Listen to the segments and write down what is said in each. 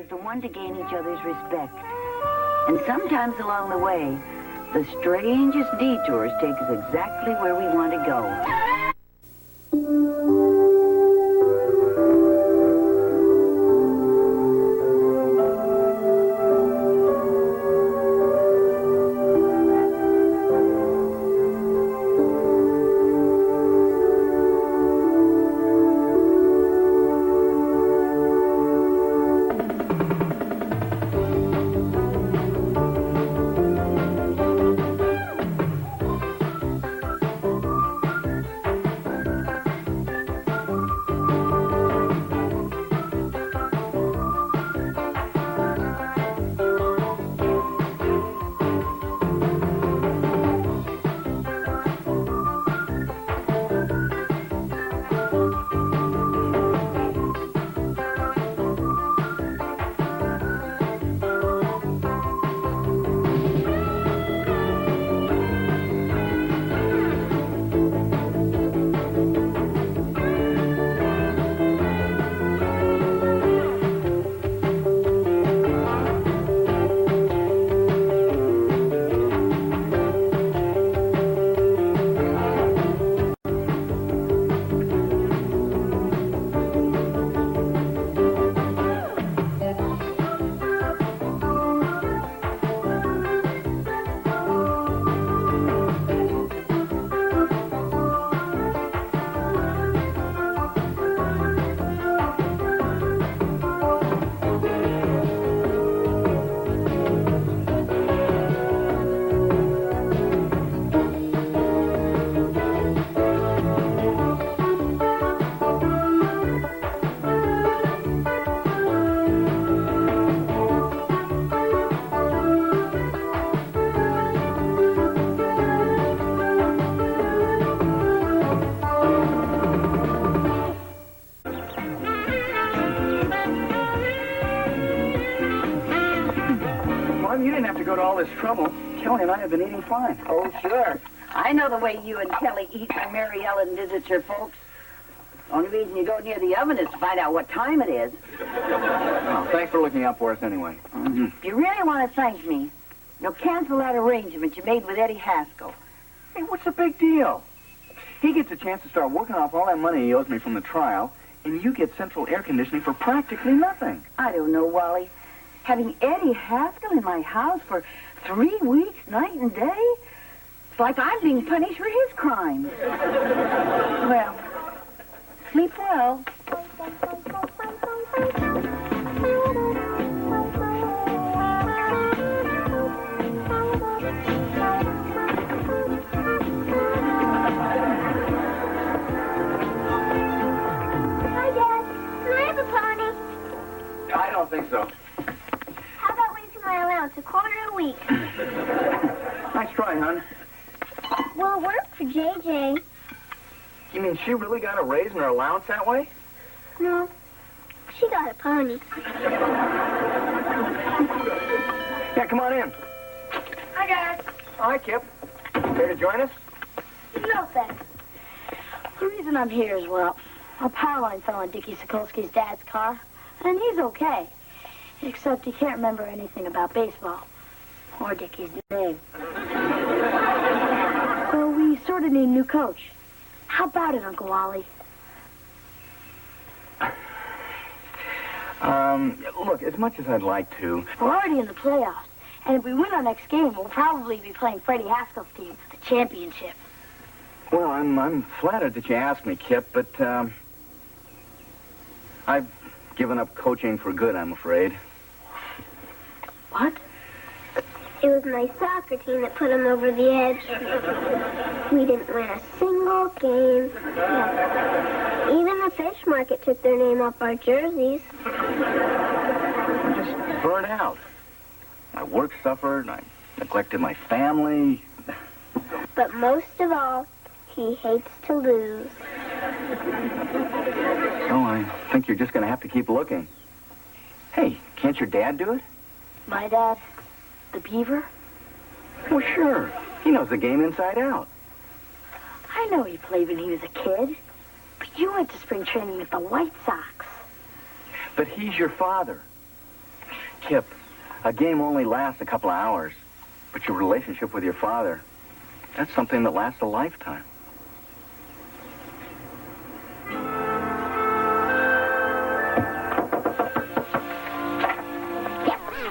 is the one to gain each other's respect. And sometimes along the way, the strangest detours take us exactly where we want to go. You didn't have to go to all this trouble. Kelly and I have been eating fine. Oh, sure. I know the way you and Kelly eat when Mary Ellen visits her folks. Only reason you go near the oven is to find out what time it is. Oh, thanks for looking out for us anyway. Mm-hmm. If you really want to thank me, you'll cancel that arrangement you made with Eddie Haskell. Hey, what's the big deal? He gets a chance to start working off all that money he owes me from the trial, and you get central air conditioning for practically nothing. I don't know, Wally. Having Eddie Haskell in my house for 3 weeks, night and day? It's like I'm being punished for his crimes. Well, sleep well. Hi, Dad. Can I have a pony? I don't think so. How about raising my allowance a quarter a week? Nice try, hon. Well, it worked for JJ. You mean she really got a raise in her allowance that way? No, she got a pony. Yeah, come on in. Hi, Dad. Hi, Kip. Care to join us? No, thanks. The reason I'm here is, well, a power line fell on Dickie Sokolsky's dad's car, and he's okay. Except he can't remember anything about baseball. Or Dickie's name. So we sort of need a new coach. How about it, Uncle Wally? Look, as much as I'd like to... We're already in the playoffs. And if we win our next game, we'll probably be playing Freddie Haskell's team, the championship. Well, I'm flattered that you asked me, Kip, but, I've given up coaching for good, I'm afraid. What? It was my soccer team that put him over the edge. We didn't win a single game. Even the fish market took their name off our jerseys. I'm just burnt out. My work suffered, I neglected my family. But most of all, he hates to lose. So I think you're just going to have to keep looking. Hey, can't your dad do it? My dad? The Beaver? Well, sure. He knows the game inside out. I know he played when he was a kid. But you went to spring training with the White Sox. But he's your father. Kip, a game only lasts a couple of hours, but your relationship with your father, that's something that lasts a lifetime.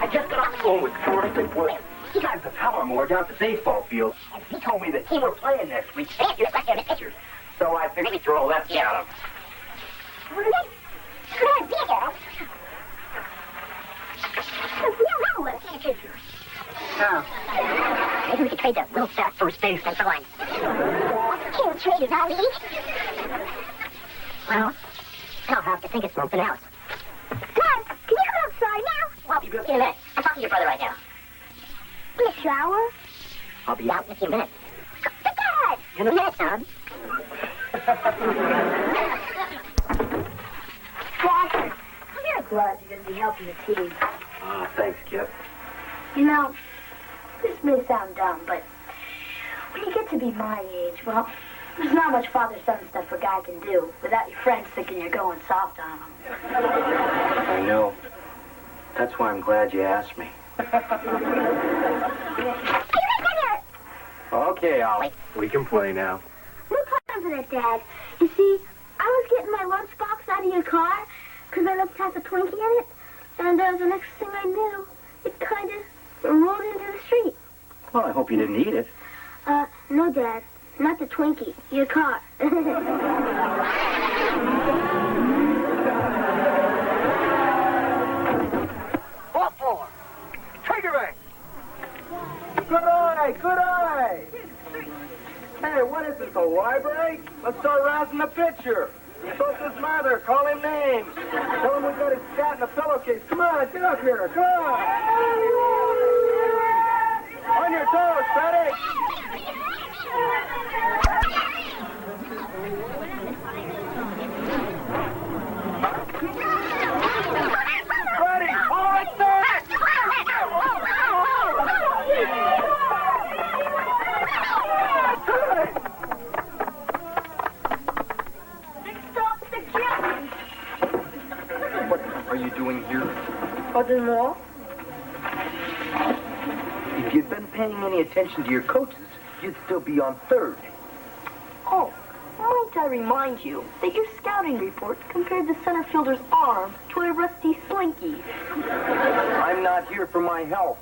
I just got off the phone with George and William. He got the power more down at the baseball field, and he told me that he were playing next week. They have left-handed pitchers. So I figured he'd throw a lefty at him. Maybe we could trade that little fat first baseman for one. Can't trade it, Ali. Well, I'll have to think of something else. Dad, can you come outside now? I'll be in a minute. I'm talking to your brother right now. In the shower? I'll be out in a few minutes. Dad! In a minute, son. Dad, I'm very glad you're going to be helping the team. Oh, thanks, Kip. You know, this may sound dumb, but when you get to be my age, well, there's not much father-son stuff a guy can do without your friends thinking you're going soft on them. I know. That's why I'm glad you asked me. Okay, Ollie. We can play now. No time for that, Dad. You see, I was getting my lunchbox out of your car because I looked past a Twinkie in it, and the next thing I knew, it kind of rolled into the street. Well, I hope you didn't eat it. No, Dad. Not the Twinkie. Your car. What for? Trigger ring. Good eye, good eye. Hey, what is this, a library? Let's start rousing the pitcher. What's this matter? Call him names. Tell him we've got his stat in a pillowcase. Come on, get up here. Come on. On your toes, Freddie. Freddie, all right there. What are you doing here? Nothing more. If you'd been paying any attention to your coaches, you'd still be on third. Oh, might I remind you that your scouting report compared the center fielder's arm to a rusty slinky. I'm not here for my health.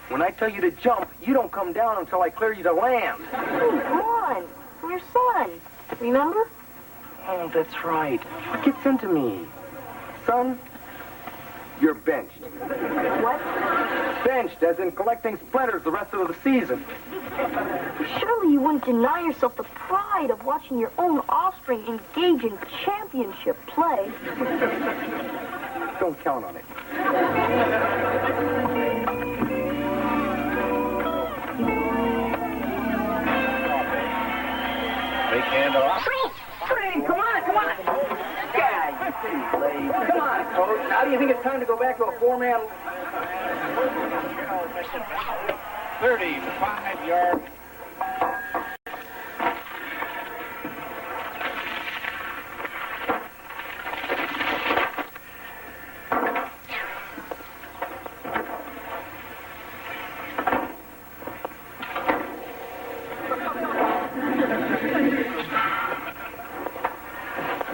When I tell you to jump, you don't come down until I clear you to land. Oh, come on. I'm your son. Remember? Oh, that's right. What gets into me? Son, you're benched. What? Benched, as in collecting splinters the rest of the season. Surely you wouldn't deny yourself the pride of watching your own offspring engage in championship play. Don't count on it. Big hand off. Green, come on, come on. Yeah, you pretty late. Come on, coach. Now do you think it's time to go back to a four-man? 35-yard.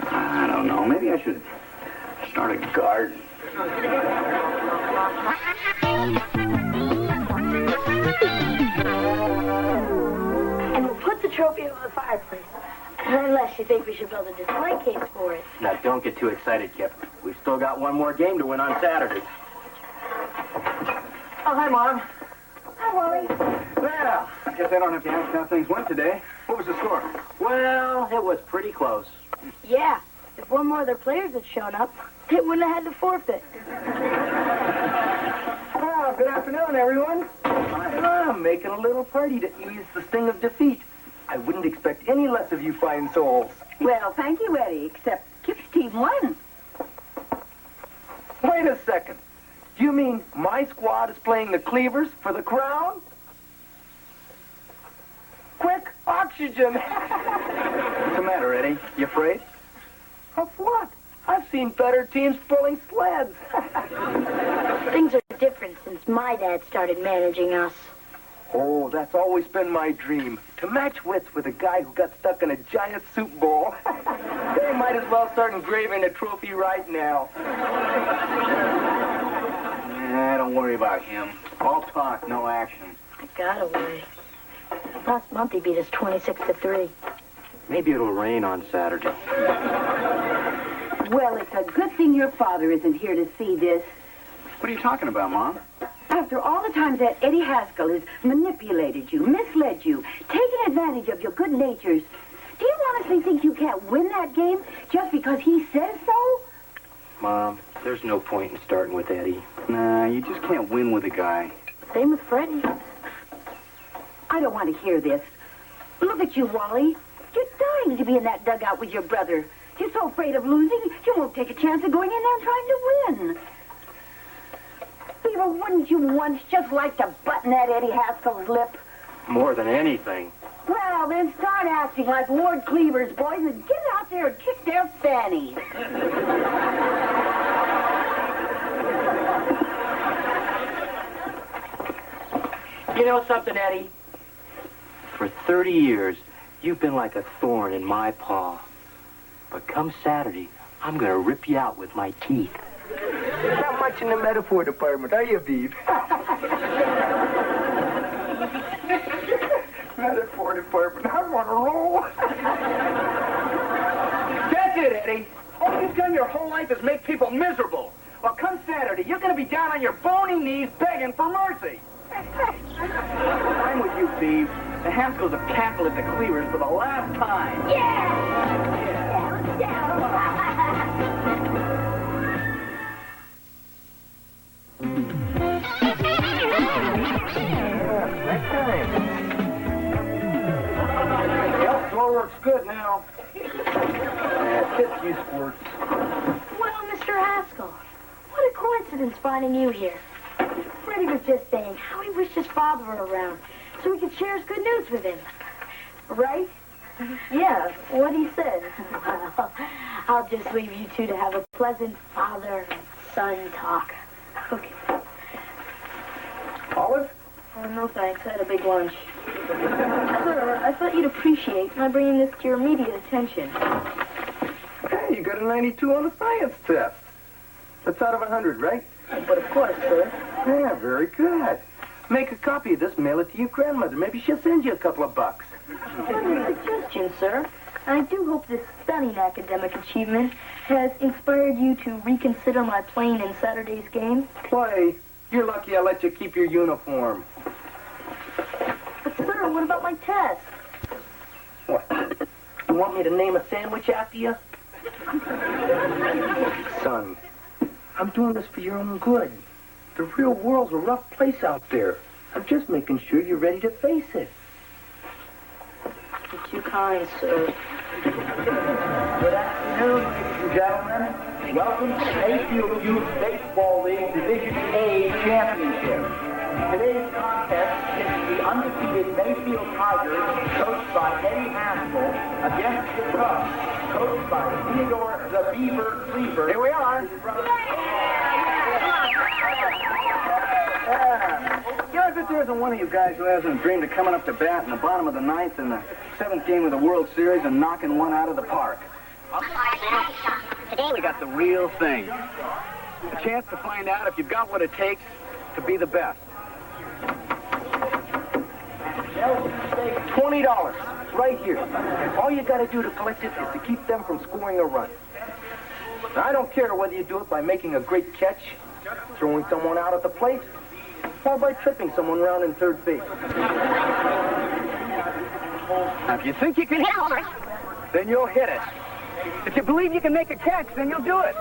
I don't know. Maybe I should start a garden. And we'll put the trophy over the fireplace. Unless you think we should build a display case for it. Now, don't get too excited, Kip. We've still got one more game to win on Saturday. Oh, hi, Mom. Hi, Wally. Well, I guess I don't have to ask how things went today. What was the score? Well, it was pretty close. Yeah, if one more of their players had shown up, they wouldn't have had to forfeit. Oh, good afternoon, everyone. I'm making a little party to ease the sting of defeat. I wouldn't expect any less of you fine souls. Well, thank you, Eddie, except Kip's team won. Wait a second. Do you mean my squad is playing the Cleavers for the crown? Quick, oxygen! What's the matter, Eddie? You afraid? Of what? I've seen better teams pulling sleds. Things are different since my dad started managing us. Oh, that's always been my dream. To match wits with a guy who got stuck in a giant soup bowl. They might as well start engraving a trophy right now. Don't worry about him. All talk, no action. I gotta worry. Last month he beat us 26-3. Maybe it'll rain on Saturday. Well, it's a good thing your father isn't here to see this. What are you talking about, Mom? After all the times that Eddie Haskell has manipulated you, misled you, taken advantage of your good natures, do you honestly think you can't win that game just because he says so? Mom, there's no point in starting with Eddie. Nah, you just can't win with a guy. Same with Freddie. I don't want to hear this. Look at you, Wally. You're dying to be in that dugout with your brother. You're so afraid of losing, you won't take a chance of going in there and trying to win. Beaver, wouldn't you once just like to button that Eddie Haskell's lip? More than anything. Well, then start acting like Ward Cleavers, boys, and get out there and kick their fannies. You know something, Eddie? For 30 years, you've been like a thorn in my paw. But come Saturday, I'm going to rip you out with my teeth. Not much in the metaphor department, are you, Beav? Metaphor department, I want to roll. That's it, Eddie. All you've done your whole life is make people miserable. Well, come Saturday, you're going to be down on your bony knees begging for mercy. I'm with you, Beav. The Haskells have canceled at the Cleavers for the last time. Yep, floor works good now. Yeah, it's you sports. Well, Mr. Haskell, what a coincidence finding you here. Freddie was just saying how he wished his father were around so he could share his good news with him. Right? Yeah, what he said. Well, I'll just leave you two to have a pleasant father and son talk. Okay. Olive? Oh, no thanks, I had a big lunch. Sir, I thought you'd appreciate my bringing this to your immediate attention. Hey, you got a 92 on the science test. That's out of 100, right? But of course, sir. Yeah, very good. Make a copy of this, mail it to your grandmother. Maybe she'll send you a couple of bucks. Good suggestion, sir. I do hope this stunning academic achievement has inspired you to reconsider my playing in Saturday's game. Play. You're lucky I let you keep your uniform. But, sir, what about my test? What? You want me to name a sandwich after you? Son, I'm doing this for your own good. The real world's a rough place out there. I'm just making sure you're ready to face it. You're too kind, sir. Good afternoon, ladies and gentlemen. Welcome to the Mayfield Youth Baseball League Division A Championship. Today's contest is the undefeated Mayfield Tigers, coached by Eddie Haskell, against the Cubs, coached by Theodore the Beaver Cleavers. Here we are. You know, if there isn't one of you guys who hasn't dreamed of coming up to bat in the bottom of the ninth in the 7th game of the World Series and knocking one out of the park. Today we got the real thing. A chance to find out if you've got what it takes to be the best. $20 right here. All you got to do to collect it is to keep them from scoring a run. Now, I don't care whether you do it by making a great catch, throwing someone out at the plate, or by tripping someone around in third base. Now, if you think you can hit it, then you'll hit it. If you believe you can make a catch, then you'll do it.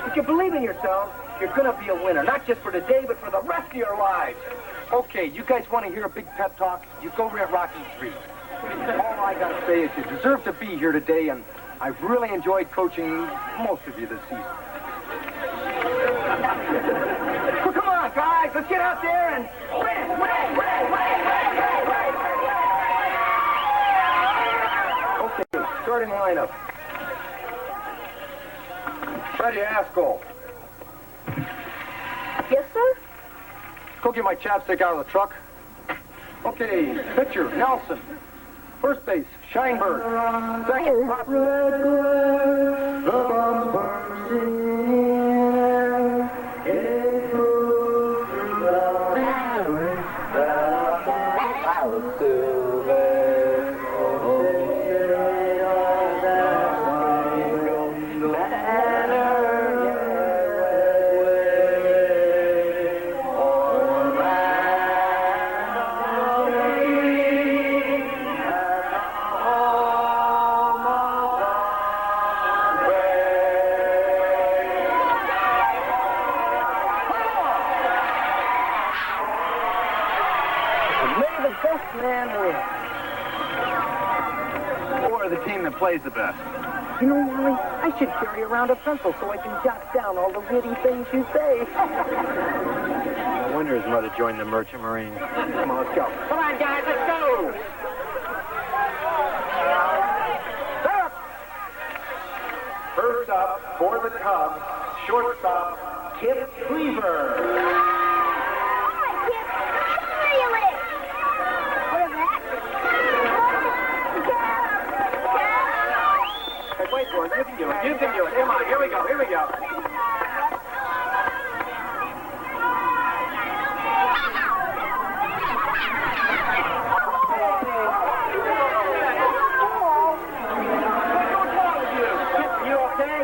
If you believe in yourselves, you're going to be a winner, not just for today, but for the rest of your lives. Okay, you guys want to hear a big pep talk? You go rent Rocky Street. All I got to say is you deserve to be here today, and I've really enjoyed coaching most of you this season. Well, come on, guys, let's get out there and win. Okay, starting lineup. Freddie Haskell. Yes, sir? Go get my chapstick out of the truck. Okay, pitcher, Nelson. First base, Scheinberg. Second, the bombs bursting it moves through the plays the best. You know, Wally, I should carry around a pencil so I can jot down all the witty things you say. No wonder his mother joined the Merchant Marines. Come on, let's go. Come on, guys, let's go! Stop! First up, for the Cubs, shortstop, Kip Cleaver. Wait for it. You can do it. You can do it. Come on. Here we go. Here we go. You okay?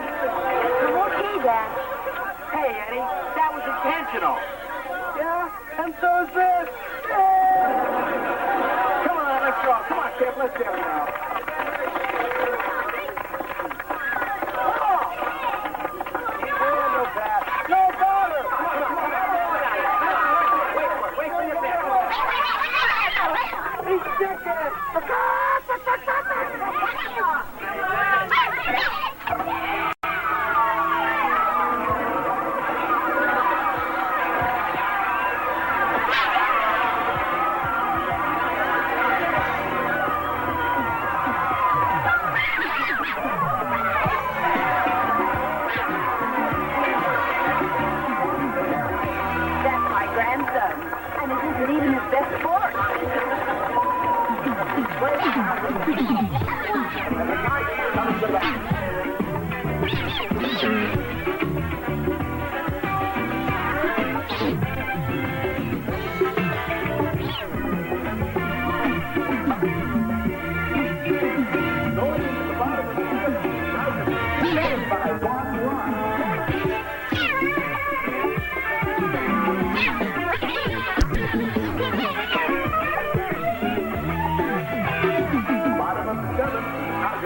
I'm okay, Dad. Hey, Eddie. That was intentional. Yeah, and so is this. Come on. Let's go. Come on, Kip. Let's get it now.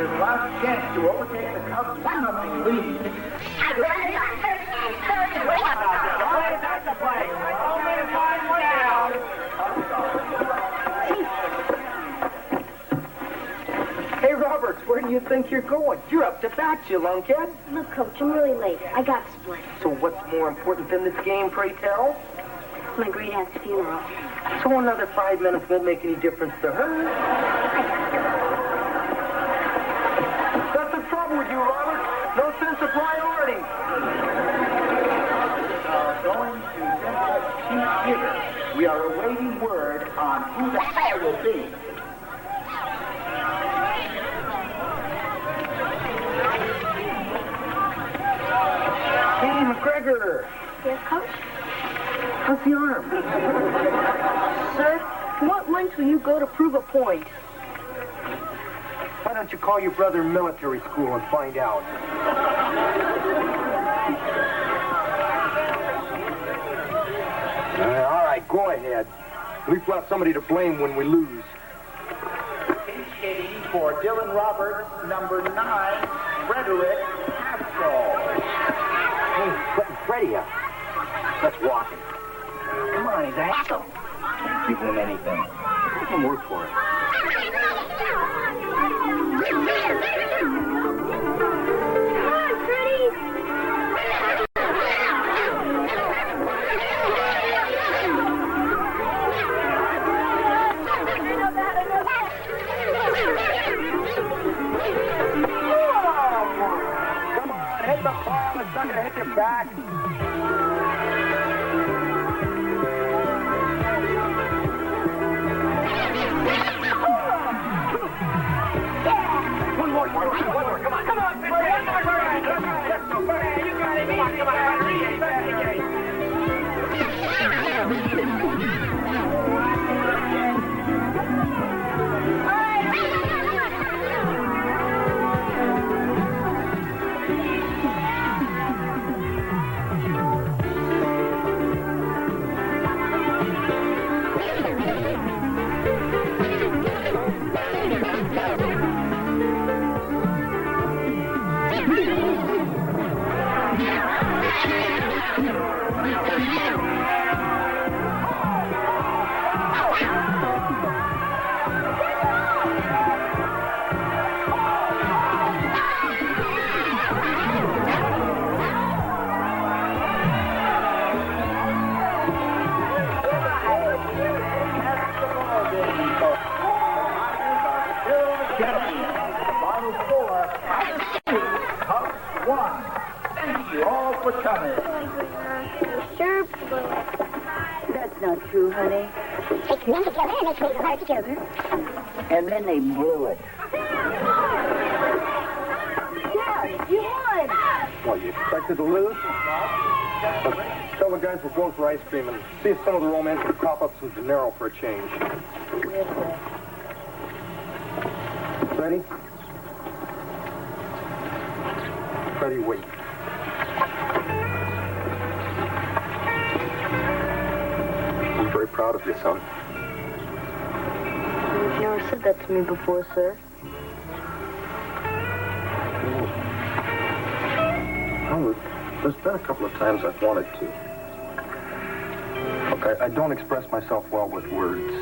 Last chance to overtake the Cubs' 1-0 lead. That's the play. Only 5-1 down. Hey, Roberts, where do you think you're going? You're up to bat, you lunkhead. Look, Coach, I'm really late. I got to split. So what's more important than this game, pray tell? My great aunt's funeral. So another 5 minutes won't make any difference to her. With you, Robert. No sense of priority. Going to Chief Beaver. We are awaiting word on who the hell will be. Hey, McGregor. Yes, Coach? How's the arm? Sir, to what lengths will you go to prove a point? Why don't you call your brother in military school and find out? All right, go ahead. At least we'll have somebody to blame when we lose. Skating for Dylan Roberts, number 9, Frederick Haskells. Hey, Freddie, let's walk him. Come on, he's a Haskell. Can't give him anything. Let him work for it. Hit the ball. It's not going to hit your back. not true, honey. Take them together and they play hard together. And then they blew it. Dad, you won! What, you expected to lose? Look, tell the guys we're going for ice cream and see if some of the old men can prop up some dinero for a change. Yes, sir. Ready? Ready, wait. I'm very proud of you, son. You've never said that to me before, sir. Well, there's been a couple of times I've wanted to. Look, I don't express myself well with words.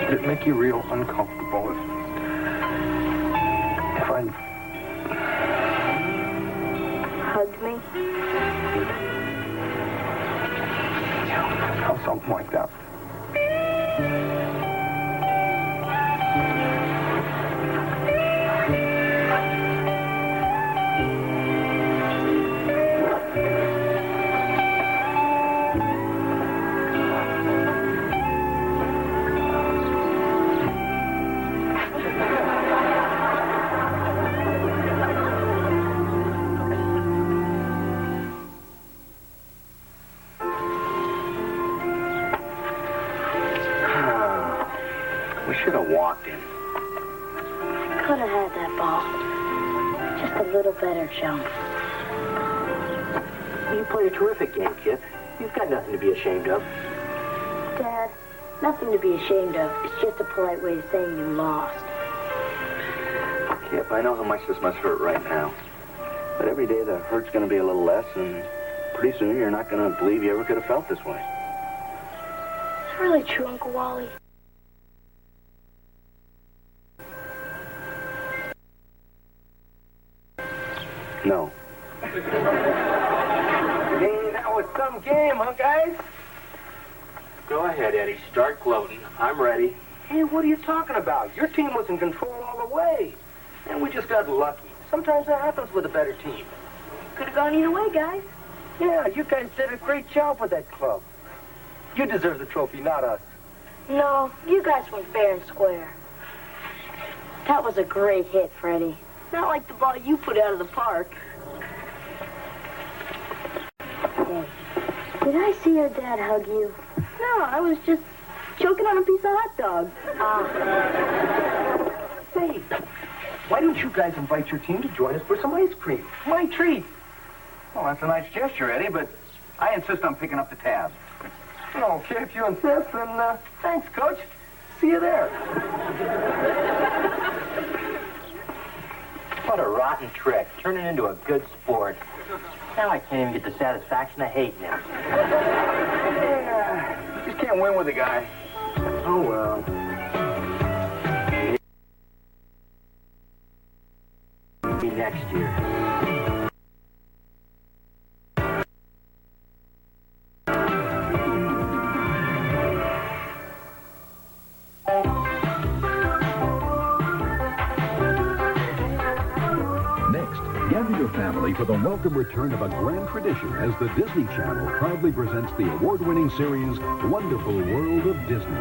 It'd make you real uncomfortable if I... Hugged me? Yeah, something like that. We should have walked in. Could have had that ball. Just a little better jump. You played a terrific game, Kip. You've got nothing to be ashamed of. Dad, nothing to be ashamed of. It's just a polite way of saying you lost. Kip, I know how much this must hurt right now. But every day the hurt's going to be a little less, and pretty soon you're not going to believe you ever could have felt this way. It's really true, Uncle Wally. No. Hey, that was some game, huh, guys? Go ahead, Eddie. Start gloating. I'm ready. Hey, what are you talking about? Your team was in control all the way. And we just got lucky. Sometimes that happens with a better team. Could have gone either way, guys. Yeah, you guys did a great job with that club. You deserve the trophy, not us. No, you guys went fair and square. That was a great hit, Freddie. Not like the ball you put out of the park. Hey, did I see your dad hug you? No, I was just choking on a piece of hot dog. Hey, why don't you guys invite your team to join us for some ice cream? My treat. Well, that's a nice gesture, Eddie, but I insist on picking up the tab. Okay, if you insist, then thanks, Coach. See you there. What a rotten trick. Turning into a good sport. Now I can't even get the satisfaction of hating him. Yeah, you just can't win with a guy. Oh, well. Maybe next year. Gather your family for the welcome return of a grand tradition as the Disney Channel proudly presents the award-winning series Wonderful World of Disney.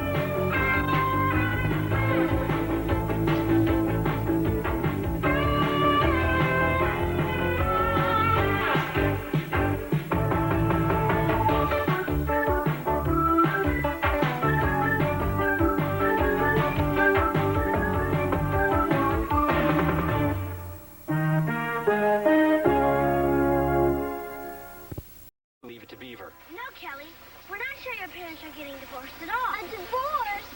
Leave it to Beaver. No, Kelly. We're not sure your parents are getting divorced at all. A divorce?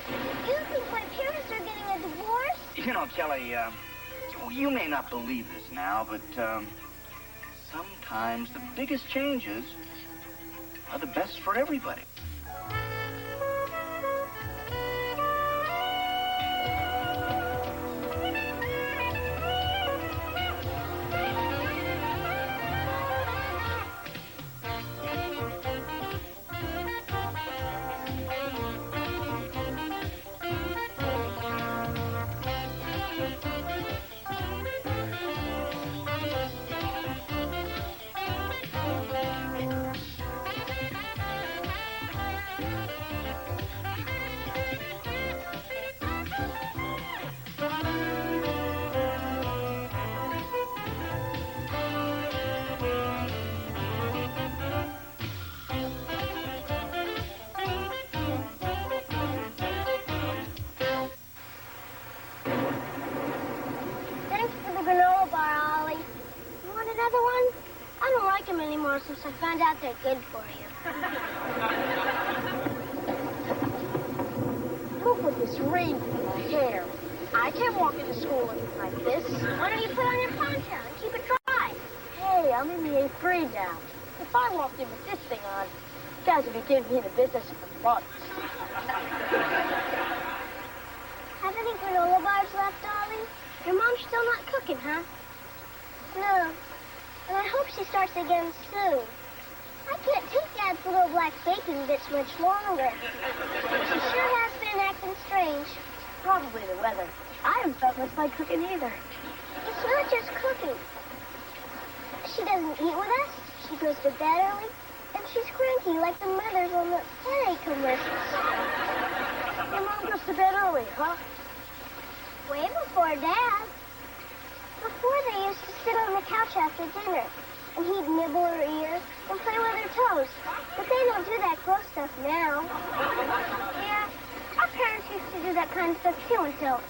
You think my parents are getting a divorce? You know, Kelly, you may not believe this now, but sometimes the biggest changes are the best for everybody. out they're good for you. Look at this rain in my hair. I can't walk into school looking like this. Why don't you put on your poncho and keep it dry? Hey, I'm in the 8th grade now. If I walked in with this thing on, guys would be giving me the business for months. Have any granola bars left, Ollie? Your mom's still not cooking, huh? No. And I hope she starts again soon. I can't take Dad's little black baking bits much longer. She sure has been acting strange. Probably the weather. I haven't felt much like cooking either. It's not just cooking. She doesn't eat with us, she goes to bed early, and she's cranky like the mothers on the headache commercials. Your mom goes to bed early, huh? Way before Dad. Before, they used to sit on the couch after dinner, and he'd nibble her ears and play with her toes. But they don't do that gross stuff now. Yeah, our parents used to do that kind of stuff too until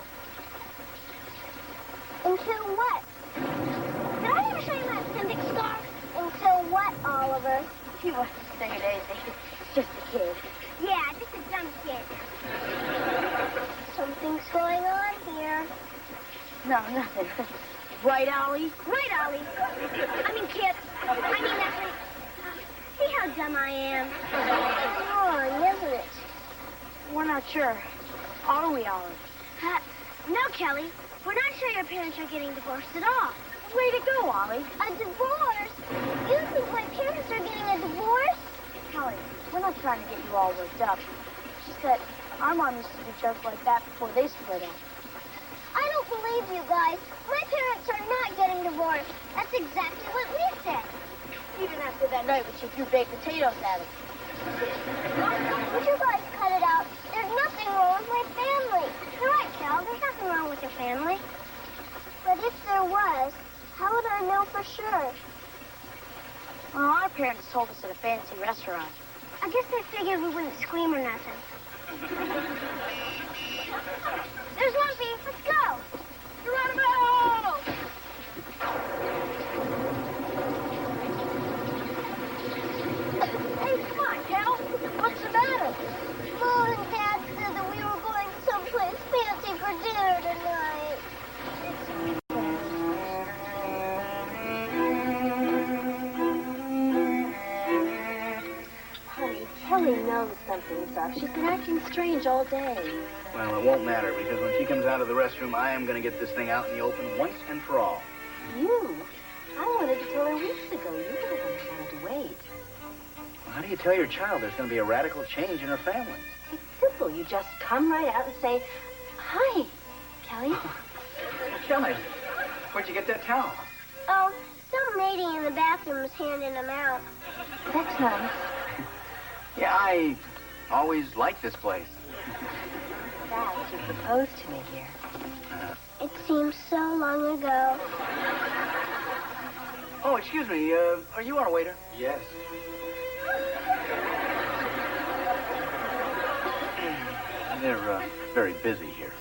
what? Did I ever show you my appendix scar? Until what, Oliver? He wasn't saying anything. Just a kid. Yeah, just a dumb kid. Something's going on here. No, nothing. Right, Ollie? Right, Ollie. I mean, kid. I mean, Leslie. See how dumb I am. Wrong, isn't it? We're not sure. Are we, Ollie? No, Kelly. We're not sure your parents are getting divorced at all. Way to go, Ollie. A divorce? You think my parents are getting a divorce? Kelly, we're not trying to get you all worked up. It's just that our mom used to do jokes like that before they split up. I don't believe you guys. My parents are not getting divorced. That's exactly what we said. Even after that night when she threw baked potatoes at us. Would you guys cut it out? There's nothing wrong with my family. You're right, Cal. There's nothing wrong with your family. But if there was, how would I know for sure? Well, our parents told us at a fancy restaurant. I guess they figured we wouldn't scream or nothing. There's Lumpy. Let's go. Geronimo! Hey, come on, Cal. What's the matter? Mom and Dad said that we were going someplace fancy for dinner tonight. Honey, Kelly knows something's up. She's been acting strange all day. Well, it won't matter, because when she comes out of the restroom, I am going to get this thing out in the open once and for all. You? I wanted to tell her weeks ago. You were the one who wanted to wait. Well, how do you tell your child there's going to be a radical change in her family? It's simple. You just come right out and say, hi, Kelly. Kelly, where'd you get that towel? Oh, some lady in the bathroom was handing them out. That's nice. Yeah, I always liked this place. That's you proposed to me here. It seems so long ago. Oh, excuse me, are you our waiter? Yes. They're, very busy here.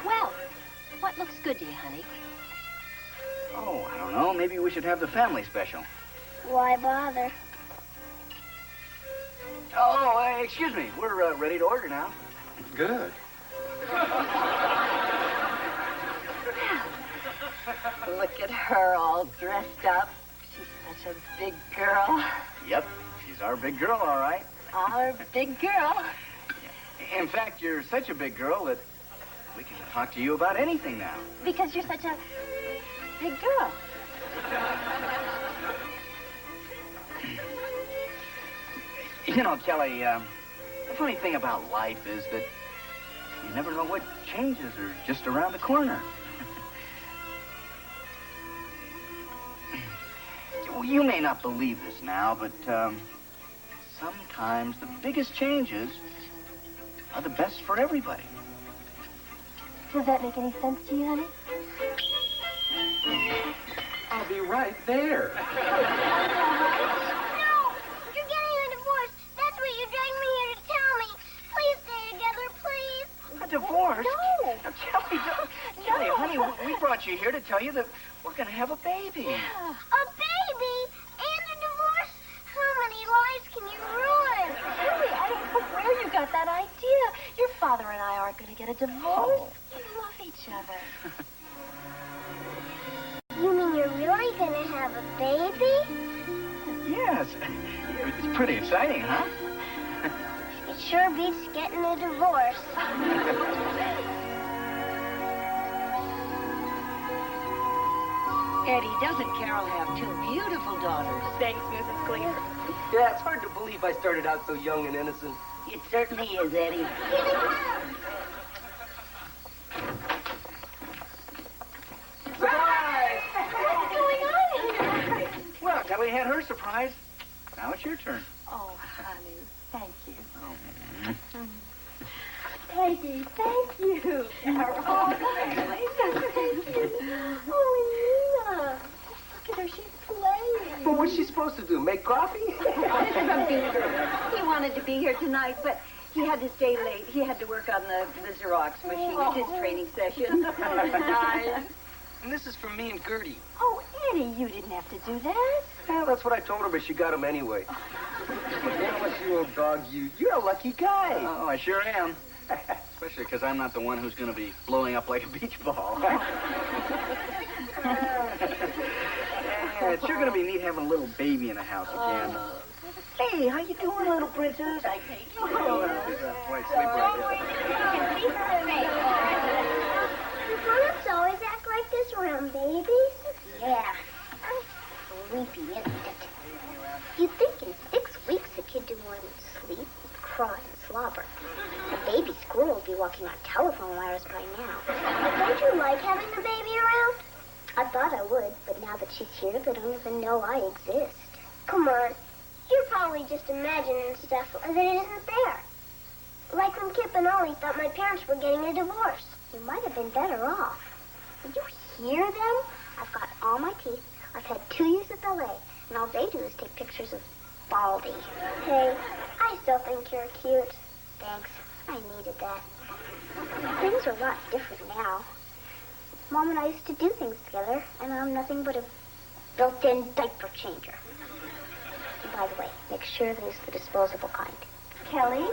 Well, what looks good to you, honey? Oh, I don't know. Maybe we should have the family special. Why bother? Oh, excuse me. We're ready to order now. Good. Look at her all dressed up. She's such a big girl. Yep, she's our big girl, all right. Our big girl. In fact, you're such a big girl that we can talk to you about anything now. Because you're such a big girl. You know, Kelly, the funny thing about life is that you never know what changes are just around the corner. You may not believe this now, but sometimes the biggest changes are the best for everybody. Does that make any sense to you, honey? I'll be right there. No! You're getting a divorce. That's what you dragged me here to tell me. Please stay together, please. A divorce? No. Kelly, No, Kelly, honey, we brought you here to tell you that we're going to have a baby. A baby and a divorce? How many lives can you ruin? Kelly, I don't know where you got that idea. Your father and I aren't going to get a divorce. We love each other. You mean you're really going to have a baby? Yes. It's pretty exciting, huh? It sure beats getting a divorce. Eddie, doesn't Carol have two beautiful daughters? Thanks, Mrs. Cleaver. Yeah, it's hard to believe I started out so young and innocent. It certainly is, Eddie. Surprise! What's going on here? Well, Kelly had her surprise. Now it's your turn. Oh, honey, thank you. Oh. Peggy, thank you. Oh, thank you. Oh, Nina. Look at her, she's playing. Well, what's she supposed to do, make coffee? This is from Beaver. He wanted to be here tonight, but he had to stay late. He had to work on the Xerox machine. It's his training session. Nice. And this is from me and Gertie. Oh, Eddie, you didn't have to do that. Yeah, that's what I told her, but she got him anyway. Yes, you old dog, you're a lucky guy. Oh, I sure am. Especially because I'm not the one who's going to be blowing up like a beach ball. Yeah, it's sure going to be neat having a little baby in the house again. Hey, how you doing, little princess? Wait, sleep right Do grown-ups always act like this around babies? Yeah. Sleepy, isn't it? You'd think in 6 weeks a kid do more than sleep, cry, and slobber. A baby squirrel would be walking on telephone wires by now. Don't you like having the baby around? I thought I would, but now that she's here, they don't even know I exist. Come on. You're probably just imagining stuff that isn't there. Like when Kip and Ollie thought my parents were getting a divorce. You might have been better off. Did you hear them? I've got all my teeth. I've had 2 years of ballet, and all they do is take pictures of Baldy. Hey, I still think you're cute. Thanks. I needed that. Things are a lot different now. Mom and I used to do things together, and I'm nothing but a built-in diaper changer. And by the way, make sure there's the disposable kind. Kelly,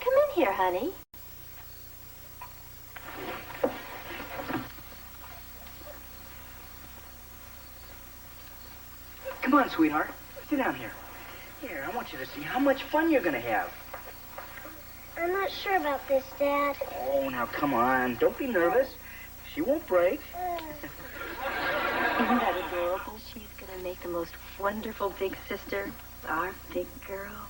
come in here, honey. Come on, sweetheart. Sit down here. Here, I want you to see how much fun you're going to have. I'm not sure about this, Dad. Oh, now, come on. Don't be nervous. She won't break. Isn't that adorable? She's going to make the most wonderful big sister, our big girl.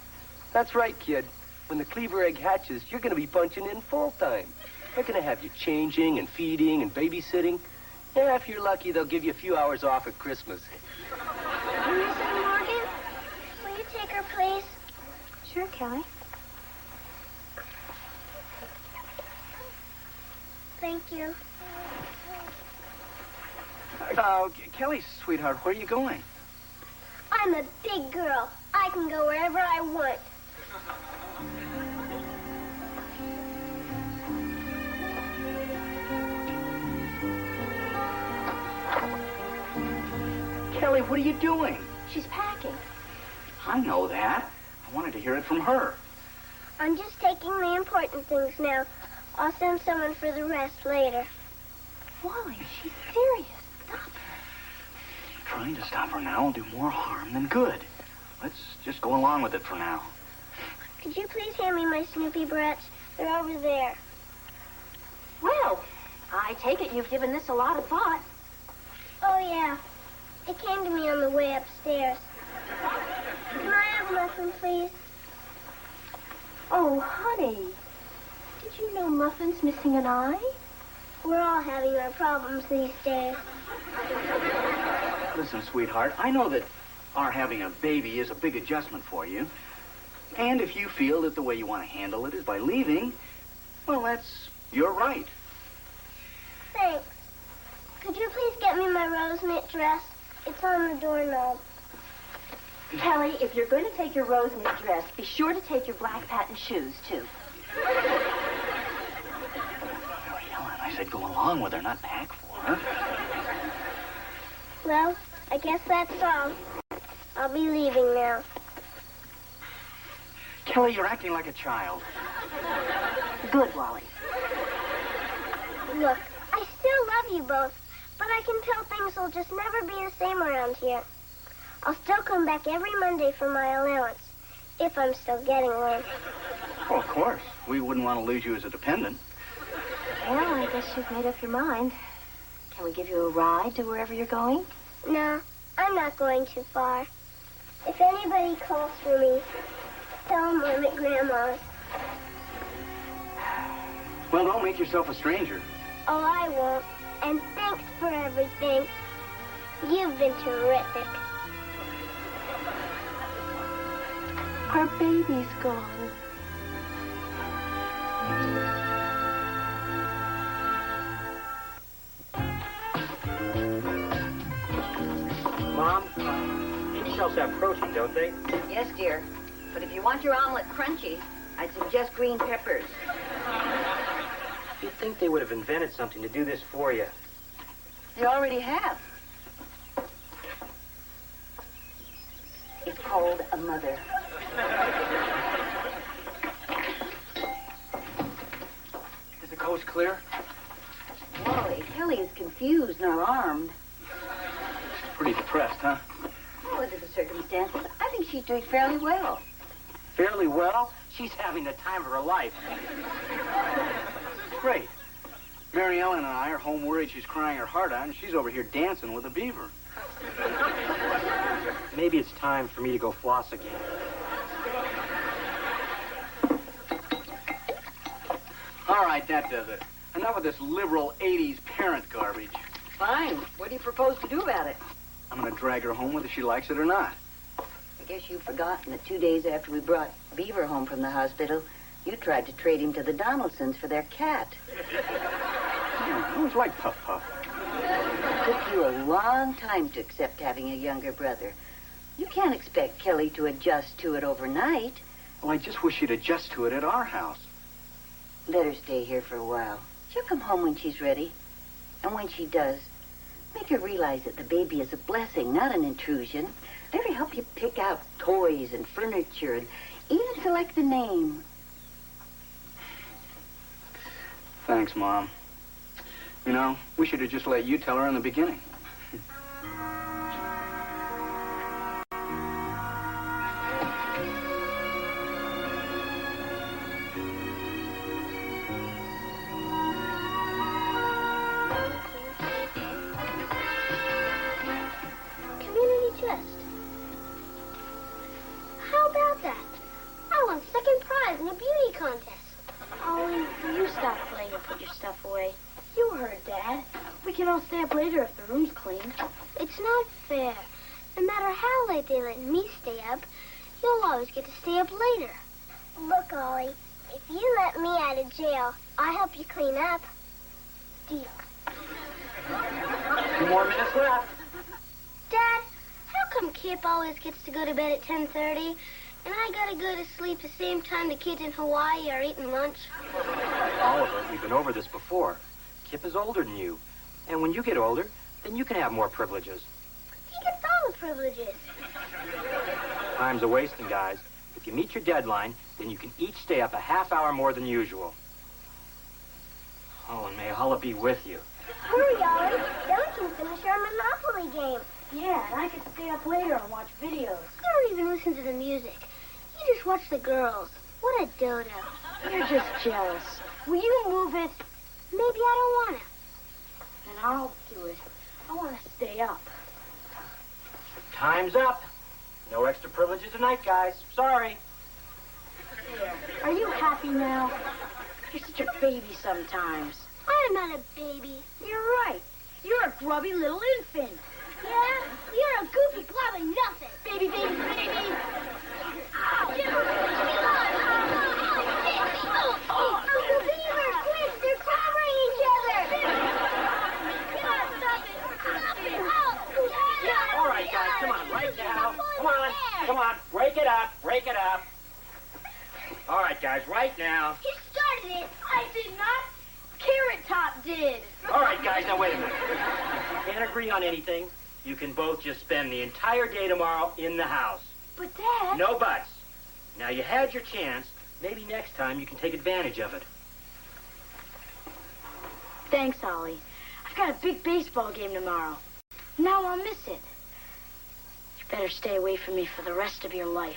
That's right, kid. When the Cleaver egg hatches, you're going to be punching in full time. They're going to have you changing and feeding and babysitting. Yeah, if you're lucky, they'll give you a few hours off at Christmas. Mrs. Morgan, will you take her, please? Sure, Kelly. Thank you. Kelly, sweetheart, where are you going? I'm a big girl. I can go wherever I want. Kelly, what are you doing? She's packing. I know that. I wanted to hear it from her. I'm just taking the important things now. I'll send someone for the rest later. Wally, she's serious. Stop her. Trying to stop her now will do more harm than good. Let's just go along with it for now. Could you please hand me my Snoopy Bratz? They're over there. Well, I take it you've given this a lot of thought. Oh, yeah. It came to me on the way upstairs. Can I have a muffin, please? Oh, honey. Did you know Muffin's missing an eye? We're all having our problems these days. Listen, sweetheart, I know that our having a baby is a big adjustment for you. And if you feel that the way you want to handle it is by leaving, well, that's your right. Thanks. Could you please get me my rose knit dress? It's on the doorknob. Kelly, if you're going to take your rose knit dress, be sure to take your black patent shoes, too. Oh, Helen, I said go along with her, not pack for her. Well, I guess that's all. I'll be leaving now. Kelly, you're acting like a child. Good, Wally. Look, I still love you both, but I can tell things will just never be the same around here. I'll still come back every Monday for my allowance, if I'm still getting one. Well, of course. We wouldn't want to lose you as a dependent. Well, I guess you've made up your mind. Can we give you a ride to wherever you're going? No, I'm not going too far. If anybody calls for me, tell them I'm at Grandma's. Well, don't make yourself a stranger. Oh, I won't. And thanks for everything. You've been terrific. Our baby's gone. Mom, eggshells have protein, don't they? Yes, dear. But if you want your omelet crunchy, I'd suggest green peppers. You'd think they would have invented something to do this for you. They already have. It's called a mother. Is the coast clear? Wally, Kelly is confused and alarmed. Pretty depressed, huh? Well, under the circumstances, I think she's doing fairly well. Fairly well? She's having the time of her life. Great. Mary Ellen and I are home worried she's crying her heart out, and she's over here dancing with a beaver. Maybe it's time for me to go floss again. All right, that does it. Enough of this liberal 80s parent garbage. Fine. What do you propose to do about it? I'm going to drag her home whether she likes it or not. I guess you've forgotten that 2 days after we brought Beaver home from the hospital, you tried to trade him to the Donaldsons for their cat. I always liked Puff Puff. It took you a long time to accept having a younger brother. You can't expect Kelly to adjust to it overnight. Well, I just wish she'd adjust to it at our house. Let her stay here for a while. She'll come home when she's ready. And when she does, make her realize that the baby is a blessing, not an intrusion. Let her help you pick out toys and furniture and even select a name. Thanks, Mom. You know, we should have just let you tell her in the beginning. Community chest. How about that? I won second prize in a beauty contest. Ollie, will you stop playing and put your stuff away? You heard, Dad. We can all stay up later if the room's clean. It's not fair. No matter how late they let me stay up, you'll always get to stay up later. Look, Ollie, if you let me out of jail, I'll help you clean up. Deal. 2 more minutes left. Dad, how come Kip always gets to go to bed at 10:30, and I gotta go to sleep the same time the kids in Hawaii are eating lunch? Oliver, we've been over this before. Kip is older than you. And when you get older, then you can have more privileges. He gets all the privileges. Time's a wasting, guys. If you meet your deadline, then you can each stay up a half hour more than usual. Oh, and may Allah be with you. Hurry, Ollie. Then we can finish our Monopoly game. Yeah, and I could stay up later and watch videos. You don't even listen to the music. You just watch the girls. What a dodo. You're just jealous. Will you move it? Maybe I don't want to. Then I'll do it. I want to stay up. Time's up. No extra privileges tonight, guys. Sorry. There. Are you happy now? You're such a baby sometimes. I'm not a baby. You're right. You're a grubby little infant. Yeah? You're a goofy glob of nothing. Baby, baby, baby. Ow! Uncle Beaver, quick! They're covering each other! Stop it! All right, guys, come on, right now. Come on, break it up, break it up. All right, guys, right now. He started it. I did not. Carrot Top did. All right, guys, now wait a minute. If you can't agree on anything, you can both just spend the entire day tomorrow in the house. But, Dad... No buts. Now, you had your chance. Maybe next time you can take advantage of it. Thanks, Ollie. I've got a big baseball game tomorrow. Now I'll miss it. You better stay away from me for the rest of your life.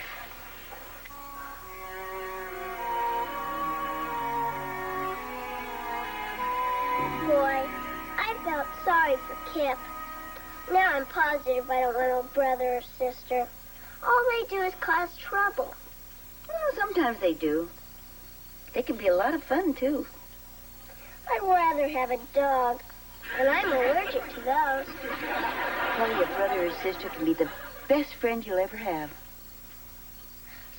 Boy, I felt sorry for Kip. Now I'm positive I don't want a brother or sister. All they do is cause trouble. Well, sometimes they do. They can be a lot of fun, too. I'd rather have a dog, and I'm allergic to those. Probably a brother or sister can be the best friend you'll ever have.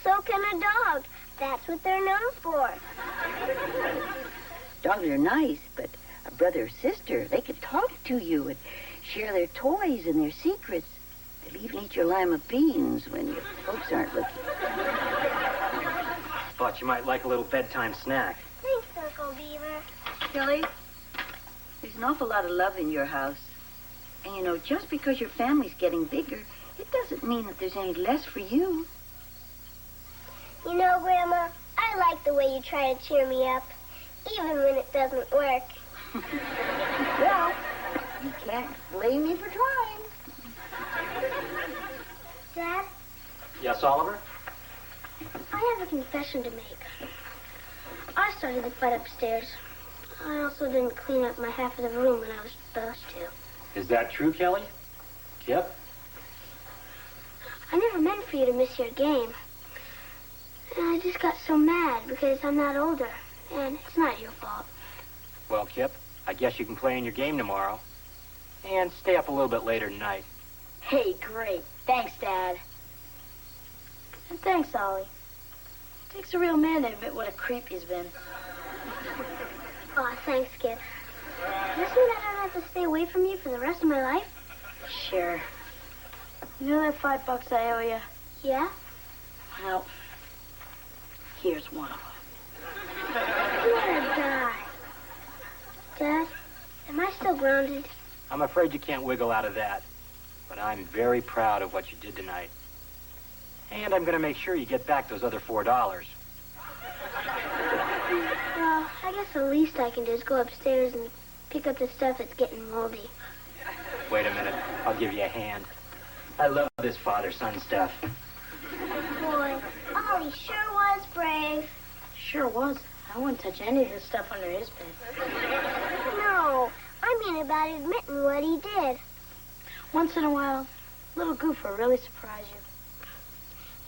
So can a dog. That's what they're known for. Dogs are nice, but a brother or sister, they can talk to you and share their toys and their secrets. They'll even eat your lima beans when your folks aren't looking. Thought you might like a little bedtime snack. Thanks, Uncle Beaver. Kelly, there's an awful lot of love in your house. And you know, just because your family's getting bigger, it doesn't mean that there's any less for you. You know, Grandma, I like the way you try to cheer me up, even when it doesn't work. Well, you can't blame me for trying. Dad, Yes, Oliver? I have a confession to make. I started the fight upstairs. I also didn't clean up my half of the room when I was supposed to. Is that true, Kelly? Kip? I never meant for you to miss your game. And I just got so mad because I'm not older, and it's not your fault. Well, Kip, I guess you can play in your game tomorrow. And stay up a little bit later tonight. Hey, great. Thanks, Dad. And thanks, Ollie. It takes a real man to admit what a creep he's been. Aw, thanks, Kip. Does this mean I don't have to stay away from you for the rest of my life? Sure. You know that $5 I owe you? Yeah? Well, here's one of them. I'm gonna die. Dad, am I still grounded? I'm afraid you can't wiggle out of that. But I'm very proud of what you did tonight. And I'm going to make sure you get back those other $4. Well, I guess the least I can do is go upstairs and pick up the stuff that's getting moldy. Wait a minute. I'll give you a hand. I love this father-son stuff. Boy, Ollie sure was brave. Sure was. I wouldn't touch any of this stuff under his bed. No, I mean about admitting what he did. Once in a while, a little goof will really surprise you.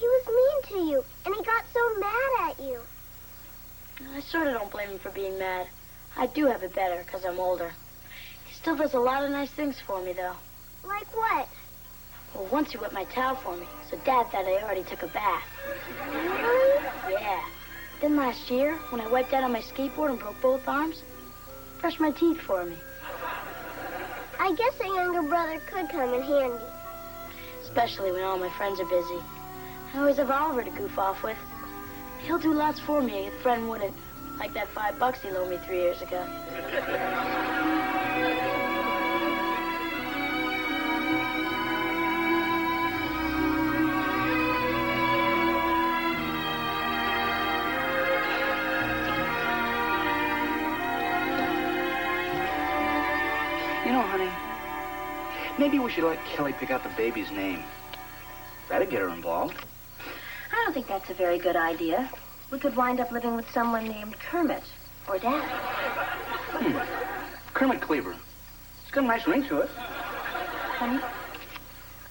He was mean to you, and he got so mad at you. I sort of don't blame him for being mad. I do have it better because I'm older. He still does a lot of nice things for me, though. Like what? Well, once he wet my towel for me, so Dad thought I already took a bath. Really? Yeah. Then last year, when I wiped out on my skateboard and broke both arms, he brushed my teeth for me. I guess a younger brother could come in handy. Especially when all my friends are busy. I always have Oliver to goof off with. He'll do lots for me if a friend wouldn't, like that $5 he loaned me 3 years ago. You know, honey, maybe we should let Kelly pick out the baby's name. That'd get her involved. I don't think that's a very good idea. We could wind up living with someone named Kermit or Dad. Kermit Cleaver. It's got a nice ring to it. Honey,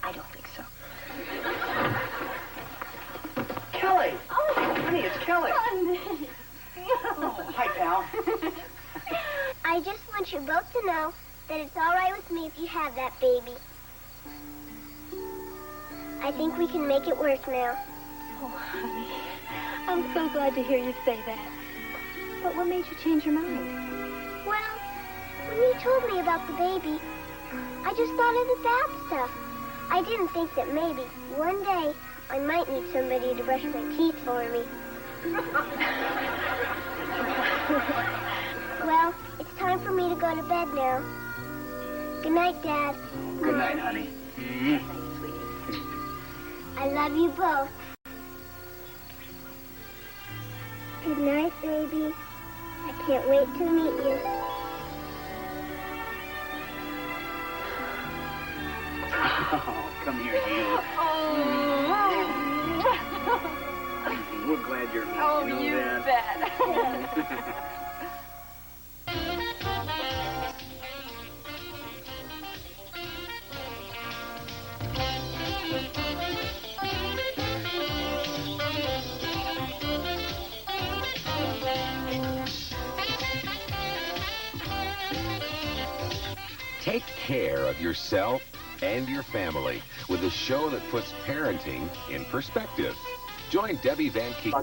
I don't think so. Kelly! Oh, Honey, it's Kelly. honey. Oh, hi, pal. I just want you both to know that it's all right with me if you have that baby. I think we can make it work now. Oh, honey, I'm so glad to hear you say that. But what made you change your mind? Well, when you told me about the baby, I just thought of the bad stuff. I didn't think that maybe one day I might need somebody to brush my teeth for me. Well, it's time for me to go to bed now. Good night, Dad. Good night, honey. I love you both. Good night, baby. I can't wait to meet you. Oh, come here, you. We're glad you're here. Oh, you bet. Take care of yourself and your family with a show that puts parenting in perspective. Join Debbie Van Keek.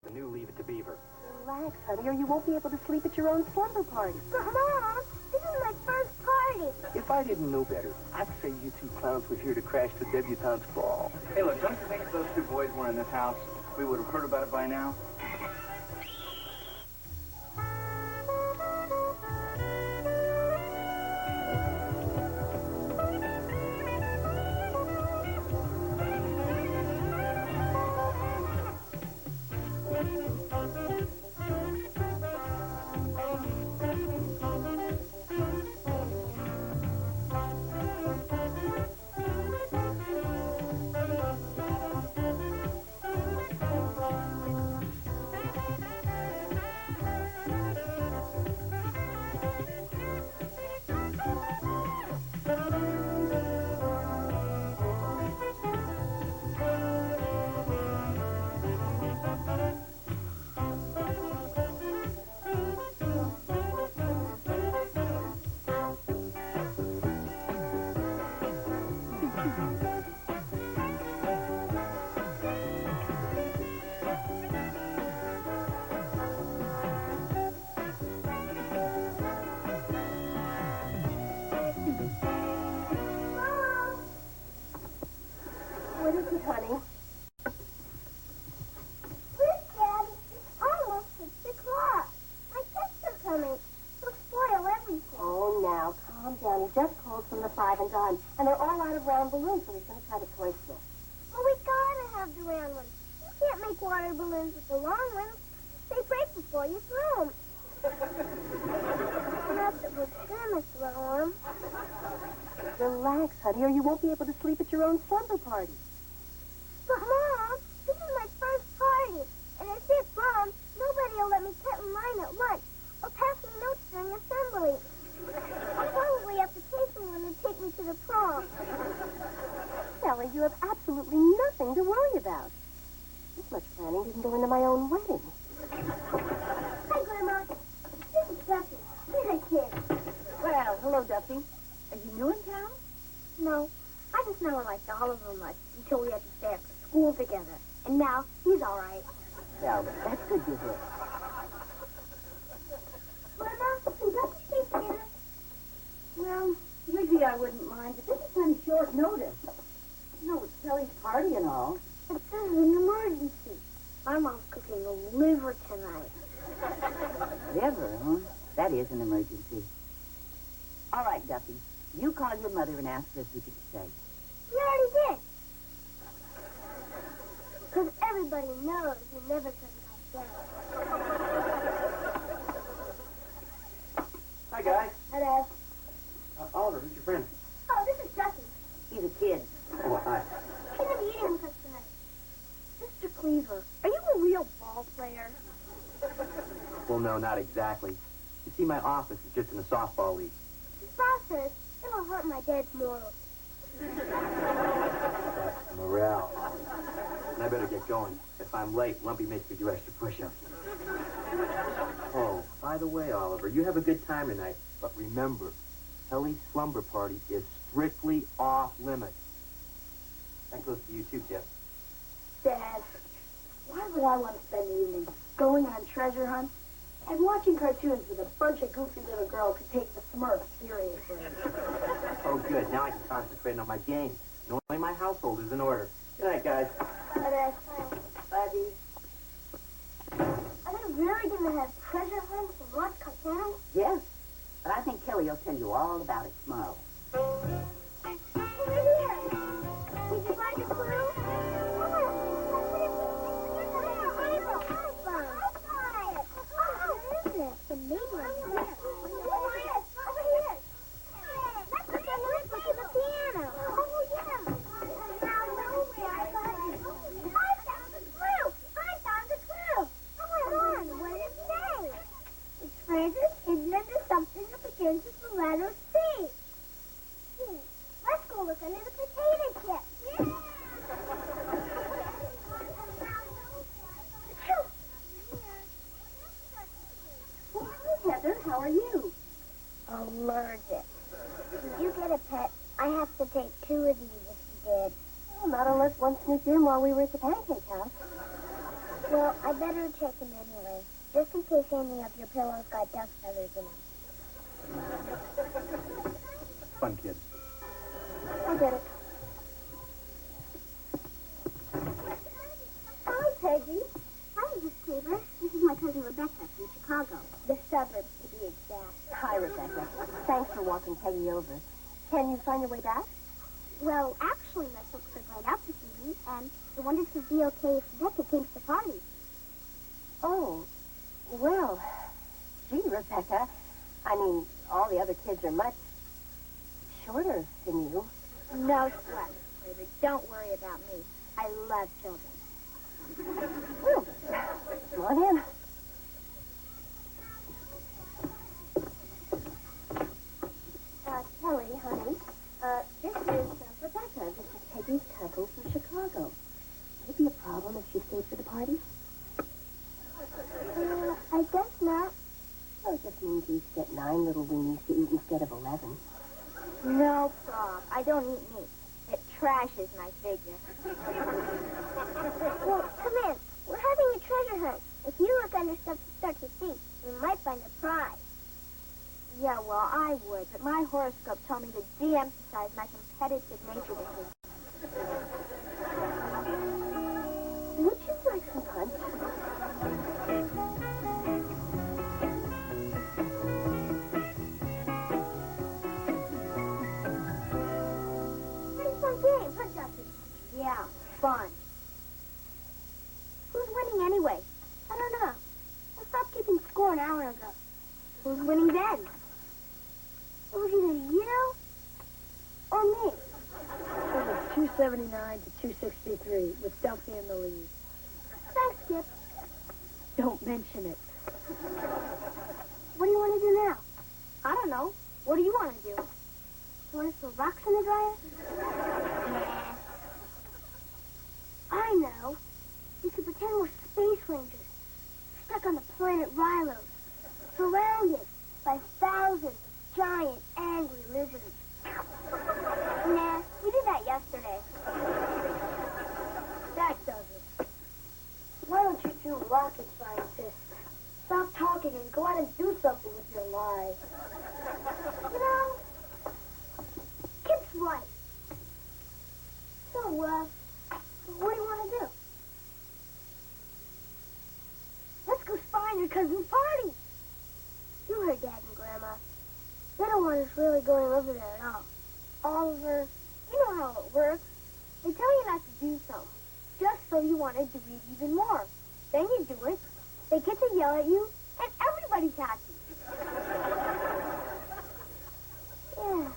The new Leave It to Beaver. Relax, honey, or you won't be able to sleep at your own slumber party. But, Mom, this is my first party. If I didn't know better, I'd say you two clowns were here to crash the debutante's ball. Hey, look, don't you think if those two boys were in this house, we would have heard about it by now? What is it, honey? Quick, Daddy. It's almost 6 o'clock. My guests are coming. They'll spoil everything. Oh, now, calm down. He just called from the Five and Dime, and they're all out of round balloons, so he's going to try the toy store. Well, we gotta have the round ones. You can't make water balloons with the long ones. They break before you throw them. Not that we're gonna throw them. Relax, honey, or you won't be able to sleep at your own slumber party. But, Mom, this is my first party. And if it's wrong, nobody will let me cut in line at lunch or pass me notes during assembly. I'll probably have to pay someone to take me to the prom. Sally, you have absolutely nothing to worry about. This much planning didn't go into my own wedding. Hi, Grandma. This is Duffy. He's a kid. Well, hello, Duffy. Are you new in town? No, I just never liked Oliver much until we had to stay after school together. And now he's all right. Well, that's good to hear. Grandma, can Duffy stay together? Well, usually I wouldn't mind, but this is kind of short notice. You know, it's Kelly's party and all. But this is an emergency. My mom's cooking a liver tonight. Liver, huh? That is an emergency. All right, Duffy. You call your mother and ask her if you can stay. We already did. Because everybody knows you never turn guys down. Hi, guys. Hi, Dad. Oliver, who's your friend? Oh, this is Duffy. He's a kid. Oh, hi. He's going to be eating with us tonight. Mr. Cleaver, are you a real ball player? Well, no, not exactly. You see, my office is just in a softball league. His boss says it'll hurt my dad's morals. That's morale. And I better get going. If I'm late, Lumpy makes me do extra push-ups. Oh, by the way, Oliver, you have a good time tonight. But remember, Kelly's slumber party is strictly off limits. That goes to you too, Jeff. Dad, Why would I want to spend the evening going on treasure hunts and watching cartoons with a bunch of goofy little girls who take the Smurfs seriously? Oh, good. Now I can concentrate on my game. Knowing my household is in order. Good night, guys. Bye, Bobby. Are they really going to have treasure hunts and watch cartoons? Yes, but I think Kelly will tell you all about it tomorrow. Over here. Did you find a clue? The main one here. Over here. Let's go and play the piano. Oh, yeah. Now, I found the clue. Come on, what did it say? It's treasure hidden under something that begins with the letter C. Let's go look under the potato chip. Yeah. Heather, how are you? Allergic. Did you get a pet? I have to take 2 of these if you did. Well, not unless one sneaked in while we were at the pancake house. Well, I better check them anyway, just in case any of your pillows got duck feathers in them. Fun kid. I get it. Hi, Peggy. Hi, Mrs. Cleaver. This is my cousin Rebecca from Chicago. The suburbs, to be exact. Hi, Rebecca. Thanks for walking Peggy over. Can you find your way back? Well, actually, my folks are going out this evening, and I wondered if it would be okay if Rebecca came to the party. Oh, well, gee, Rebecca. I mean, all the other kids are much shorter than you. No sweat, Mrs. Cleaver. Don't worry about me. I love children. Well, come on in. Kelly, honey, this is Rebecca. This is Peggy's cousin from Chicago. Would it be a problem if she stayed for the party? I guess not. Well, it just means you get 9 little weenies to eat instead of 11. No problem. I don't eat meat. It trashes my figure. Well, come in. We're having a treasure hunt. If you look under stuff to start to see, we might find a prize. Yeah, well, I would, but my horoscope told me to de-emphasize my competitive nature this week. Would you like some punch? Pretty fun game, huh, Justin? Yeah, fun. Who's winning anyway? I don't know. I stopped keeping score an hour ago. Who's winning then? It was either you or me. It was 279 to 263 with Dumpy in the lead. Thanks, Skip. Don't mention it. What do you want to do now? I don't know. What do you want to do? You want to throw rocks in the dryer? I know. We could pretend we're space rangers, stuck on the planet Rilo, surrounded by thousands of giant, angry lizards. Nah, we did that yesterday. That does it. Why don't you two rocket scientists stop talking and go out and do something with your lives? You know, Kip's right. So, what do you want to do? Let's go spy on your cousin's party. You heard Dad and Grandma. They don't want us really going over there at all. Oliver, you know how it works. They tell you not to do something, just so you want to do it even more. Then you do it, they get to yell at you, and everybody's happy. Yeah.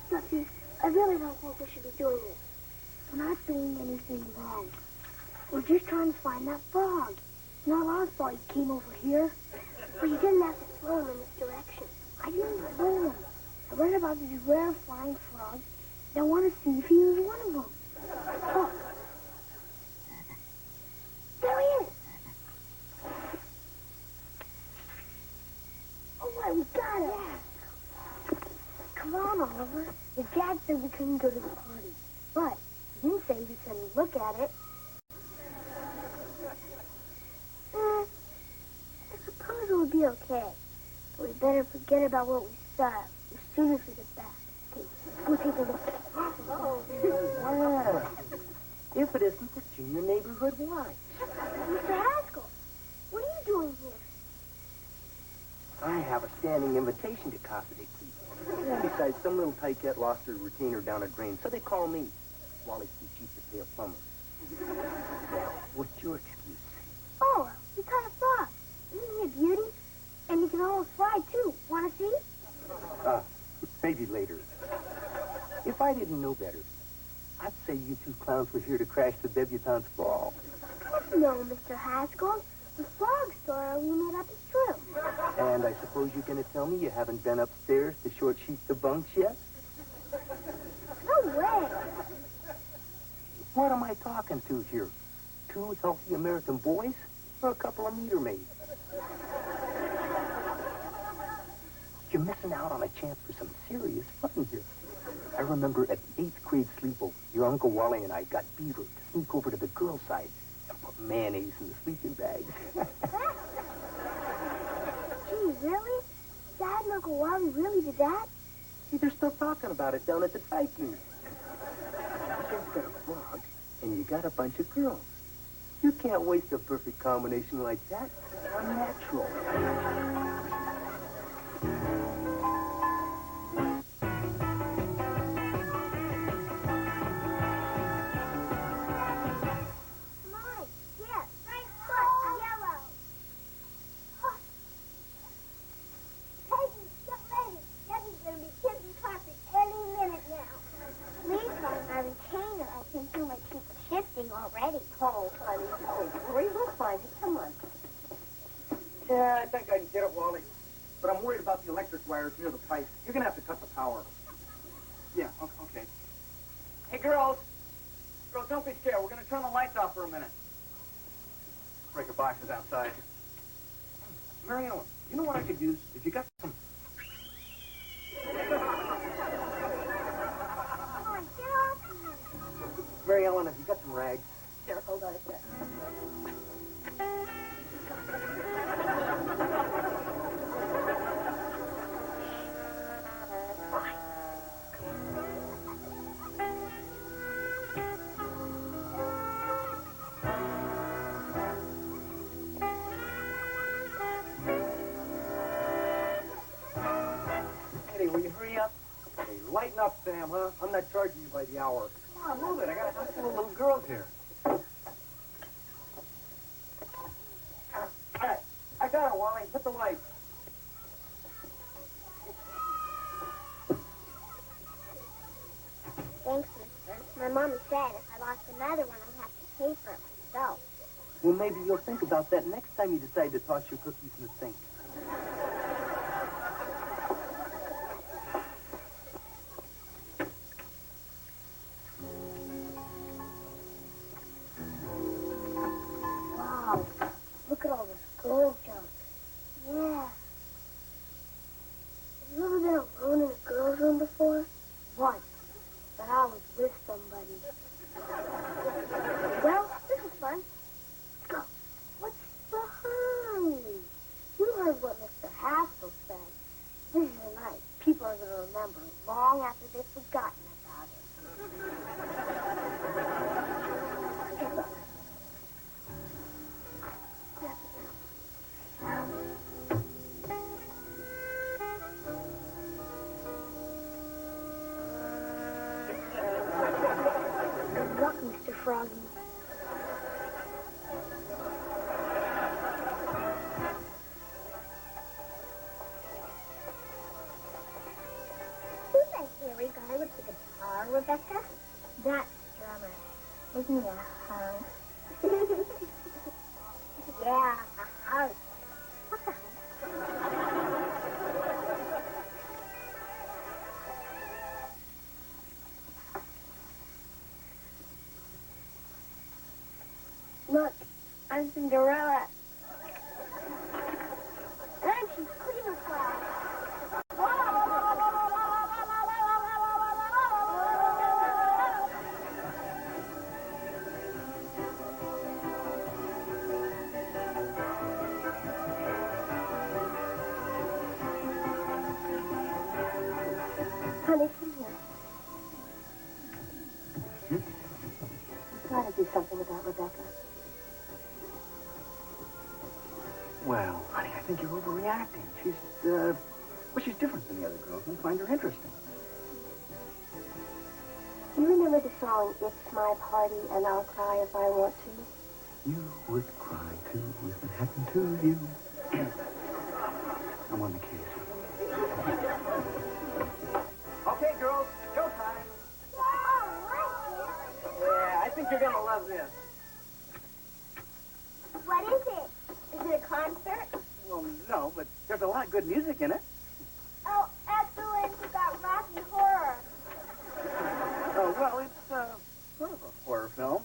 Duffy, I really don't think we should be doing this. We're not doing anything wrong. We're just trying to find that frog. It's not our fault he came over here. But you didn't have to throw him in this direction. I didn't throw him. I read about these rare flying frogs, and I want to see if he was one of them. Oh. There he is. go to the party. But he didn't say we couldn't look at it. I suppose it would be okay. But we better forget about what we saw as soon as we get back. Okay, go take a look. Wow. If it isn't the junior neighborhood watch. Mr. Haskell, what are you doing here? I have a standing invitation to Casa de Cleavers. Besides, some little tyke lost her retainer down a drain, so they call me. Wally's too cheap to pay a plumber. Now, what's your excuse? Oh, we caught a frog. Isn't he a beauty? And he can almost fly, too. Want to see? Maybe later. If I didn't know better, I'd say you two clowns were here to crash the debutante's ball. No, Mr. Haskell. The frog story we made up is true. And I suppose you're going to tell me you haven't been upstairs to short sheet the bunks yet? No way. What am I talking to here? 2 healthy American boys or a couple of meter maids? You're missing out on a chance for some serious fun here. I remember at the 8th grade sleepover, your Uncle Wally and I got Beaver to sneak over to the girls' side and put mayonnaise in the sleeping bags. Gee, really? Dad and Uncle Wally really did that? See, they're still talking about it down at the Tycoon. You've got a frog, and you got a bunch of girls. You can't waste a perfect combination like that. It's unnatural. Already. Oh, honey. Oh, great. We'll find it. Come on. Yeah, I think I can get it, Wally. But I'm worried about the electric wires near the pipe. You're going to have to cut the power. Yeah, okay. Hey, girls. Girls, don't be scared. We're going to turn the lights off for a minute. Breaker box is outside. Mary Ellen, you know what I could use? If you got some... Mary Ellen, have you got some rags? Here, hold on a sec. Eddie, will you hurry up? Hey, lighten up, Sam, huh? I'm not charging you by the hour. Come on, move it. I got a handful of little girls here. Hey, I got it, Wally. Hit the light. Thanks, mister. My mom said if I lost another one, I'd have to pay for it myself. Well, maybe you'll think about that next time you decide to toss your cookies in the sink. Wow. Look at all this gold junk. Yeah. Have you ever been alone in a girl's room before? Once. But I was with somebody. Well, this was fun. Let's go. What's the hurry? You heard what Mr. Haskell said. This is a night people are going to remember long after they've forgotten about it. Hey, look. Good luck, Mr. Froggy. Who's that hairy guy with the guitar, Rebecca? That's drummer. Isn't he a hunk? Yeah, a hunk. What's a hunk? Look, I'm Cinderella. And she's Cleaver Fly. me something about Rebecca? Well, honey, I think you're overreacting. She's different than the other girls, and I find her interesting. Do you remember the song, It's My Party and I'll Cry If I Want to? You would cry, too, if it happened to you. I'm on the case. Okay, girls, showtime. Yeah, I think you're going to love this. What is it? Is it a concert? Well, no, but there's a lot of good music in it. Oh, excellent. You got Rocky Horror. Oh, well, it's sort of a horror film.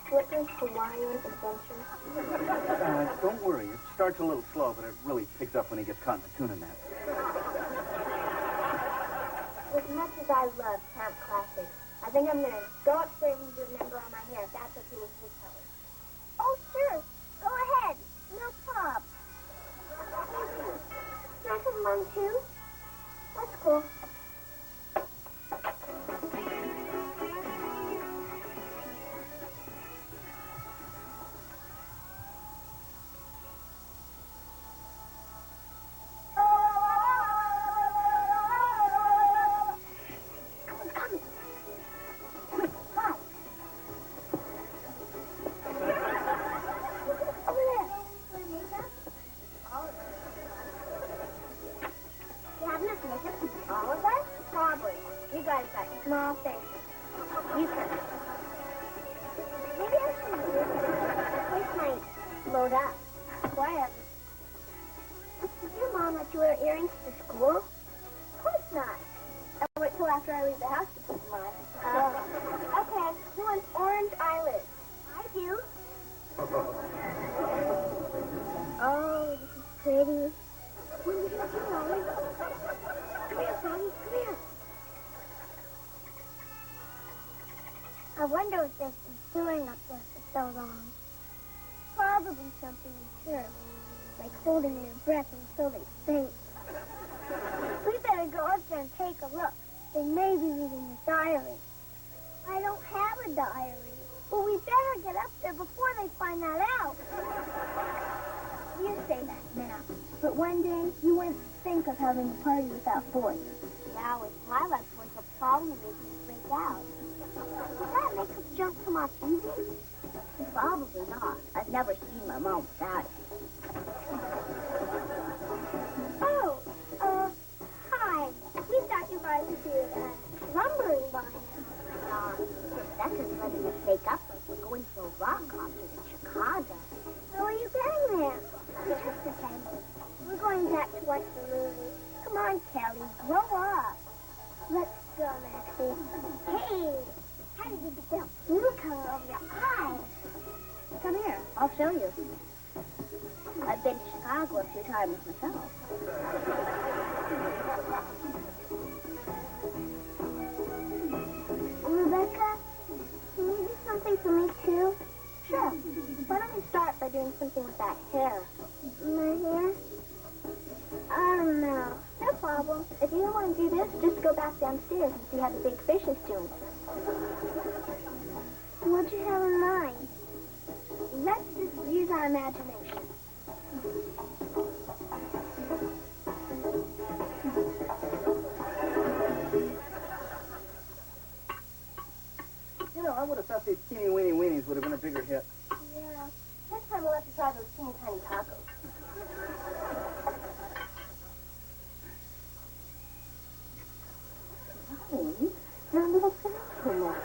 Flipper's Hawaiian Adventure. Don't worry. It starts a little slow, but it really picks up when he gets caught in the tuna net. As much as I love Camp Classics, I think I'm going to go upstairs and do a number on my hair, if that's okay with you, Kelly. Oh, sure. Go ahead. No problem. Can I come along, too? That's cool. Small things. You can. Maybe I should do this. The place might load up. Whatever. Did your mom let you wear earrings to school? Of course not. I'll wait till after I leave the house to put them on. Oh. Okay. Who wants orange eyelids? I do. Oh, this is pretty. What are you going to do, Molly? Come here, Molly. Come here. I wonder what they've been doing up there for so long. Probably something absurd, like holding their breath until they faint. We better go up there and take a look. They may be reading the diary. I don't have a diary. Well, we better get up there before they find that out. You say that now, but one day you wouldn't think of having a party without boys. Now with Twilight boys will probably make me freak out. Does that make us jump come off easy? Probably not. I've never seen my mom without it. Oh, hi. We thought you guys would be lumbering by now. Rebecca's letting us make up like we're going to a rock concert in Chicago. How are you getting there? Just a second. We're going back to watch the movie. Come on, Kelly. Grow up. Let's go, Maxie. Hey, how did you get that blue color over your eyes? Come here. I'll show you. I've been to Chicago a few times myself. Rebecca, can you do something for me, too? Sure. Why don't you start by doing something with that hair? My hair? I don't know. No problem. If you don't want to do this, just go back downstairs and see how the big fish is doing. What'd you have in mind? Let's just use our imagination. You know, I would have thought these teeny weeny weenies would have been a bigger hit. Yeah. Next time we'll have to try those teeny tiny tacos. Oh, you're a little sensitive.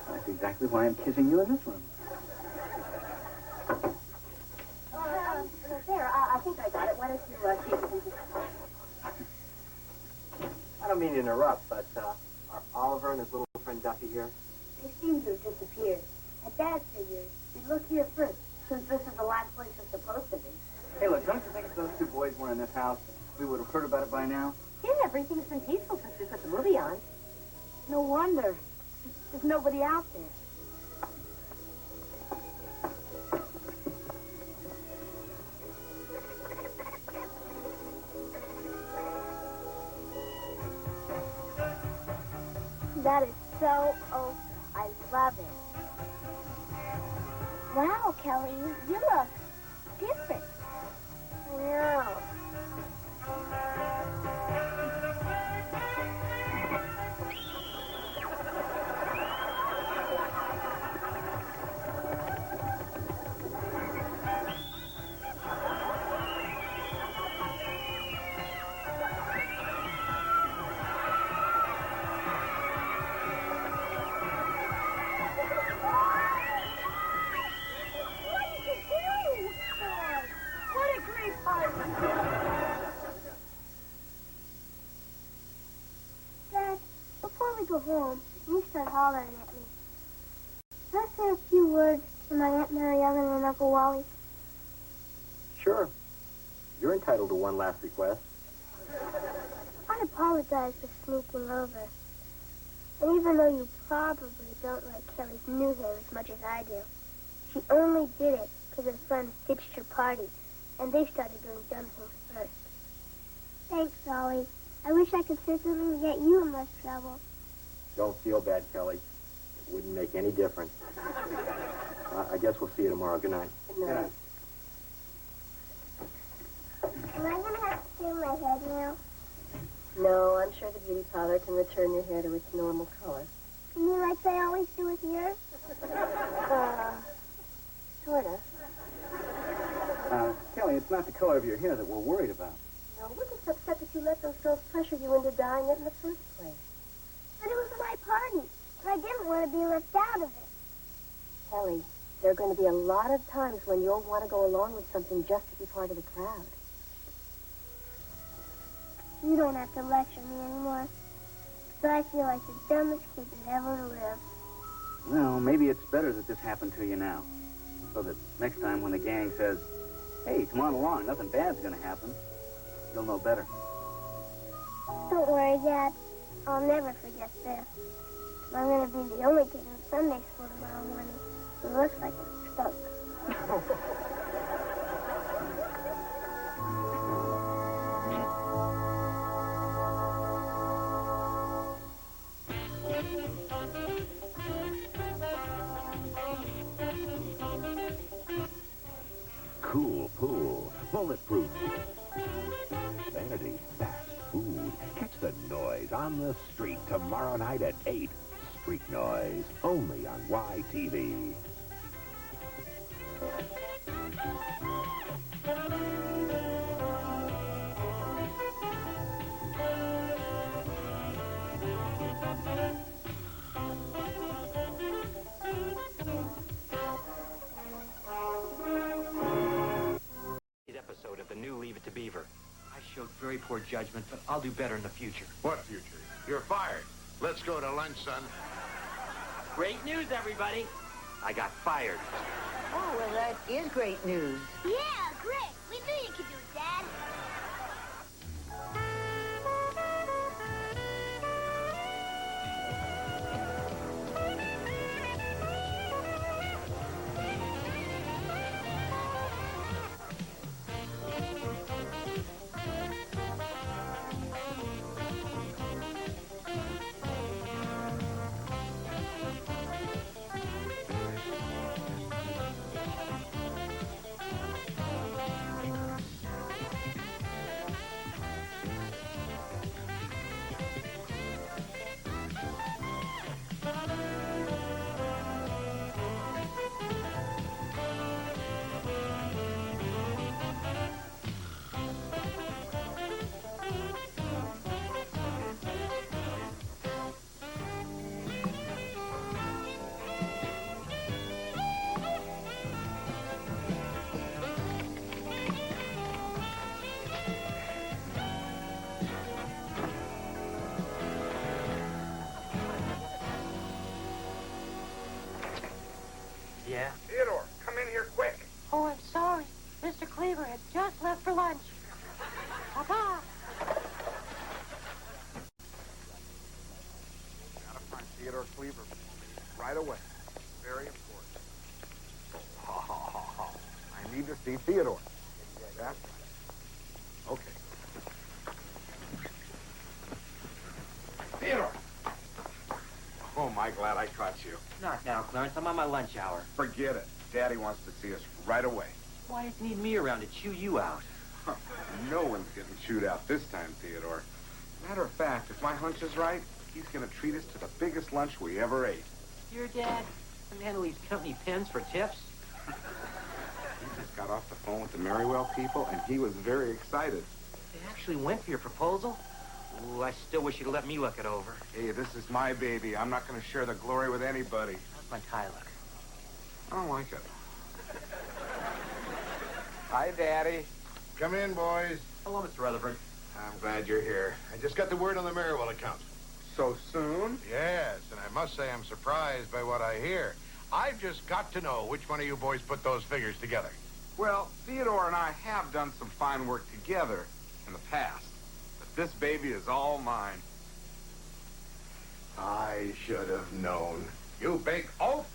That's exactly why I'm kissing you in this room. There, I think I got it. Why don't you keep it? I don't mean to interrupt, but are Oliver and his little friend Duffy here? They seem to have disappeared. And Dad figures we look here first, since this is the last place it's supposed to be. Hey, look, don't you think if those two boys were in this house, we would have heard about it by now? Yeah, everything's been peaceful since we put the movie on. No wonder. There's nobody out there. That is so awesome. I love it. Wow, Kelly, you look different. I know. Dad, before we go home, you start hollering at me. Can I say a few words to my Aunt Mary Ellen and Uncle Wally? Sure. You're entitled to one last request. I apologize for sneaking over. And even though you probably don't like Kelly's new hair as much as I do, she only did it because her friends ditched her party, and they started doing dumb things first. Thanks, Ollie. I wish I could say something to get you in less trouble. Don't feel bad, Kelly. It wouldn't make any difference. I guess we'll see you tomorrow. Good night. Good night. Am I going to have to shave my head now? No, I'm sure the beauty parlor can return your hair to its normal color. You mean like they always do with yours? Sort of. Kelly, it's not the color of your hair that we're worried about. No, we're just upset that you let those girls pressure you into dyeing it in the first place. But it was my party, and I didn't want to be left out of it. Kelly, there are going to be a lot of times when you'll want to go along with something just to be part of the crowd. You don't have to lecture me anymore. But I feel like the dumbest kid that ever lived. Well, maybe it's better that this happened to you now. So that next time when the gang says, hey, come on along, nothing bad's going to happen, you'll know better. Don't worry, Dad. I'll never forget this. I'm going to be the only kid in Sunday school tomorrow morning who looks like a skunk. Cool pool, bulletproof. Vanity fast food. Catch the noise on the street tomorrow night at 8. Street Noise, only on YTV. Episode of the new Leave It to Beaver. I showed very poor judgment, but I'll do better in the future. What future? You're fired. Let's go to lunch, son. Great news, everybody. I got fired. Oh, well, that is great news. Yeah, great. We knew you could do it, Dad. Yeah? Theodore, come in here quick. Oh, I'm sorry. Mr. Cleaver had just left for lunch. Papa! Gotta find Theodore Cleaver right away. Very important. Ha, ha, ha, ha. I need to see Theodore. That's right. Okay. Theodore! glad I caught you. Not now, Clarence. I'm on my lunch hour. Forget it. Daddy wants to see us right away. Why does he need me around to chew you out? No one's getting chewed out this time, Theodore. Matter of fact, if my hunch is right, he's going to treat us to the biggest lunch we ever ate. Your dad? The man who leaves company pens for tips? He just got off the phone with the Merriwell people, and he was very excited. They actually went for your proposal? Ooh, I still wish you'd let me look it over. Hey, this is my baby. I'm not going to share the glory with anybody. How's my tie look? I don't like it. Hi, Daddy. Come in, boys. Hello, Mr. Rutherford. I'm glad you're here. I just got the word on the Merriwell account. So soon? Yes, and I must say I'm surprised by what I hear. I've just got to know which one of you boys put those figures together. Well, Theodore and I have done some fine work together in the past. But this baby is all mine. I should have known. You big oaf!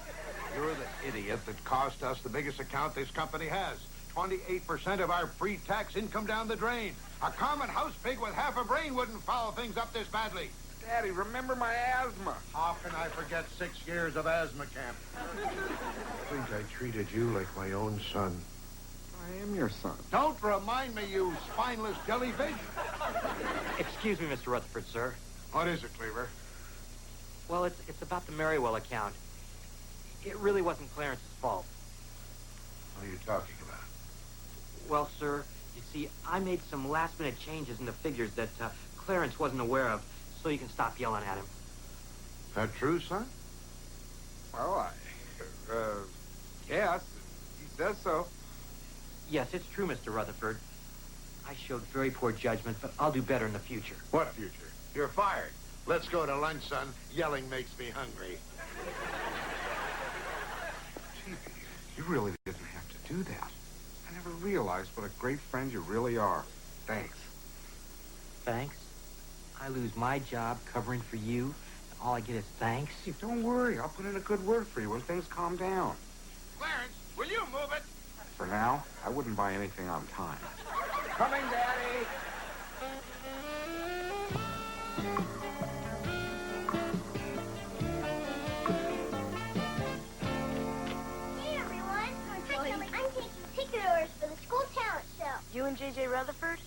You're the idiot that cost us the biggest account this company has. 28% of our pre-tax income down the drain. A common house pig with half a brain wouldn't foul things up this badly. Daddy, remember my asthma. How can I forget 6 years of asthma camp? I think I treated you like my own son. I am your son. Don't remind me, you spineless jellyfish. Excuse me, Mr. Rutherford, sir. What is it, Cleaver? Well, it's about the Merriwell account. It really wasn't Clarence's fault. What are you talking about? Well, sir, you see, I made some last-minute changes in the figures that Clarence wasn't aware of, so you can stop yelling at him. That true, son? Well, yes, he says so. Yes, it's true, Mr. Rutherford. I showed very poor judgment, but I'll do better in the future. What future? You're fired. Let's go to lunch, son. Yelling makes me hungry. Gee, you really didn't have to do that. I never realized what a great friend you really are. Thanks. Thanks? I lose my job covering for you, and all I get is thanks? Hey, don't worry. I'll put in a good word for you when things calm down. Clarence, will you move it? For now, I wouldn't buy anything on time. Coming, Daddy. Hey, everyone. I'm taking ticket orders for the school talent show. You and J.J. Rutherford?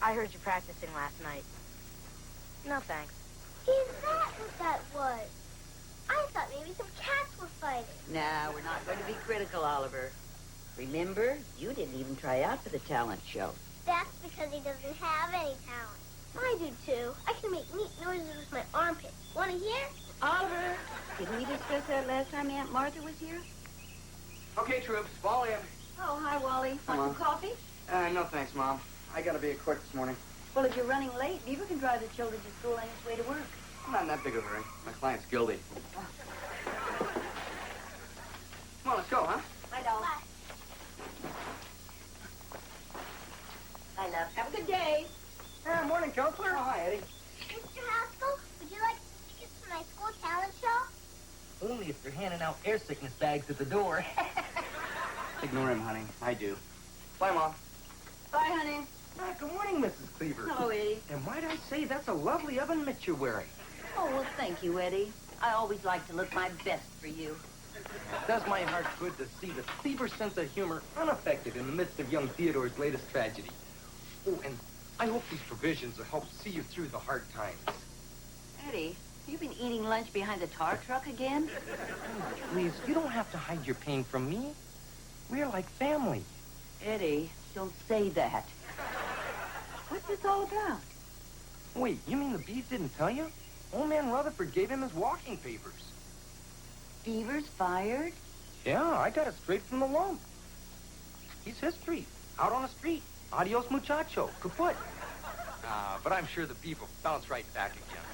I heard you practicing last night. No, thanks. Is that what that was? I thought maybe some cats were fighting. Nah, we're not going to be critical, Oliver. Remember, you didn't even try out for the talent show. That's because he doesn't have any talent. I do, too. I can make neat noises with my armpits. Want to hear? Oliver, didn't we discuss that last time Aunt Martha was here? Okay, troops, fall in. Oh, hi, Wally. Want some coffee? No thanks, Mom. I gotta be at court this morning. Well, if you're running late, Beaver can drive the children to school on his way to work. I'm not in that big of a hurry. My client's guilty. Come on, let's go, huh? Bye, doll. Bye. Bye, love. Have a good day. Morning, Counselor. Oh, hi, Eddie. Mr. Haskell, would you like tickets to my school talent show? Only if you're handing out air sickness bags at the door. Ignore him, honey. I do. Bye, Mom. Bye, honey. Good morning, Mrs. Cleaver. Hello, Eddie. And might I say, that's a lovely oven mitt you're wearing. Oh, well, thank you, Eddie. I always like to look my best for you. It does my heart good to see the Cleaver sense of humor unaffected in the midst of young Theodore's latest tragedy. Oh, and I hope these provisions will help see you through the hard times. Eddie, you been eating lunch behind the tar truck again? Oh, please, you don't have to hide your pain from me. We're like family. Eddie, don't say that. What's this all about? Wait, you mean the Beef didn't tell you? Old man Rutherford gave him his walking papers. Beaver's fired? Yeah, I got it straight from the lump. He's history. Out on the street. Adios, muchacho. Kaput. But I'm sure the Beef will bounce right back again.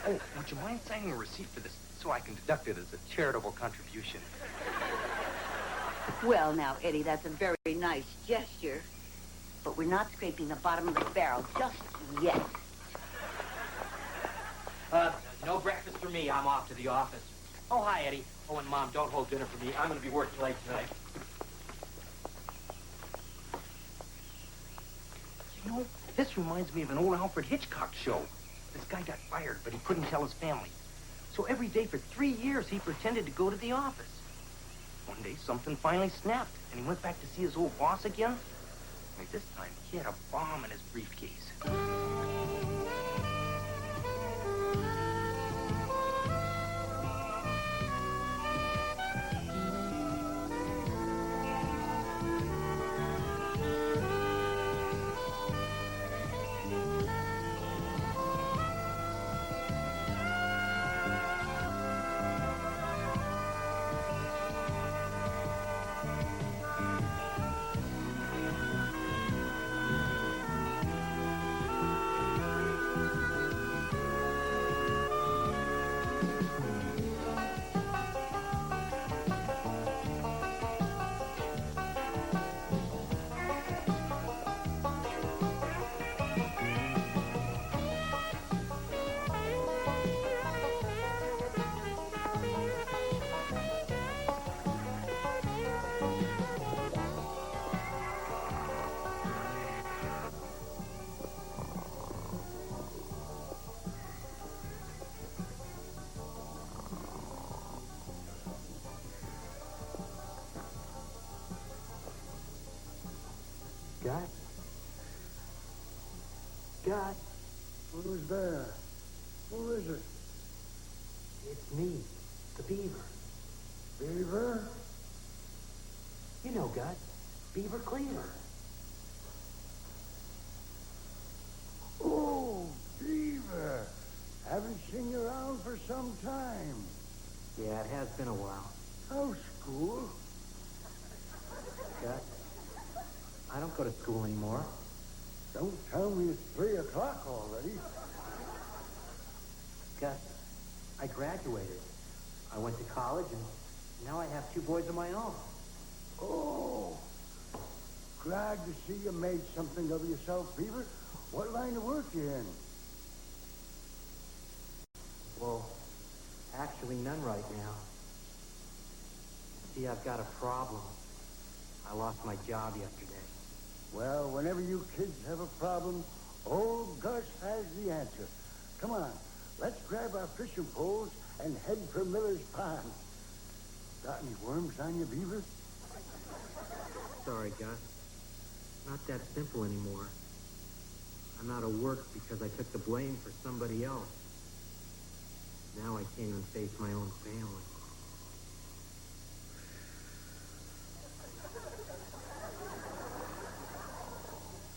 Oh, would you mind signing a receipt for this so I can deduct it as a charitable contribution? Well, now, Eddie, that's a very nice gesture. But we're not scraping the bottom of the barrel just yet. No breakfast for me. I'm off to the office. Oh, hi, Eddie. Oh, and Mom, don't hold dinner for me. I'm going to be working late tonight. You know, this reminds me of an old Alfred Hitchcock show. This guy got fired, but he couldn't tell his family. So every day for 3 years, he pretended to go to the office. One day, something finally snapped, and he went back to see his old boss again. Only this time, he had a bomb in his briefcase. Got? Got? Who's there? Who is it? It's me, the Beaver. Beaver? You know, Got. Beaver Cleaver. Oh, Beaver. Haven't seen you around for some time. Yeah, it has been a while. How's school? Got? I don't go to school anymore. Don't tell me it's 3 o'clock already. Gus, I graduated. I went to college, and now I have 2 boys of my own. Oh, glad to see you made something of yourself, Beaver. What line of work you in? Well, actually none right now. See, I've got a problem. I lost my job yesterday. Well, whenever you kids have a problem, old Gus has the answer. Come on, let's grab our fishing poles and head for Miller's Pond. Got any worms on you, Beaver? Sorry, Gus. Not that simple anymore. I'm out of work because I took the blame for somebody else. Now I can't even face my own family.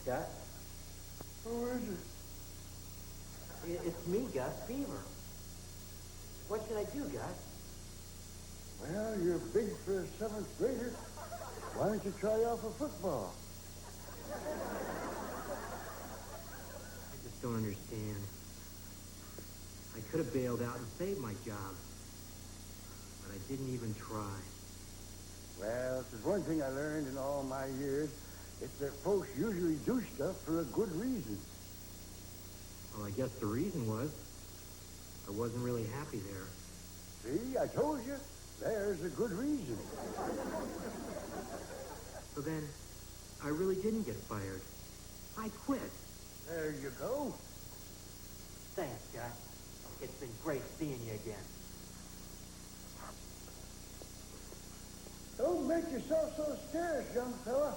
Gus? Who is it? It's me, Gus, Beaver. What should I do, Gus? Well, you're big for a 7th grader. Why don't you try out for football? I just don't understand. I could have bailed out and saved my job, but I didn't even try. Well, if there's one thing I learned in all my years, it's that folks usually do stuff for a good reason. Well, I guess the reason was I wasn't really happy there. See, I told you. There's a good reason. So then, I really didn't get fired. I quit. There you go. Thanks, Gus. It's been great seeing you again. Don't make yourself so scarce, young fella.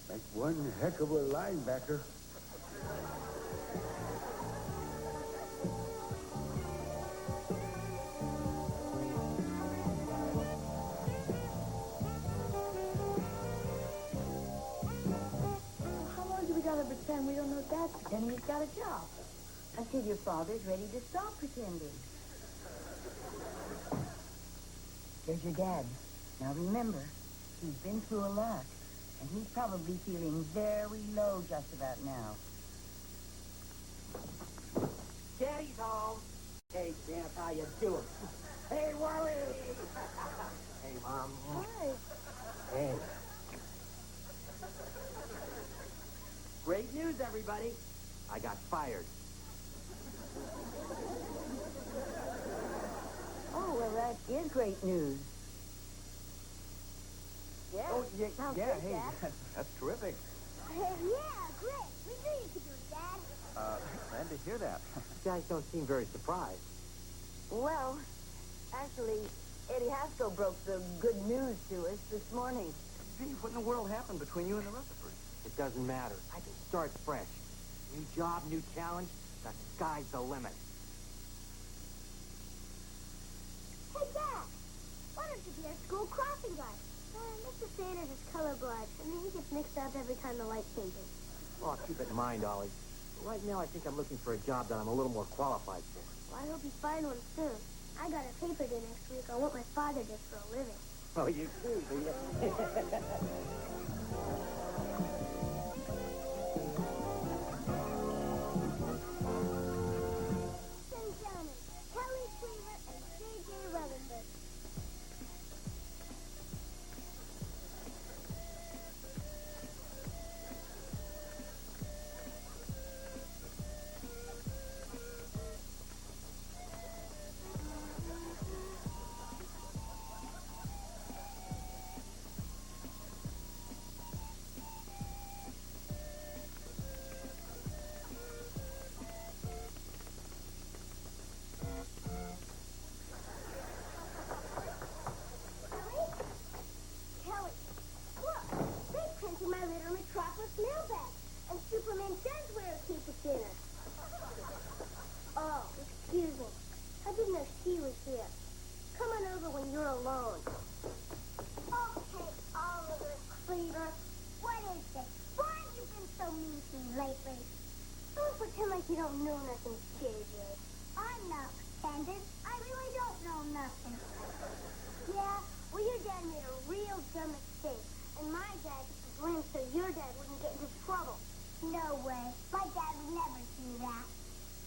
Make one heck of a linebacker. How long do we gotta pretend we don't know Dad's pretending he's got a job? Until your father's ready to stop pretending. There's your dad. Now remember, he's been through a lot, and he's probably feeling very low just about now. Daddy's home. Hey, Champ, how you doing? Hey, Wally. Hey, Mom. Hi. Hey. Great news, everybody. I got fired. Oh, well, that is great news. Yeah. Oh, yeah, Sounds yeah, good, hey, Dad. that's terrific. Yeah, great. We knew you could do it, Dad. Glad to hear that. You guys don't seem very surprised. Well, actually, Eddie Haskell broke the good news to us this morning. Gee, what in the world happened between you and the Rutherfords? It doesn't matter. I can start fresh. New job, new challenge. The sky's the limit. Hey, Dad, why don't you be our school crossing guard? Mr. Sanders is colorblind, and he gets mixed up every time the light changes. Well, I'll keep it in mind, Ollie. Right now, I think I'm looking for a job that I'm a little more qualified for. Well, I hope you find one soon. I got a paper due next week on what my father did for a living. Oh, you too, do you? Ladies and gentlemen, Kelly Cleaver and J.J. Rutherford. Kelly, look, they printed my Little Metropolis mailbag, and Superman does wear a cape at dinner. Oh, excuse me. I didn't know she was here. Come on over when you're alone. Okay, Oliver Cleaver. What is it? Why have you been so mean to me lately? Don't pretend like you don't know nothing, JJ. I'm not pretending. I really don't know nothing. Yeah, well, your dad made a real dumb mistake. And my dad took the blame so your dad wouldn't get into trouble. No way. My dad would never do that.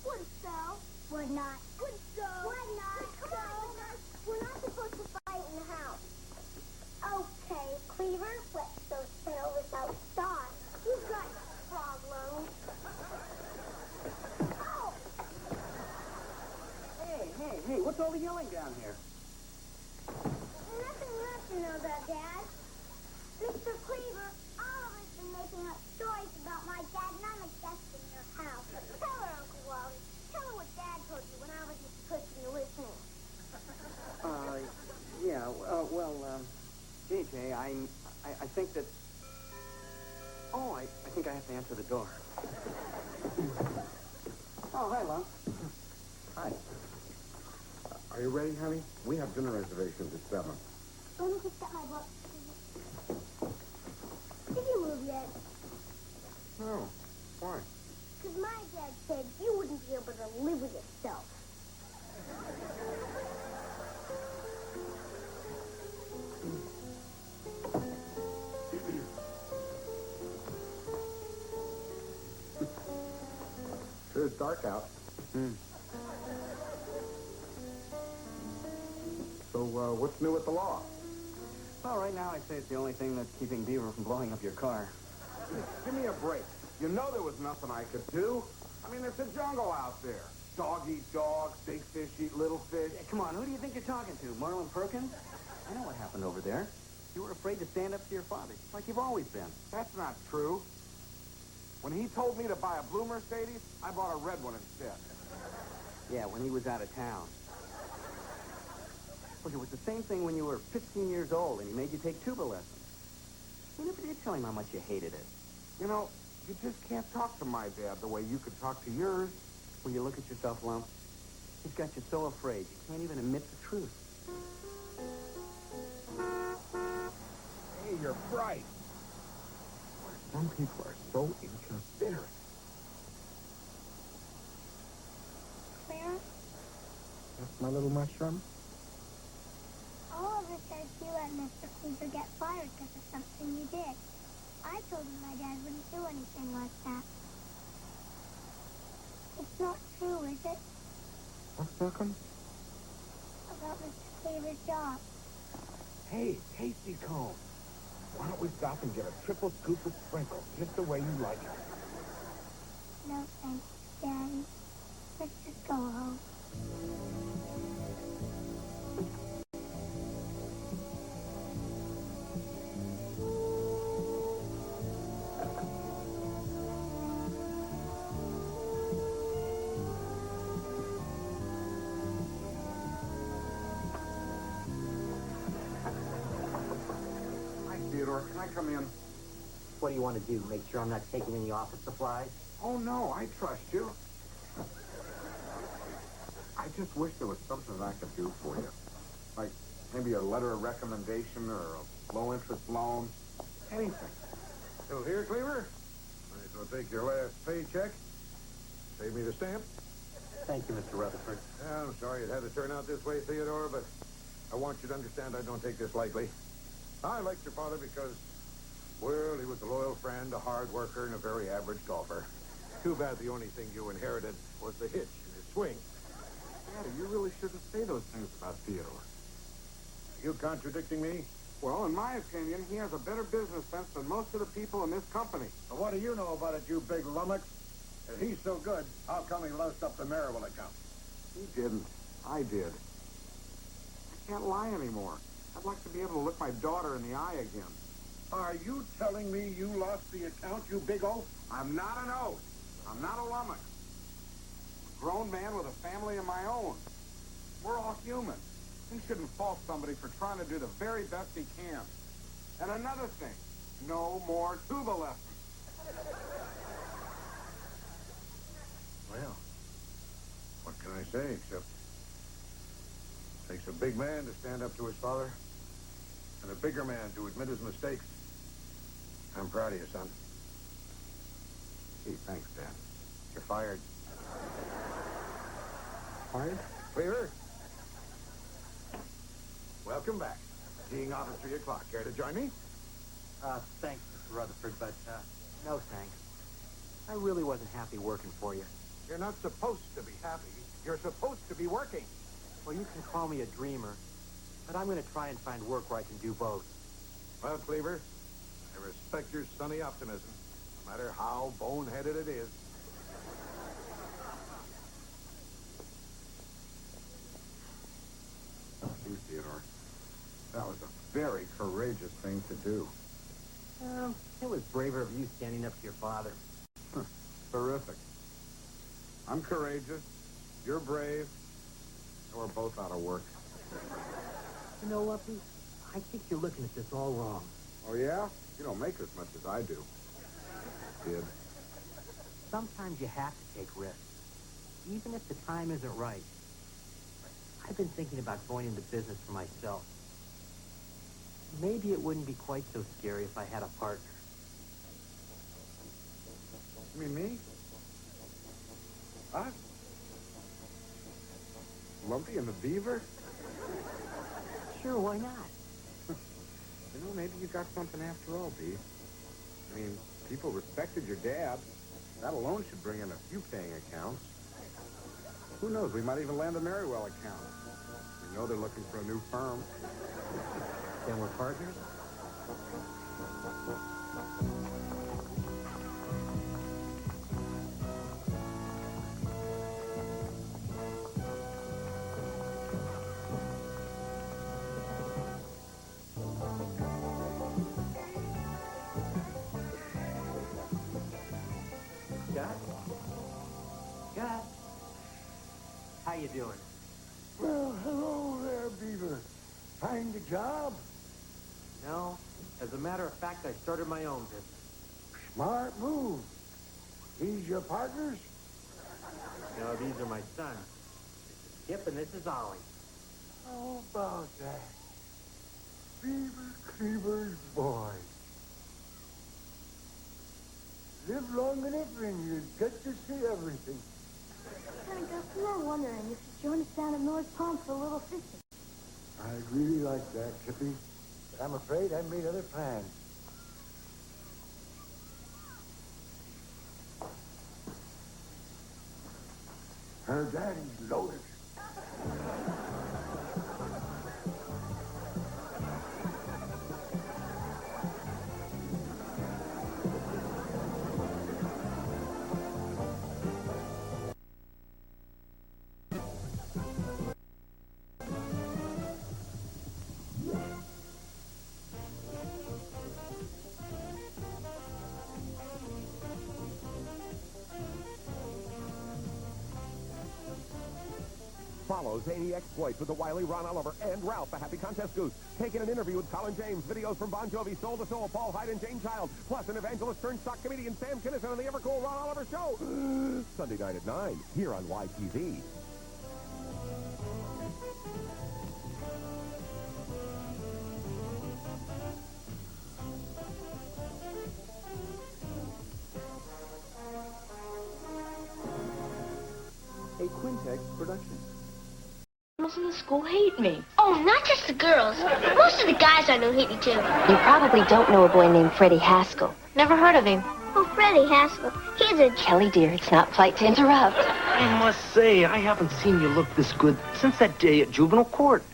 Would so? Would not. Would so? Would not. Come on, we're not supposed to fight in the house. Okay, Cleaver, let's go settle this outside. You've got problems. Oh! Hey, what's all the yelling down here? Nothing left to know about, Dad. Mr. Cleaver, Oliver's been making up stories about my dad, and I'm a guest in your house. Tell her, Uncle Wally. Tell her what Dad told you when I wasn't supposed to be listening. Yeah, JJ, I think that... Oh, I think I have to answer the door. Oh, hi, Lon. Hi. Are you ready, honey? We have dinner reservations at 7. Let me just get my book. Did you move yet? No. Why? Because my dad said you wouldn't be able to live with yourself. Sure, it's dark out. So, what's new with the law? Well, right now I'd say it's the only thing that's keeping Beaver from blowing up your car. Give me a break. You know there was nothing I could do. I mean, it's a jungle out there. Dog eat dog, big fish eat little fish. Yeah, come on, who do you think you're talking to? Marlon Perkins? I know what happened over there. You were afraid to stand up to your father, like you've always been. That's not true. When he told me to buy a blue Mercedes, I bought a red one instead. Yeah, when he was out of town. Look, it was the same thing when you were 15 years old and he made you take tuba lessons. You never did tell him how much you hated it. You know, you just can't talk to my dad the way you could talk to yours. Will you look at yourself, Lump? He's got you so afraid you can't even admit the truth. Hey, you're bright. Some people are so inconsiderate. Clara? That's my little mushroom? Oliver said you let Mr. Cleaver get fired because of something you did. I told him my dad wouldn't do anything like that. It's not true, is it? What's Sitcom? About Mr. Cleaver's job. Hey, tasty cone. Why don't we stop and get a triple scoop of sprinkles, just the way you like it? No thanks, Daddy. Let's just go home. come in. What do you want to do? Make sure I'm not taking any office supplies? Oh, no, I trust you. I just wish there was something I could do for you. Like maybe a letter of recommendation or a low-interest loan. Anything. Still here, Cleaver? Might as well take your last paycheck. Save me the stamp. Thank you, Mr. Rutherford. Yeah, I'm sorry it had to turn out this way, Theodore, but I want you to understand I don't take this lightly. I liked your father because, well, he was a loyal friend, a hard worker, and a very average golfer. Too bad the only thing you inherited was the hitch in his swing. Daddy, you really shouldn't say those things about Theodore. Are you contradicting me? Well, in my opinion, he has a better business sense than most of the people in this company. Well, what do you know about it, you big lummox? If he's so good, how come he lost up the Merrill account? He didn't. I did. I can't lie anymore. I'd like to be able to look my daughter in the eye again. Are you telling me you lost the account, you big oaf? I'm not an oaf. I'm not a lummox. I'm a grown man with a family of my own. We're all human. He shouldn't fault somebody for trying to do the very best he can. And another thing, no more tuba lessons. Well, what can I say except it takes a big man to stand up to his father and a bigger man to admit his mistakes. I'm proud of you, son. Gee, thanks, Dad. You're fired. Fired? Cleaver? Welcome back. Teeing off at 3 o'clock. Care to join me? Thanks, Mr. Rutherford, but, no thanks. I really wasn't happy working for you. You're not supposed to be happy. You're supposed to be working. Well, you can call me a dreamer, but I'm going to try and find work where I can do both. Well, Cleaver, I respect your sunny optimism, no matter how boneheaded it is. You, Theodore, that was a very courageous thing to do. It was braver of you standing up to your father. Terrific. I'm courageous. You're brave. And we're both out of work. You know, Lumpy, I think you're looking at this all wrong. Oh, yeah? You don't make as much as I do. Kid. Sometimes you have to take risks, even if the time isn't right. I've been thinking about going into business for myself. Maybe it wouldn't be quite so scary if I had a partner. You mean me? Us? Lumpy and the Beaver? Sure, why not? You know, maybe you got something after all, Bee. I mean, people respected your dad. That alone should bring in a few paying accounts. Who knows? We might even land a Merriwell account. We know they're looking for a new firm. Then we're partners? Gus? How you doing? Well, hello there, Beaver. Find a job? No. As a matter of fact, I started my own business. Smart move. These your partners? No, these are my sons. This is Skip and this is Ollie. How about that? Beaver Cleaver's boy. Live long enough and you get to see everything. Gus, we were wondering if you'd join us down at North Pond for a little fishing. I'd really like that, Chippy. But I'm afraid I made other plans. Her daddy's loaded. Follow zany exploits with the wily Ron Oliver and Ralph, the happy contest goose. Taking an interview with Colin James. Videos from Bon Jovi, Soul to Soul, Paul Hyde, and Jane Child. Plus an evangelist turned stock comedian, Sam Kinison, on the ever-cool Ron Oliver Show. Sunday night at 9, here on YTV. A Quintex production. Girls in the school hate me. Oh, not just the girls. Most of the guys I know hate me, too. You probably don't know a boy named Freddie Haskell. Never heard of him. Oh, Freddie Haskell. He's a... Kelly, dear, it's not polite to interrupt. I must say, I haven't seen you look this good since that day at juvenile court.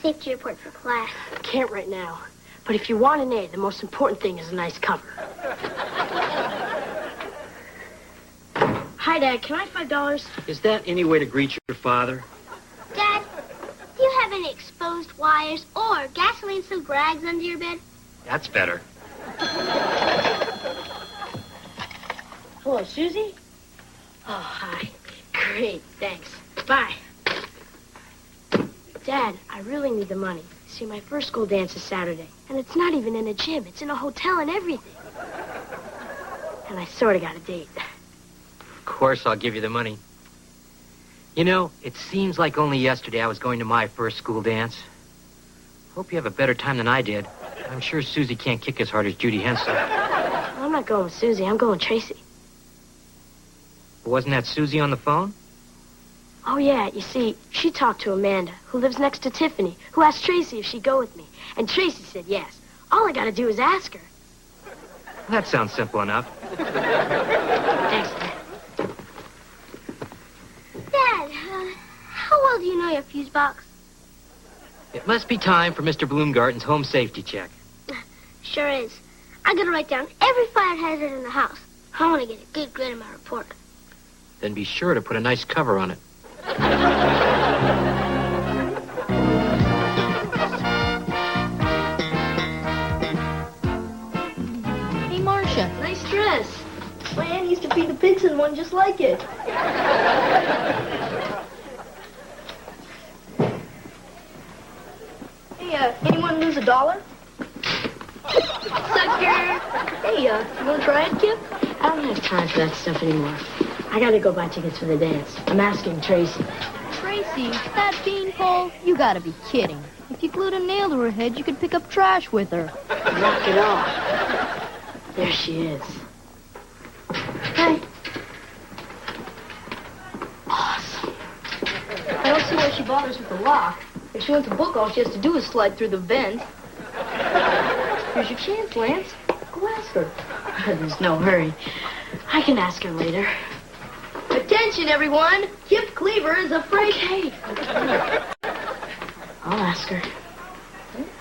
Safety report for class. Can't right now. But if you want an A, the most important thing is a nice cover. Hi, Dad. Can I have $5? Is that any way to greet your father? Dad, do you have any exposed wires or gasoline-soaked rags under your bed? That's better. Hello, Susie? Oh, hi. Great, thanks. Bye. Dad, I really need the money. See, my first school dance is Saturday. And it's not even in a gym. It's in a hotel and everything. And I sort of got a date. Of course I'll give you the money. You know, it seems like only yesterday I was going to my first school dance. Hope you have a better time than I did. I'm sure Susie can't kick as hard as Judy Hensel. I'm not going with Susie. I'm going with Tracy. Wasn't that Susie on the phone? Oh, yeah. You see, she talked to Amanda, who lives next to Tiffany, who asked Tracy if she'd go with me. And Tracy said yes. All I got to do is ask her. That sounds simple enough. Thanks, Dad. Dad, how well do you know your fuse box? It must be time for Mr. Bloomgarten's home safety check. Sure is. I got to write down every fire hazard in the house. I want to get a good grade in my report. Then be sure to put a nice cover on it. Hey, Marcia. Nice dress. My aunt used to feed the pigs in one just like it. Hey, anyone lose $1? Sucker! Hey, you want to try it, kid? I don't have time for that stuff anymore. I got to go buy tickets for the dance. I'm asking Tracy. Tracy, that beanpole? You gotta be kidding. If you glued a nail to her head, you could pick up trash with her. Knock it off. There she is. Hi. Awesome. I don't see why she bothers with the lock. If she wants a book, all she has to do is slide through the vent. Here's your chance, Lance. Go ask her. There's no hurry. I can ask her later. Attention, everyone! Kip Cleaver is afraid... Okay. I'll ask her.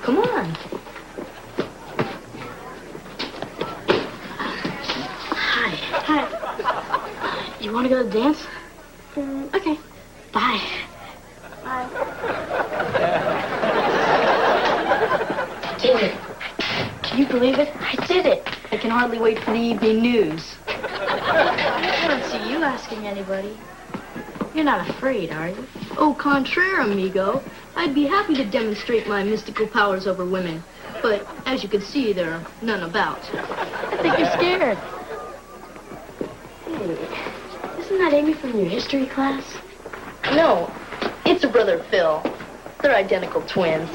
Come on. Hi. Hi. You want to go to the dance? Okay. Bye. Bye. I did it. Can you believe it? I did it. I can hardly wait for the evening news. I don't see you asking anybody. You're not afraid, are you? Au contraire, amigo. I'd be happy to demonstrate my mystical powers over women. But, as you can see, there are none about. I think you're scared. not Amy from your history class? No, it's a brother Phil. They're identical twins.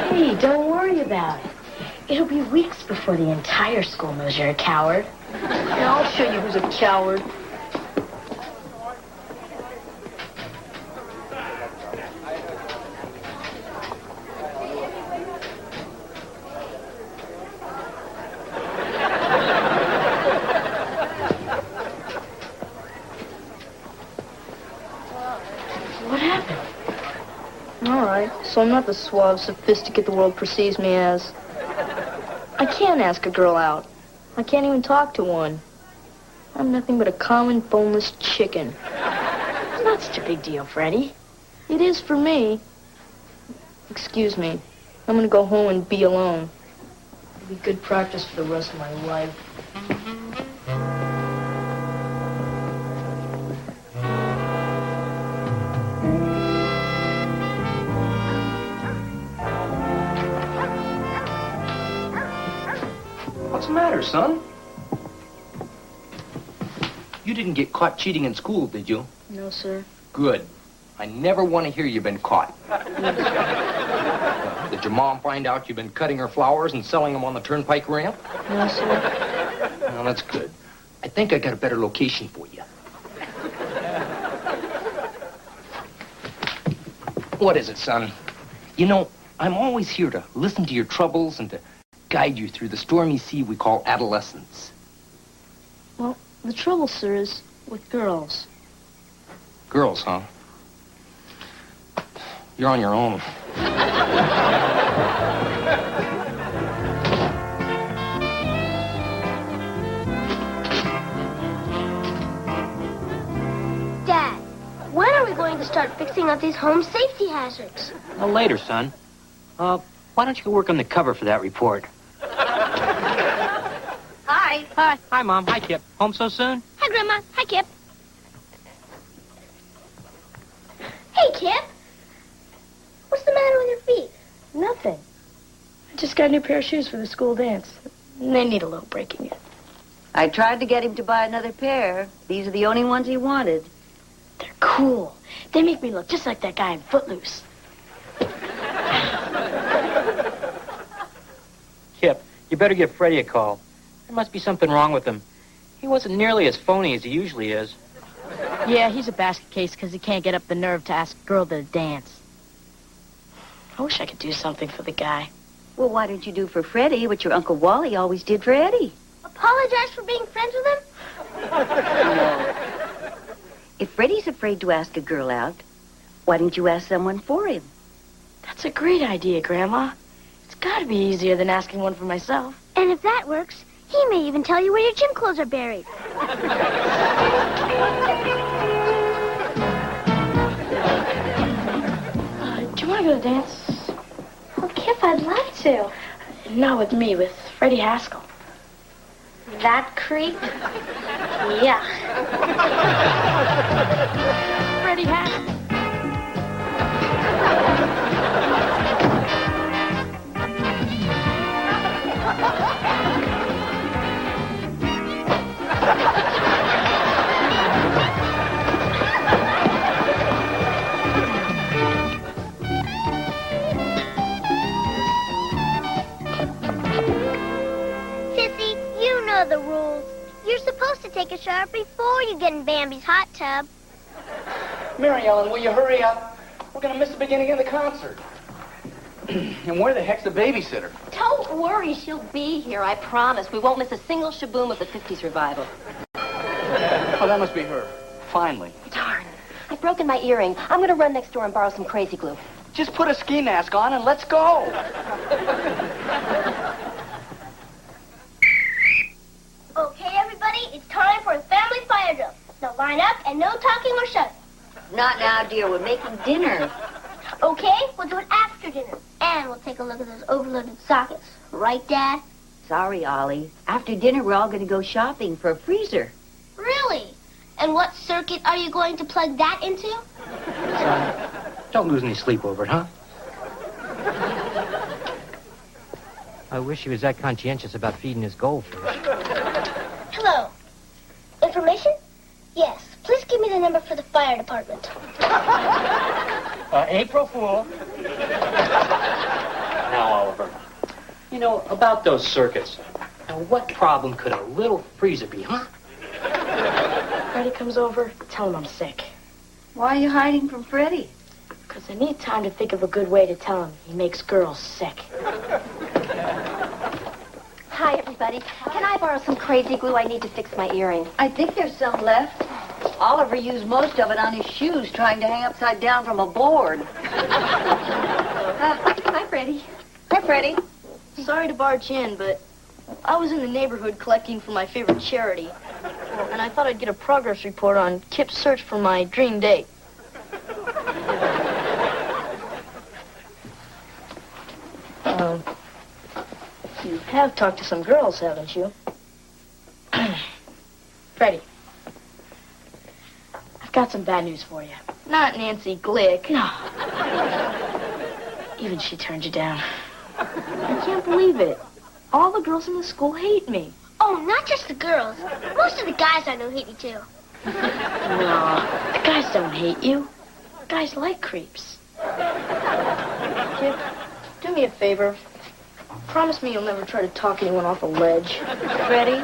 Hey, don't worry about it. It'll be weeks before the entire school knows you're a coward. Yeah, I'll show you who's a coward. What happened? All right, so I'm not the suave sophisticate the world perceives me as. I can't ask a girl out. I can't even talk to one. I'm nothing but a common boneless chicken. It's not such a big deal, Freddie. It is for me. Excuse me. I'm gonna go home and be alone. It'll be good practice for the rest of my life. What's the matter, son? You didn't get caught cheating in school, did you? No, sir. Good. I never want to hear you've been caught. Did your mom find out you've been cutting her flowers and selling them on the turnpike ramp? No, sir. Well, that's good. I think I got a better location for you. What is it, son? You know, I'm always here to listen to your troubles and to guide you through the stormy sea we call adolescence. Well, the trouble, sir, is with girls. Girls, huh? You're on your own. Dad, when are we going to start fixing up these home safety hazards? Well, later, son. Why don't you go work on the cover for that report? Hi. Hi. Hi, Mom. Hi, Kip. Home so soon? Hi, Grandma. Hi, Kip. Hey, Kip. What's the matter with your feet? Nothing. I just got a new pair of shoes for the school dance. They need a little breaking in. I tried to get him to buy another pair. These are the only ones he wanted. They're cool. They make me look just like that guy in Footloose. Kip, you better give Freddie a call. There must be something wrong with him. He wasn't nearly as phony as he usually is. Yeah, he's a basket case because he can't get up the nerve to ask a girl to dance. I wish I could do something for the guy. Well, why don't you do for Freddie what your Uncle Wally always did for Eddie? Apologize for being friends with him? No. If Freddie's afraid to ask a girl out, why don't you ask someone for him? That's a great idea, Grandma. It's got to be easier than asking one for myself. And if that works, he may even tell you where your gym clothes are buried. Do you want to go to dance? Oh, Kip, I'd love to. Not with me, with Freddie Haskell. That creep? Yeah. Freddie Haskell. Sissy, you know the rules. You're supposed to take a shower before you get in Bambi's hot tub. Mary Ellen, will you hurry up? We're going to miss the beginning of the concert. And where the heck's the babysitter? Don't worry, she'll be here, I promise. We won't miss a single shaboom of the 50s revival. Oh, that must be her. Finally. Darn. I've broken my earring. I'm going to run next door and borrow some crazy glue. Just put a ski mask on and let's go. Okay, everybody, it's time for a family fire drill. Now line up and no talking or shouting. Not now, dear. We're making dinner. Okay, we'll do it after dinner. And we'll take a look at those overloaded sockets. Right, Dad? Sorry, Ollie. After dinner, we're all going to go shopping for a freezer. Really? And what circuit are you going to plug that into? Son, don't lose any sleep over it, huh? I wish he was that conscientious about feeding his goldfish. Hello. Information? Yes, fire department. April Fool. Now, Oliver, you know, about those circuits. Now, what problem could a little freezer be, huh? Freddie comes over, tell him I'm sick. Why are you hiding from Freddie? Because I need time to think of a good way to tell him he makes girls sick. Hi, everybody. Can I borrow some crazy glue? I need to fix my earring. I think there's some left. Oliver used most of it on his shoes trying to hang upside down from a board. Hi, Freddie. Hi, Freddie. Sorry to barge in, but I was in the neighborhood collecting for my favorite charity. And I thought I'd get a progress report on Kip's search for my dream date. You have talked to some girls, haven't you? Freddie, I've got some bad news for you. Not Nancy Glick. No. Even she turned you down. I can't believe it. All the girls in the school hate me. Oh, not just the girls. Most of the guys I know hate me, too. No, the guys don't hate you. Guys like creeps. Kip, do me a favor. Promise me you'll never try to talk anyone off a ledge. Freddie,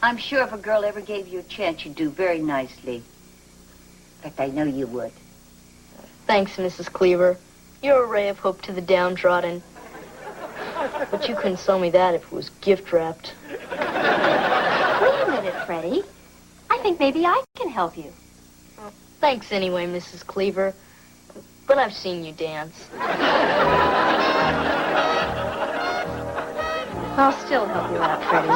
I'm sure if a girl ever gave you a chance, you'd do very nicely. In fact, I know you would. Thanks, Mrs. Cleaver. You're a ray of hope to the downtrodden. But you couldn't sell me that if it was gift-wrapped. Wait a minute, Freddie. I think maybe I can help you. Well, thanks anyway, Mrs. Cleaver. But I've seen you dance. I'll still help you out, Freddie.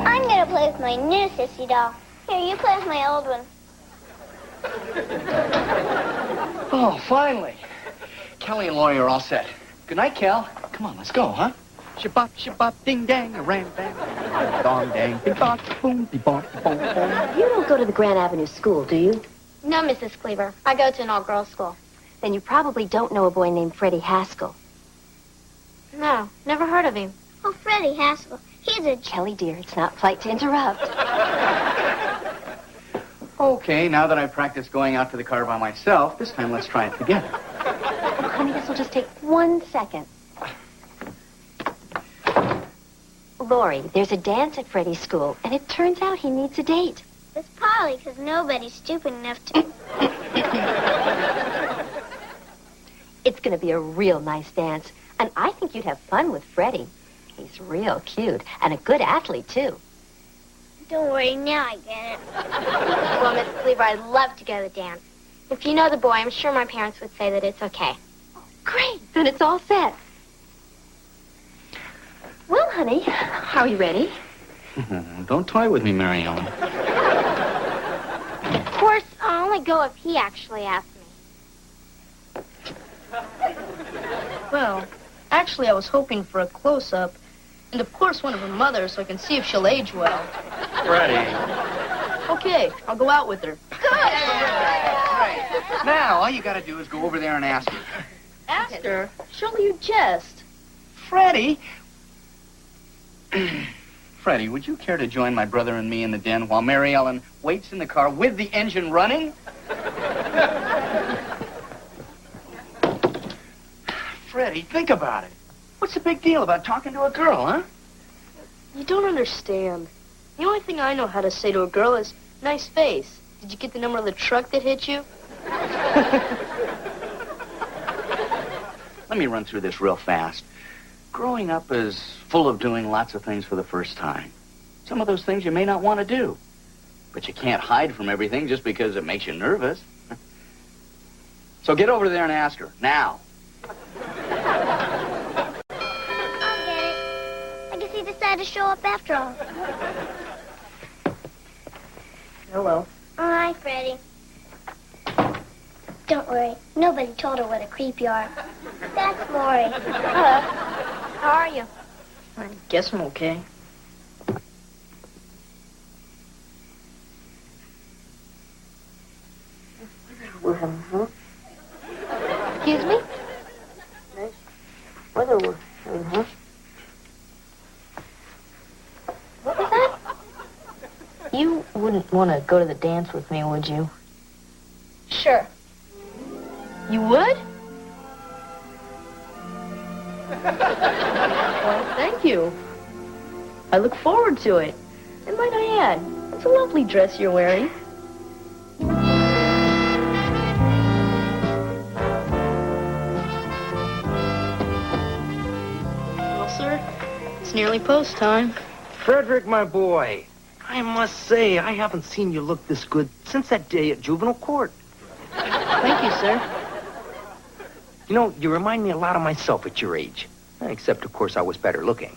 I'm going to play with my new sissy doll. Here, you play with my old one. Oh, finally. Kelly and Laurie are all set. Good night, Cal. Come on, let's go, huh? Shabop, ding dang, a ram bang, dong dang, bing bong, boom, be bong, boom, boom. You don't go to the Grand Avenue School, do you? No, Mrs. Cleaver. I go to an all-girls school. Then you probably don't know a boy named Freddie Haskell. No, never heard of him. Oh, Freddie Haskell. He's a... Kelly, dear, it's not polite to interrupt. Okay, now that I've practiced going out to the car by myself, this time let's try it together. Oh, honey, this will just take 1 second. Laurie, there's a dance at Freddie's school, and it turns out he needs a date. It's probably because nobody's stupid enough to... It's going to be a real nice dance, and I think you'd have fun with Freddie. He's real cute, and a good athlete, too. Don't worry, now I get it. Well, Miss Cleaver, I'd love to go to the dance. If you know the boy, I'm sure my parents would say that it's okay. Great, then it's all set. Well, honey, are you ready? Don't toy with me, Mary Ellen. Of course, I'll only go if he actually asks me. Well, actually, I was hoping for a close-up. And, of course, one of her mothers, so I can see if she'll age well. Freddie. Okay, I'll go out with her. Great. Now, all you gotta do is go over there and ask her. Ask her? Surely you jest. Freddie! Freddie, would you care to join my brother and me in the den while Mary Ellen waits in the car with the engine running? Freddie, think about it. What's the big deal about talking to a girl, huh? You don't understand. The only thing I know how to say to a girl is, nice face. Did you get the number of the truck that hit you? Let me run through this real fast. Growing up is full of doing lots of things for the first time. Some of those things you may not want to do. But you can't hide from everything just because it makes you nervous. So get over there and ask her, now. He decided to show up after all. Hello. Hi, Freddie. Don't worry. Nobody told her what a creep you are. That's Laurie. Hello. How are you? I guess I'm okay. Excuse me? Nice weather we're having, huh? wouldn't want to go to the dance with me, would you? Sure. You would? Well, thank you. I look forward to it. And might I add, it's a lovely dress you're wearing. Well, sir, it's nearly post time. Frederick, my boy, I must say, I haven't seen you look this good since that day at juvenile court. Thank you, sir. You know, you remind me a lot of myself at your age. Except, of course, I was better looking.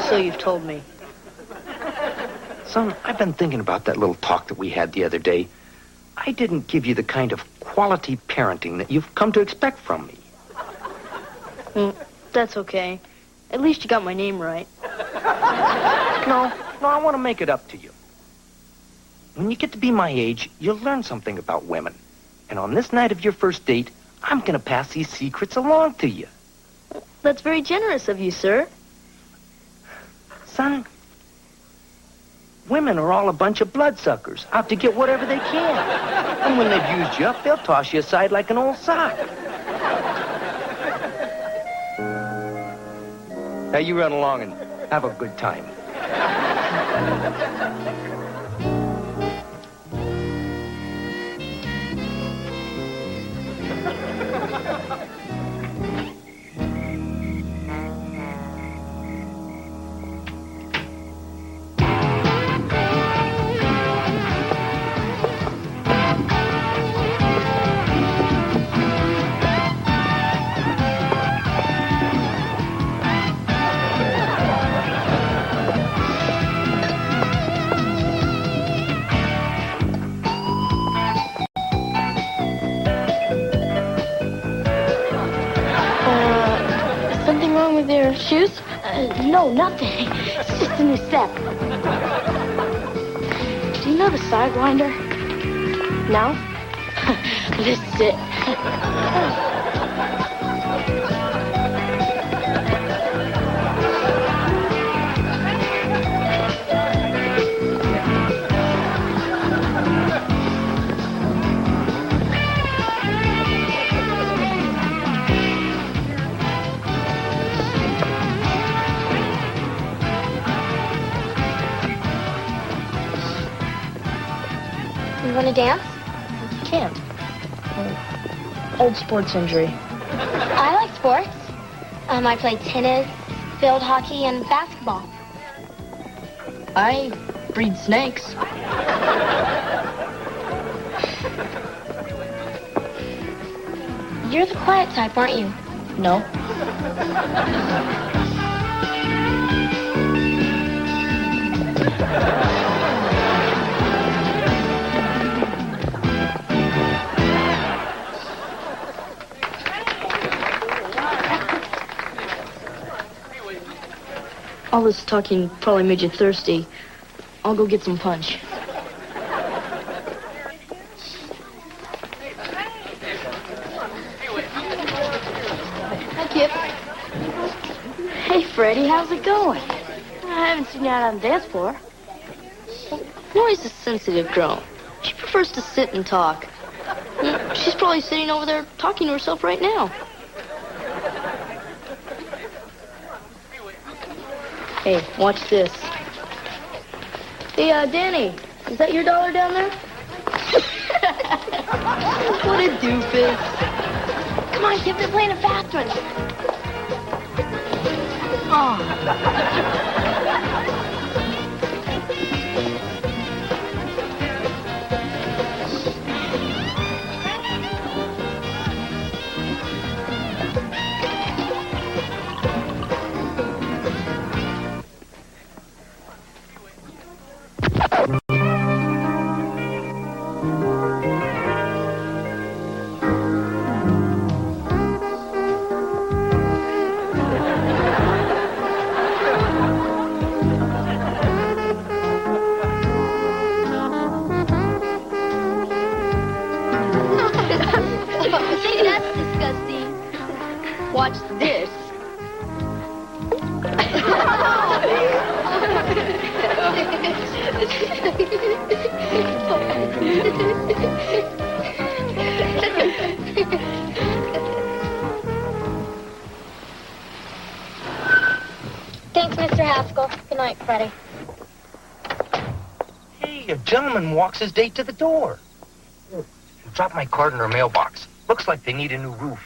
So you've told me. Son, I've been thinking about that little talk that we had the other day. I didn't give you the kind of quality parenting that you've come to expect from me. That's okay. At least you got my name right. No, I want to make it up to you. When you get to be my age, you'll learn something about women. And on this night of your first date, I'm going to pass these secrets along to you. That's very generous of you, sir. Son, women are all a bunch of bloodsuckers, out to get whatever they can. And when they've used you up, they'll toss you aside like an old sock. Now you run along and have a good time. Something wrong with your shoes? No, nothing. It's just a new step. Do you know the Sidewinder? No? This is it. You want to dance? Can't. Old sports injury. I like sports. I play tennis, field hockey, and basketball. I breed snakes. You're the quiet type, aren't you? No. All this talking probably made you thirsty. I'll go get some punch. Hi, Kip. Hey, Freddie, how's it going? I haven't seen you out on the dance floor. Lori's a sensitive girl. She prefers to sit and talk. She's probably sitting over there talking to herself right now. Hey, watch this. Hey, Danny, is that your dollar down there? What a doofus. Come on, Kip, they're playing a fast one. Oh. Thanks, Mr. Haskell. Good night, Freddie. Hey, a gentleman walks his date to the door. Drop my card in her mailbox. Looks like they need a new roof.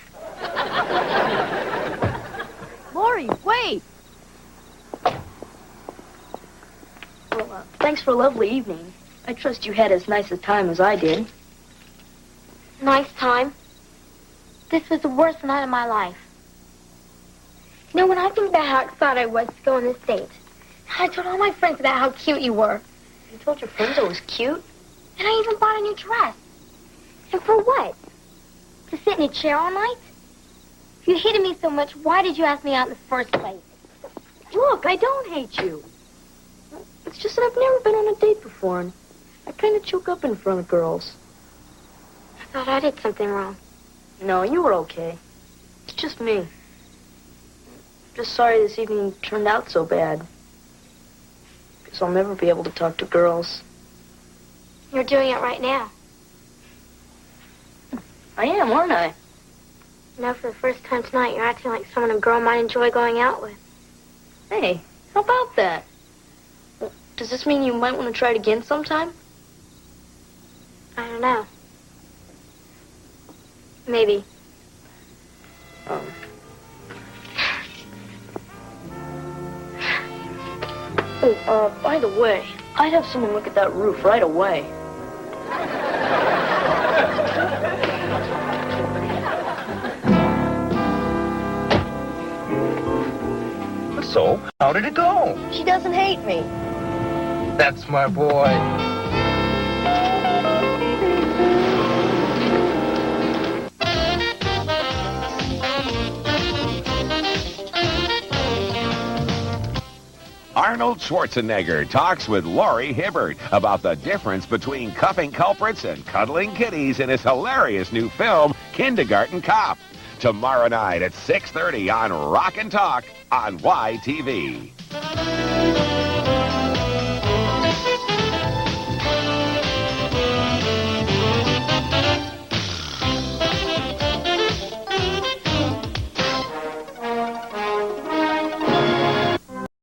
Lori, wait! Well, thanks for a lovely evening. I trust you had as nice a time as I did. Nice time. This was the worst night of my life. You know, when I think about how excited I was to go on this date, I told all my friends about how cute you were. You told your friends I was cute? And I even bought a new dress. And for what? To sit in a chair all night? If you hated me so much, why did you ask me out in the first place? Look, I don't hate you. It's just that I've never been on a date before, and I kind of choke up in front of girls. I thought I did something wrong. No, you were okay. It's just me. Just sorry this evening turned out so bad. Because I'll never be able to talk to girls. You're doing it right now. I am, aren't I? You know, for the first time tonight, you're acting like someone a girl might enjoy going out with. Hey, how about that? Well, does this mean you might want to try it again sometime? I don't know. Maybe. Oh, by the way, I'd have someone look at that roof right away. So, how did it go? She doesn't hate me. That's my boy. Arnold Schwarzenegger talks with Laurie Hibbert about the difference between cuffing culprits and cuddling kitties in his hilarious new film, Kindergarten Cop. Tomorrow night at 6:30 on Rock and Talk on YTV.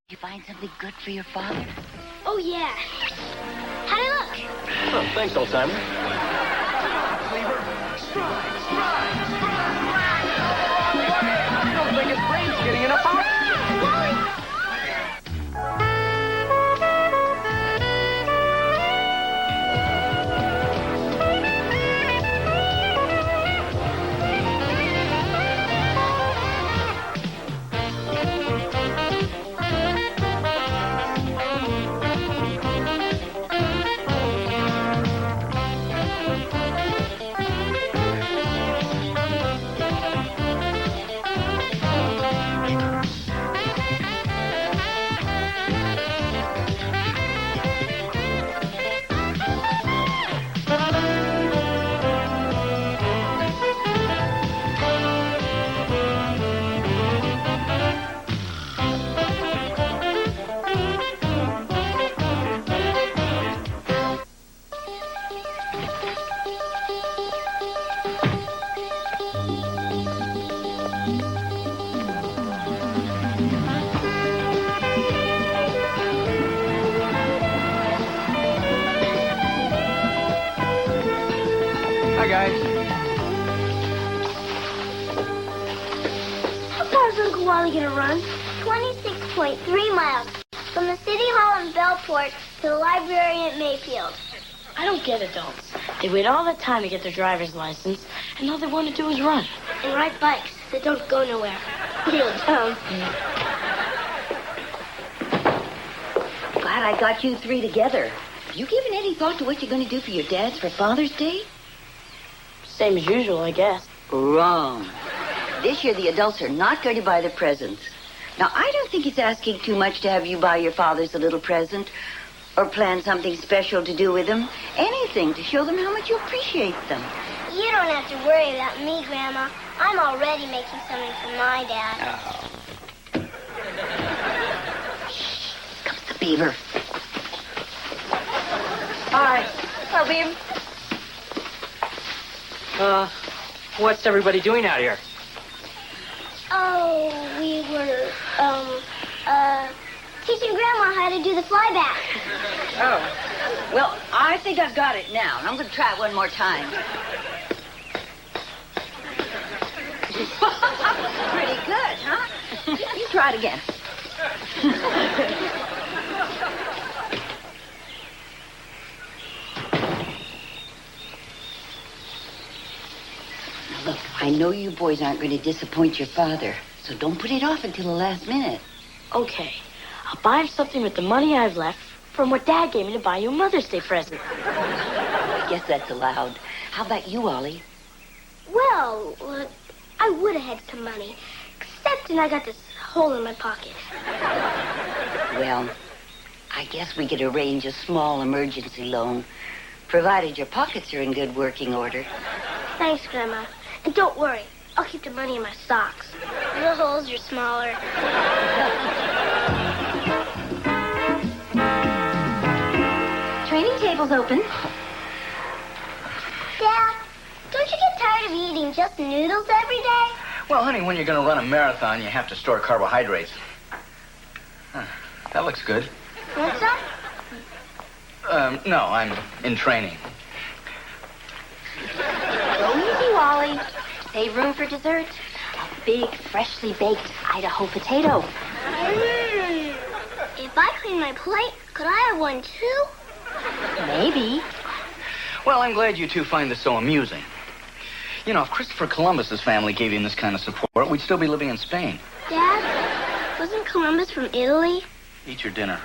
You find something good for your father? Oh, yeah. How'd I look? Oh, thanks, old timer. Cleaver, stride, stride, stride. I don't think his brain's getting enough out. Hi, guys. How far is Uncle Wally going to run? 26.3 miles. From the City Hall in Bellport to the library at Mayfield. I don't get adults. They wait all the time to get their driver's license, and all they want to do is run. And ride bikes that don't go nowhere. Little dumb. Glad I got you three together. Have you given any thought to what you're going to do for your dads for Father's Day? Same as usual, I guess. Wrong. This year, the adults are not going to buy the presents. Now, I don't think it's asking too much to have you buy your fathers a little present or plan something special to do with them. Anything to show them how much you appreciate them. You don't have to worry about me, Grandma. I'm already making something for my dad. Oh. Shh. Comes the Beaver. Hi. Hello, Beaver. What's everybody doing out here? Oh, we were, teaching Grandma how to do the flyback. Oh. Well, I think I've got it now, and I'm going to try it one more time. Pretty good, huh? You try it again. Now, look, I know you boys aren't going to disappoint your father, so don't put it off until the last minute. Okay. I'll buy him something with the money I've left from what Dad gave me to buy you a Mother's Day present. I guess that's allowed. How about you, Ollie? Well, I would have had some money, except I got this hole in my pocket. Well, I guess we could arrange a small emergency loan, provided your pockets are in good working order. Thanks, Grandma. And don't worry, I'll keep the money in my socks. The holes are smaller. Training table's open. Dad, don't you get tired of eating just noodles every day? Well, honey, when you're going to run a marathon, you have to store carbohydrates. Huh, that looks good. Want some? No, I'm in training. Go easy, Wally. Save room for dessert. A big, freshly baked Idaho potato. If I clean my plate, could I have one too? Maybe. Well, I'm glad you two find this so amusing. You know, if Christopher Columbus's family gave him this kind of support, we'd still be living in Spain. Dad, wasn't Columbus from Italy? Eat your dinner.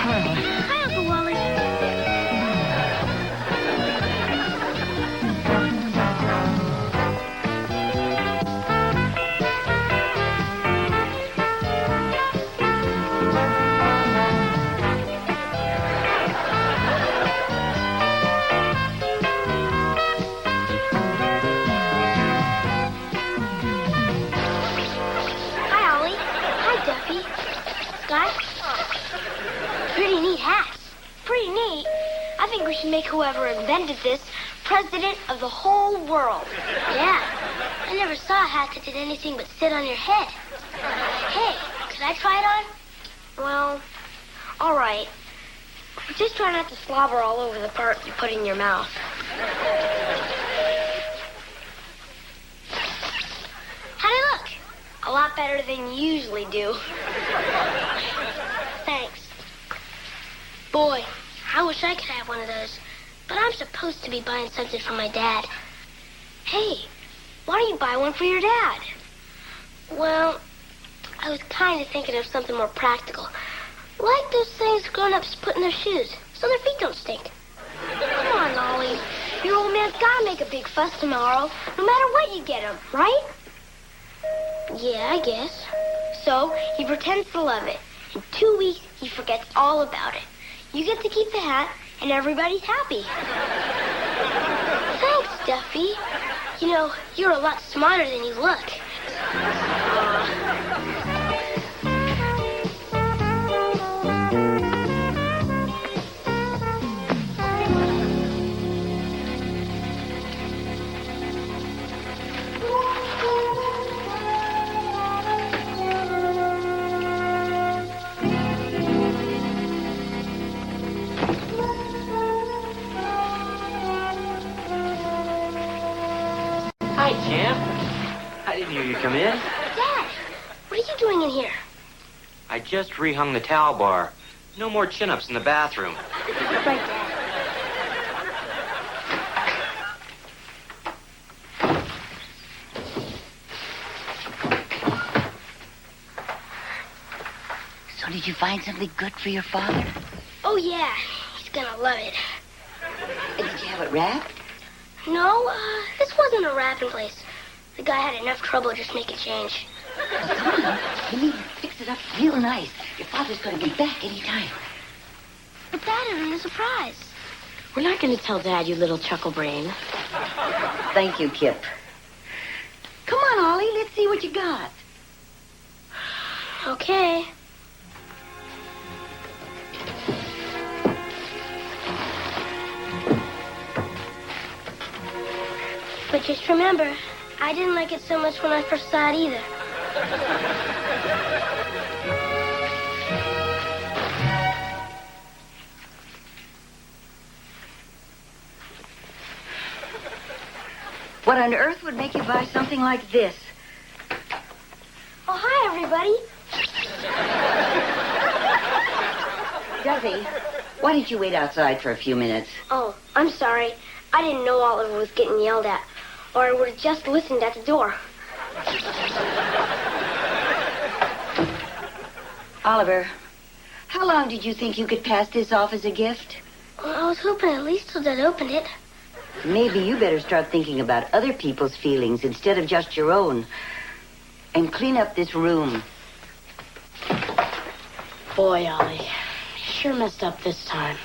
Hi, Uncle Wally. Hi, Ollie. Hi, Duffy. Guys? Pretty neat hats. Pretty neat. I think we should make whoever invented this president of the whole world. Yeah. I never saw a hat that did anything but sit on your head. Hey, could I try it on? Well, all right. Just try not to slobber all over the part you put in your mouth. How'd it look? A lot better than you usually do. Thanks. Boy, I wish I could have one of those. But I'm supposed to be buying something for my dad. Hey, why don't you buy one for your dad? Well, I was kind of thinking of something more practical. Like those things grown-ups put in their shoes, so their feet don't stink. Come on, Ollie. Your old man's gotta make a big fuss tomorrow, no matter what you get him, right? Yeah, I guess. So he pretends to love it. In 2 weeks, he forgets all about it. You get to keep the hat, and everybody's happy. Thanks, Duffy. You know, you're a lot smarter than you look. Hi, champ. I didn't hear you come in. Dad, what are you doing in here? I just rehung the towel bar. No more chin-ups in the bathroom. Right, Dad. So did you find something good for your father? Oh, yeah. He's gonna love it. Did you have it wrapped? No, this wasn't a wrapping place. The guy had enough trouble just making change. Well, come on. You need to fix it up real nice. Your father's going to be back any time. But Dad isn't a surprise. We're not going to tell Dad, you little chuckle brain. Thank you, Kip. Come on, Ollie. Let's see what you got. Okay. But just remember, I didn't like it so much when I first saw it either. What on earth would make you buy something like this? Oh, hi, everybody. Duffy, why didn't you wait outside for a few minutes? Oh, I'm sorry. I didn't know Oliver was getting yelled at, or I would have just listened at the door. Oliver, how long did you think you could pass this off as a gift? Well, I was hoping at least till Dad opened it. Maybe you better start thinking about other people's feelings instead of just your own. And clean up this room. Boy, Ollie, you sure messed up this time.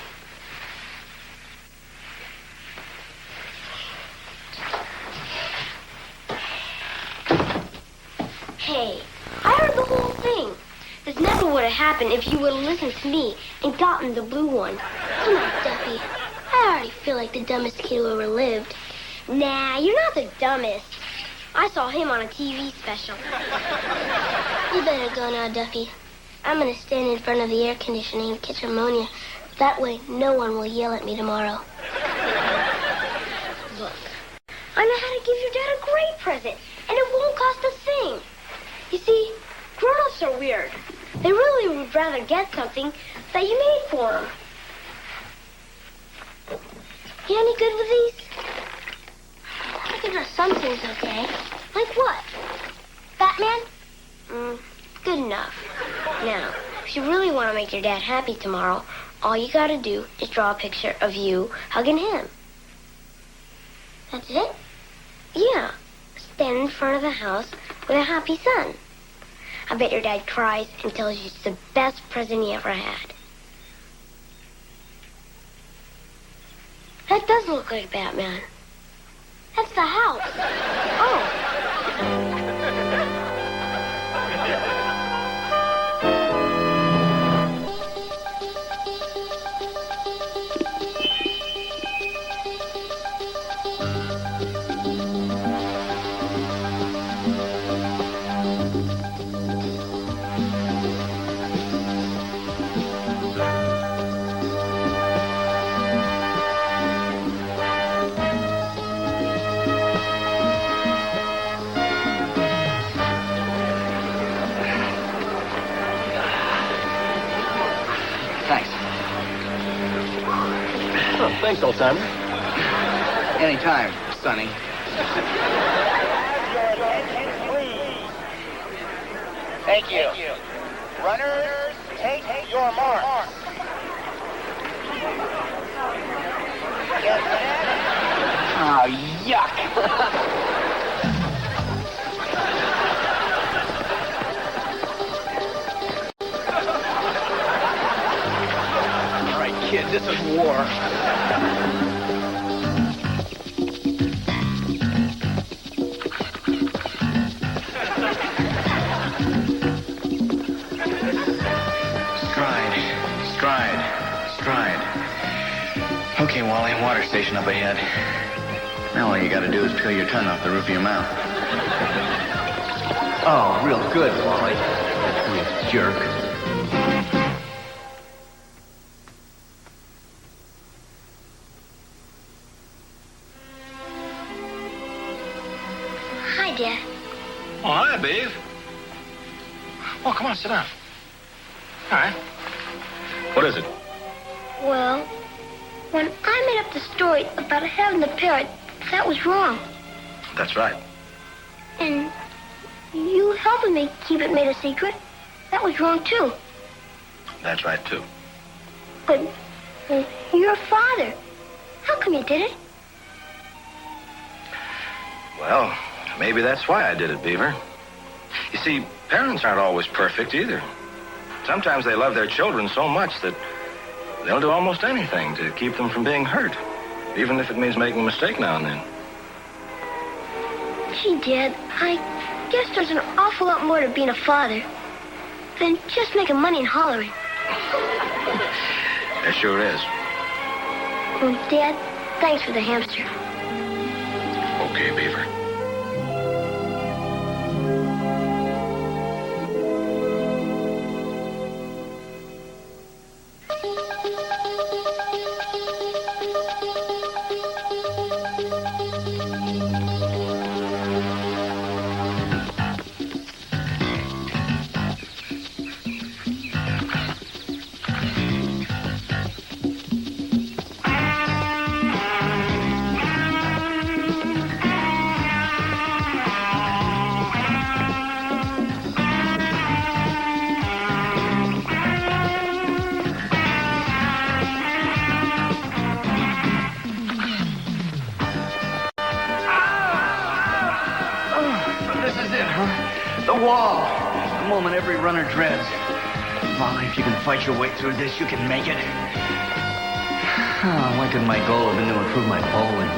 Hey, I heard the whole thing. This never would have happened if you would have listened to me and gotten the blue one. Come on, Duffy. I already feel like the dumbest kid who ever lived. Nah, you're not the dumbest. I saw him on a TV special. You better go now, Duffy. I'm going to stand in front of the air conditioning and catch ammonia. That way, no one will yell at me tomorrow. Look, I know how to give your dad a great present, and it won't cost a thing. You see, grown-ups are weird. They really would rather get something that you made for them. You any good with these? I can draw some things okay. Like what? Batman? Good enough. Now, if you really want to make your dad happy tomorrow, all you gotta do is draw a picture of you hugging him. That's it? Yeah. Stand in front of the house with a happy son. I bet your dad cries and tells you it's the best present he ever had. That does look like Batman. That's the house. Oh. Thanks, old timer. Anytime, Sonny. Thank you. Runners, take your marks. Oh, yuck. Kid, this is war. Stride. Okay, Wally, water station up ahead. Now all you gotta do is peel your tongue off the roof of your mouth. Oh, real good, Wally. You jerk. Hi, Dad. Oh, hi, Beaver. Oh, come on, sit down. All right. What is it? Well, when I made up the story about having the parrot, that was wrong. That's right. And you helping me keep it made a secret, that was wrong, too. That's right, too. But you're a father. How come you did it? Well, maybe that's why I did it, Beaver. You see, parents aren't always perfect either. Sometimes they love their children so much that They'll do almost anything to keep them from being hurt, even if it means making a mistake now and then. Gee, Dad, I guess there's an awful lot more to being a father than just making money and hollering. There sure is. Dad, thanks for the hamster. Okay, Beaver. The wall. The moment every runner dreads. Molly, if you can fight your way through this, you can make it. Oh, why couldn't my goal have been to improve my bowling?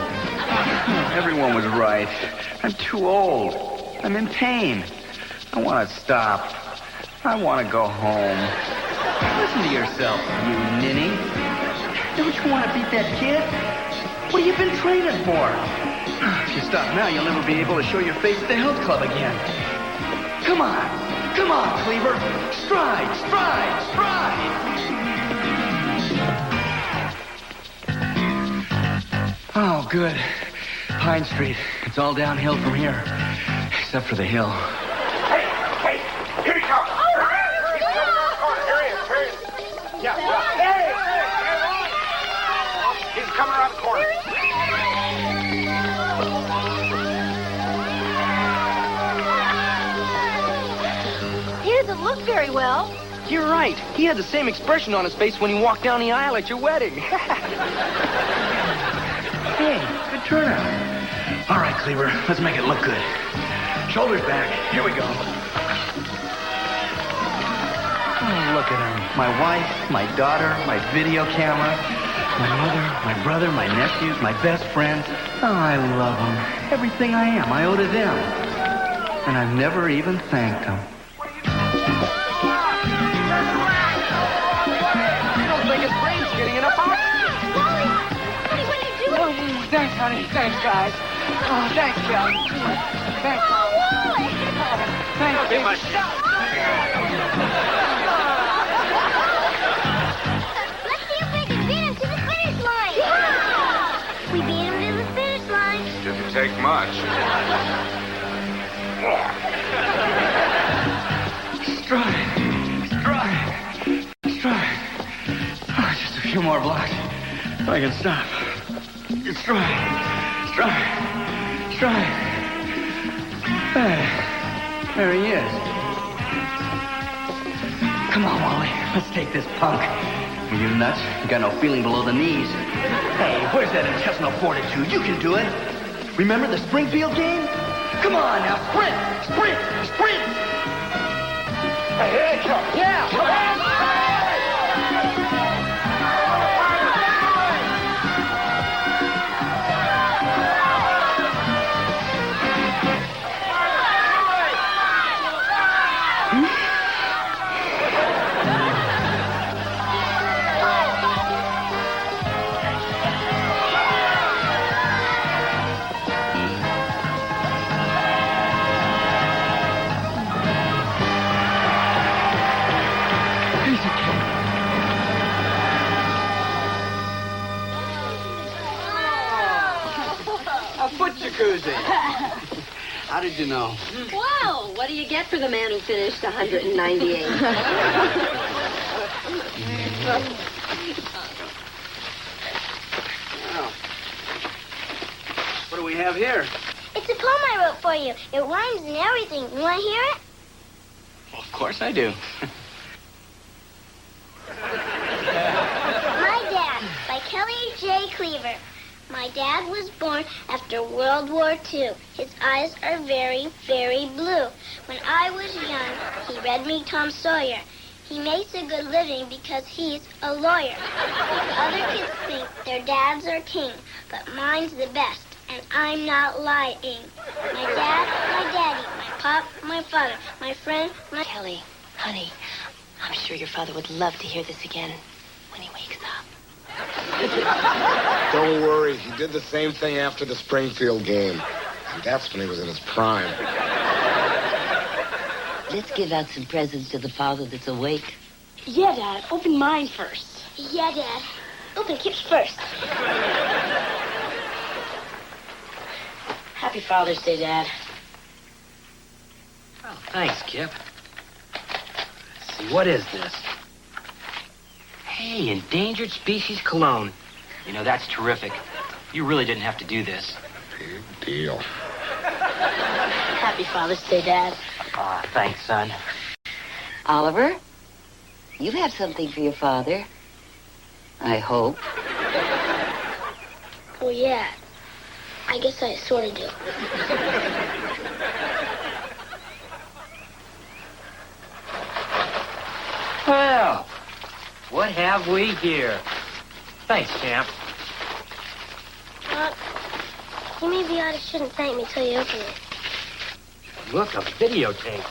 Everyone was right. I'm too old. I'm in pain. I want to stop. I want to go home. Listen to yourself, you ninny. Don't you want to beat that kid? What have you been training for? If you stop now, you'll never be able to show your face at the health club again. Come on. Come on, Cleaver. Stride, stride, stride. Oh, good. Pine Street. It's all downhill from here. Except for the hill. Hey, here he comes. Here he is. Yeah. Hey. He's coming around the corner. He doesn't look very well. You're right. He had the same expression on his face when he walked down the aisle at your wedding. Hey, good turnout. All right, Cleaver, let's make it look good. Shoulders back. Here we go. Oh, look at him. My wife, my daughter, my video camera, my mother, my brother, my nephews, my best friends. Oh, I love them. Everything I am, I owe to them. And I've never even thanked them. You don't think his brain's getting in a box? Oh, thanks, honey. Thanks, guys. Oh, thanks, Joe. Thanks, Mom. Thanks, baby. Let's see if we can beat him to the finish line. Yeah! We beat him to the finish line. Didn't take much. Stride. Oh, just a few more blocks. I can stop. Stride. There he is. Come on, Wally. Let's take this punk. Are you nuts? You got no feeling below the knees. Hey, where's that intestinal fortitude? You can do it. Remember the Springfield game? Come on now, sprint! Hey, here he comes. Yeah, come on! Jacuzzi. How did you know? Well, what do you get for the man who finished 198? Well, what do we have here? It's a poem I wrote for you. It rhymes and everything. You want to hear it? Well, of course I do. My Dad, by Kelly J. Cleaver. My dad was born after World War II. His eyes are very, very blue. When I was young, he read me Tom Sawyer. He makes a good living because he's a lawyer. Other kids think their dads are king, but mine's the best, and I'm not lying. My dad, my daddy, my pop, my father, my friend, my... Kelly, honey, I'm sure your father would love to hear this again when he wakes up. Don't worry, he did the same thing after the Springfield game. And that's when he was in his prime. Let's give out some presents to the father that's awake. Yeah, Dad. Open mine first. Yeah, Dad. Open Kip's first. Happy Father's Day, Dad. Oh, thanks, Kip. Let's see, what is this? Hey, endangered species cologne. You know, that's terrific. You really didn't have to do this. Big deal. Happy Father's Day, Dad. Aw, thanks, son. Oliver, you have something for your father. I hope. Oh, yeah. I guess I sort of do. Well, what have we here? Thanks, champ. You maybe shouldn't thank me till you open it. Look, a videotape.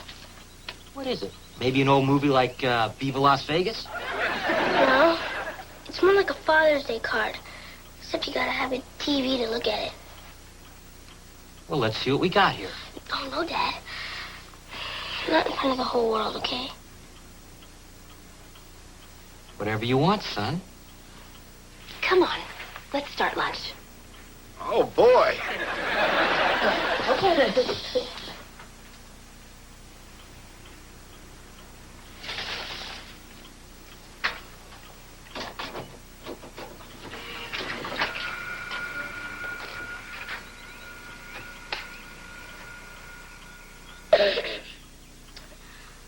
What is it? Maybe an old movie like Beaver, Las Vegas? No. It's more like a Father's Day card. Except you gotta have a TV to look at it. Well, let's see what we got here. Oh, no, Dad. Not in front of the whole world, okay? Whatever you want, son. Come on, let's start lunch. Oh, boy.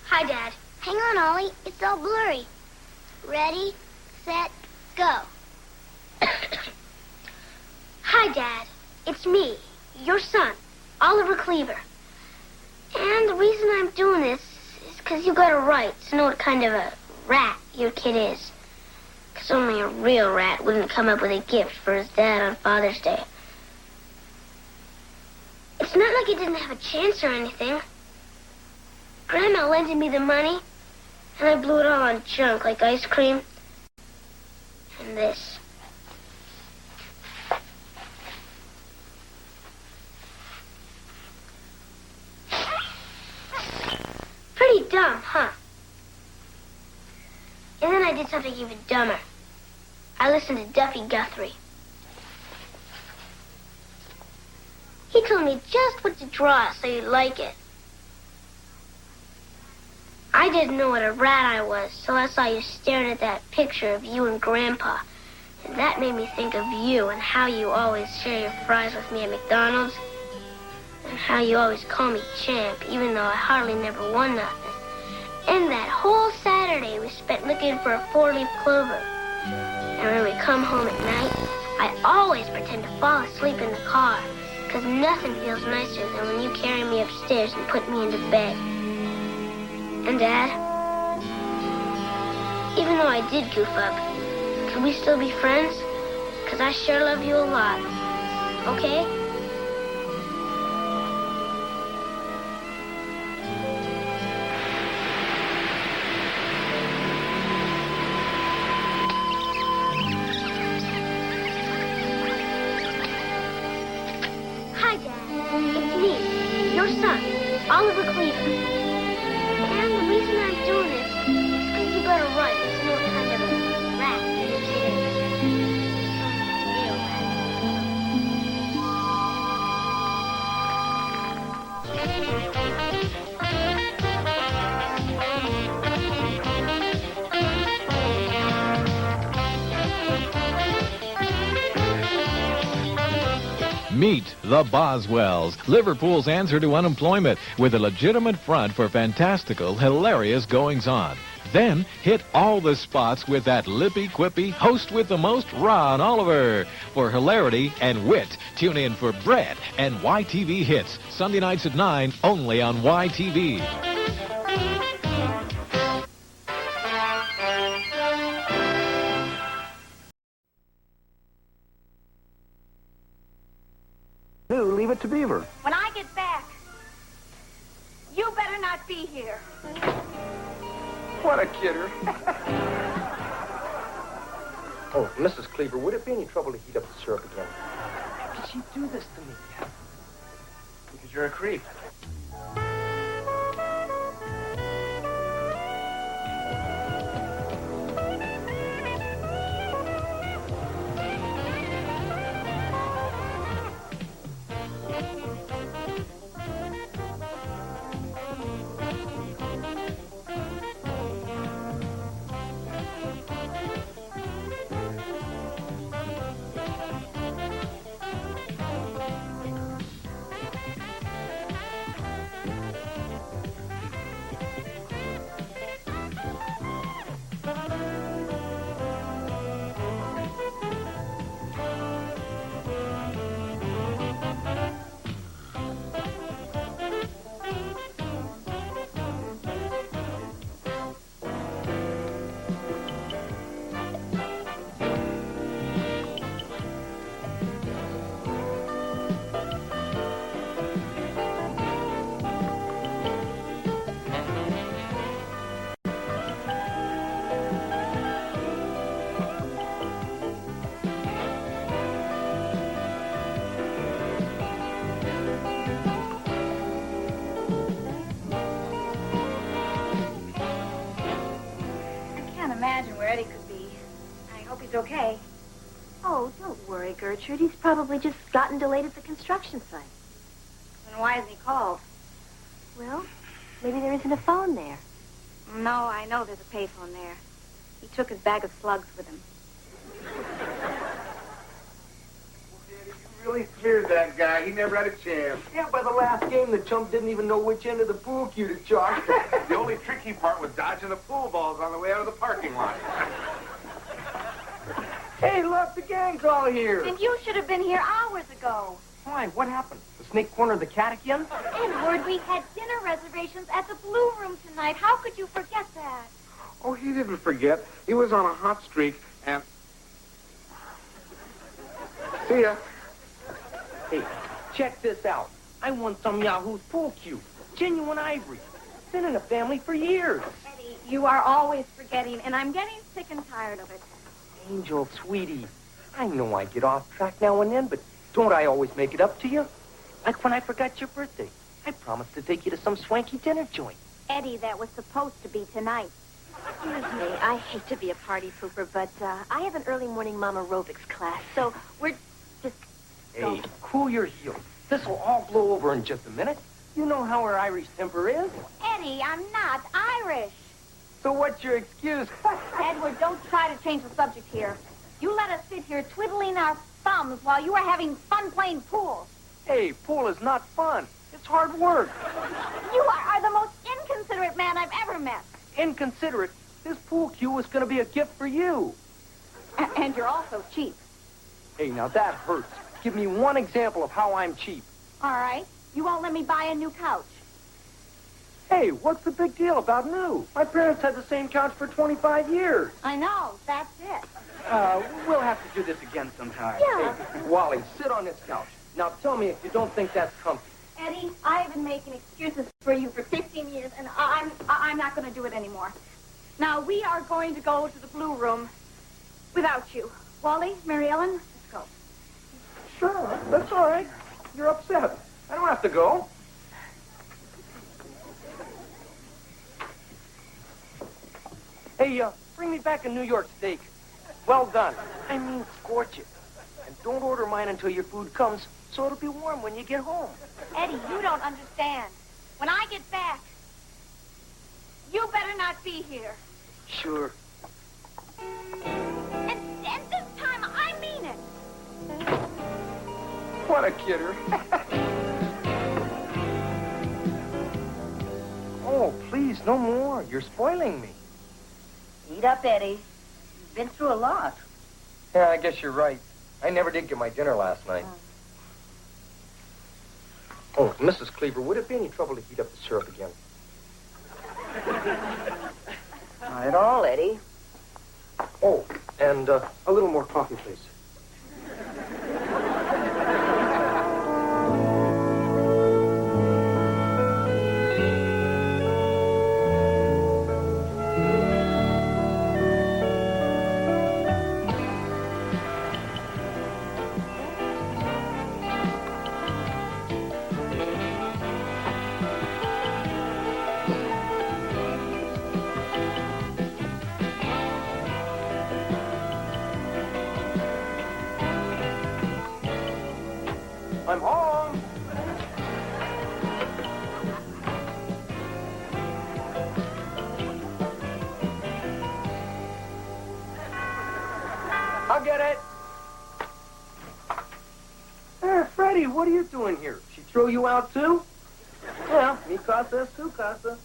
Hi, Dad. Hang on, Ollie. It's all blurry. Ready, set, go. Hi, Dad. It's me, your son, Oliver Cleaver. And the reason I'm doing this is because you got a right to know what kind of a rat your kid is. Because only a real rat wouldn't come up with a gift for his dad on Father's Day. It's not like he didn't have a chance or anything. Grandma lended me the money, and I blew it all on junk like ice cream. And this. Pretty dumb, huh? And then I did something even dumber. I listened to Duffy Guthrie. He told me just what to draw so you'd like it. I didn't know what a rat I was, so I saw you staring at that picture of you and Grandpa. And that made me think of you and how you always share your fries with me at McDonald's. And how you always call me champ, even though I hardly never won nothing. And that whole Saturday we spent looking for a four-leaf clover. And when we come home at night, I always pretend to fall asleep in the car. Because nothing feels nicer than when you carry me upstairs and put me into bed. And, Dad, even though I did goof up, can we still be friends? Because I sure love you a lot. Okay? Hi, Dad. It's me, your son, Oliver Cleaver. And the reason I'm doing this is because you got a right to know what kind of a rat your kid is. Real Meet the Boswells, Liverpool's answer to unemployment, with a legitimate front for fantastical, hilarious goings-on. Then hit all the spots with that lippy-quippy host with the most, Ron Oliver. For hilarity and wit, tune in for Bread and YTV Hits, Sunday nights at 9, only on YTV. gave it to Beaver. When I get back, you better not be here. What a kidder. Oh, Mrs. Cleaver, would it be any trouble to heat up the syrup again? How could she do this to me? Because you're a creep. Imagine where Eddie could be. I hope he's okay. Oh, don't worry, Gertrude. He's probably just gotten delayed at the construction site. Then why hasn't he called? Well, maybe there isn't a phone there. No, I know there's a payphone there. He took his bag of slugs with him. You really feared that guy. He never had a chance. Yeah, by the last game, the chump didn't even know which end of the pool cue to chalk. The only tricky part was dodging the pool balls on the way out of the parking lot. Hey, look, the gang's all here. And you should have been here hours ago. Why? What happened? The snake cornered the cat again? Edward, we had dinner reservations at the Blue Room tonight. How could you forget that? Oh, he didn't forget. He was on a hot streak, and... See ya. Hey, check this out. I won some Yahoo's pool cue. Genuine ivory. Been in the family for years. Eddie, you are always forgetting, and I'm getting sick and tired of it. Angel, sweetie, I know I get off track now and then, but don't I always make it up to you? Like when I forgot your birthday. I promised to take you to some swanky dinner joint. Eddie, that was supposed to be tonight. Excuse me, I hate to be a party pooper, but I have an early morning mom aerobics class, so we're just... Hey, cool your heels. This'll all blow over in just a minute. You know how her Irish temper is. Eddie, I'm not Irish. So what's your excuse? Edward, don't try to change the subject here. You let us sit here twiddling our thumbs while you are having fun playing pool. Hey, pool is not fun. It's hard work. You are the most inconsiderate man I've ever met. Inconsiderate? This pool cue was going to be a gift for you. And you're also cheap. Hey, now that hurts. Give me one example of how I'm cheap. All right. You won't let me buy a new couch. Hey, what's the big deal about new? My parents had the same couch for 25 years. I know. That's it. We'll have to do this again sometime. Yeah. Hey, Wally, sit on this couch. Now tell me if you don't think that's comfy. Eddie, I have been making excuses for you for 15 years, and I'm not going to do it anymore. Now, we are going to go to the Blue Room without you. Wally, Mary Ellen, let's go. Sure, that's all right. You're upset. I don't have to go. Hey, bring me back a New York steak. Well done. I mean, scorch it. And don't order mine until your food comes, so it'll be warm when you get home. Eddie, you don't understand. When I get back, you better not be here. Sure. And this time, I mean it. What a kidder. Oh, please, no more. You're spoiling me. Eat up, Eddie. You've been through a lot. Yeah, I guess you're right. I never did get my dinner last night. Oh, Mrs. Cleaver, would it be any trouble to heat up the syrup again? Not at all, Eddie. Oh, and a little more coffee, please. I'll get it. Hey, Freddie, what are you doing here? She throw you out, too? Yeah, mi casa es tu casa.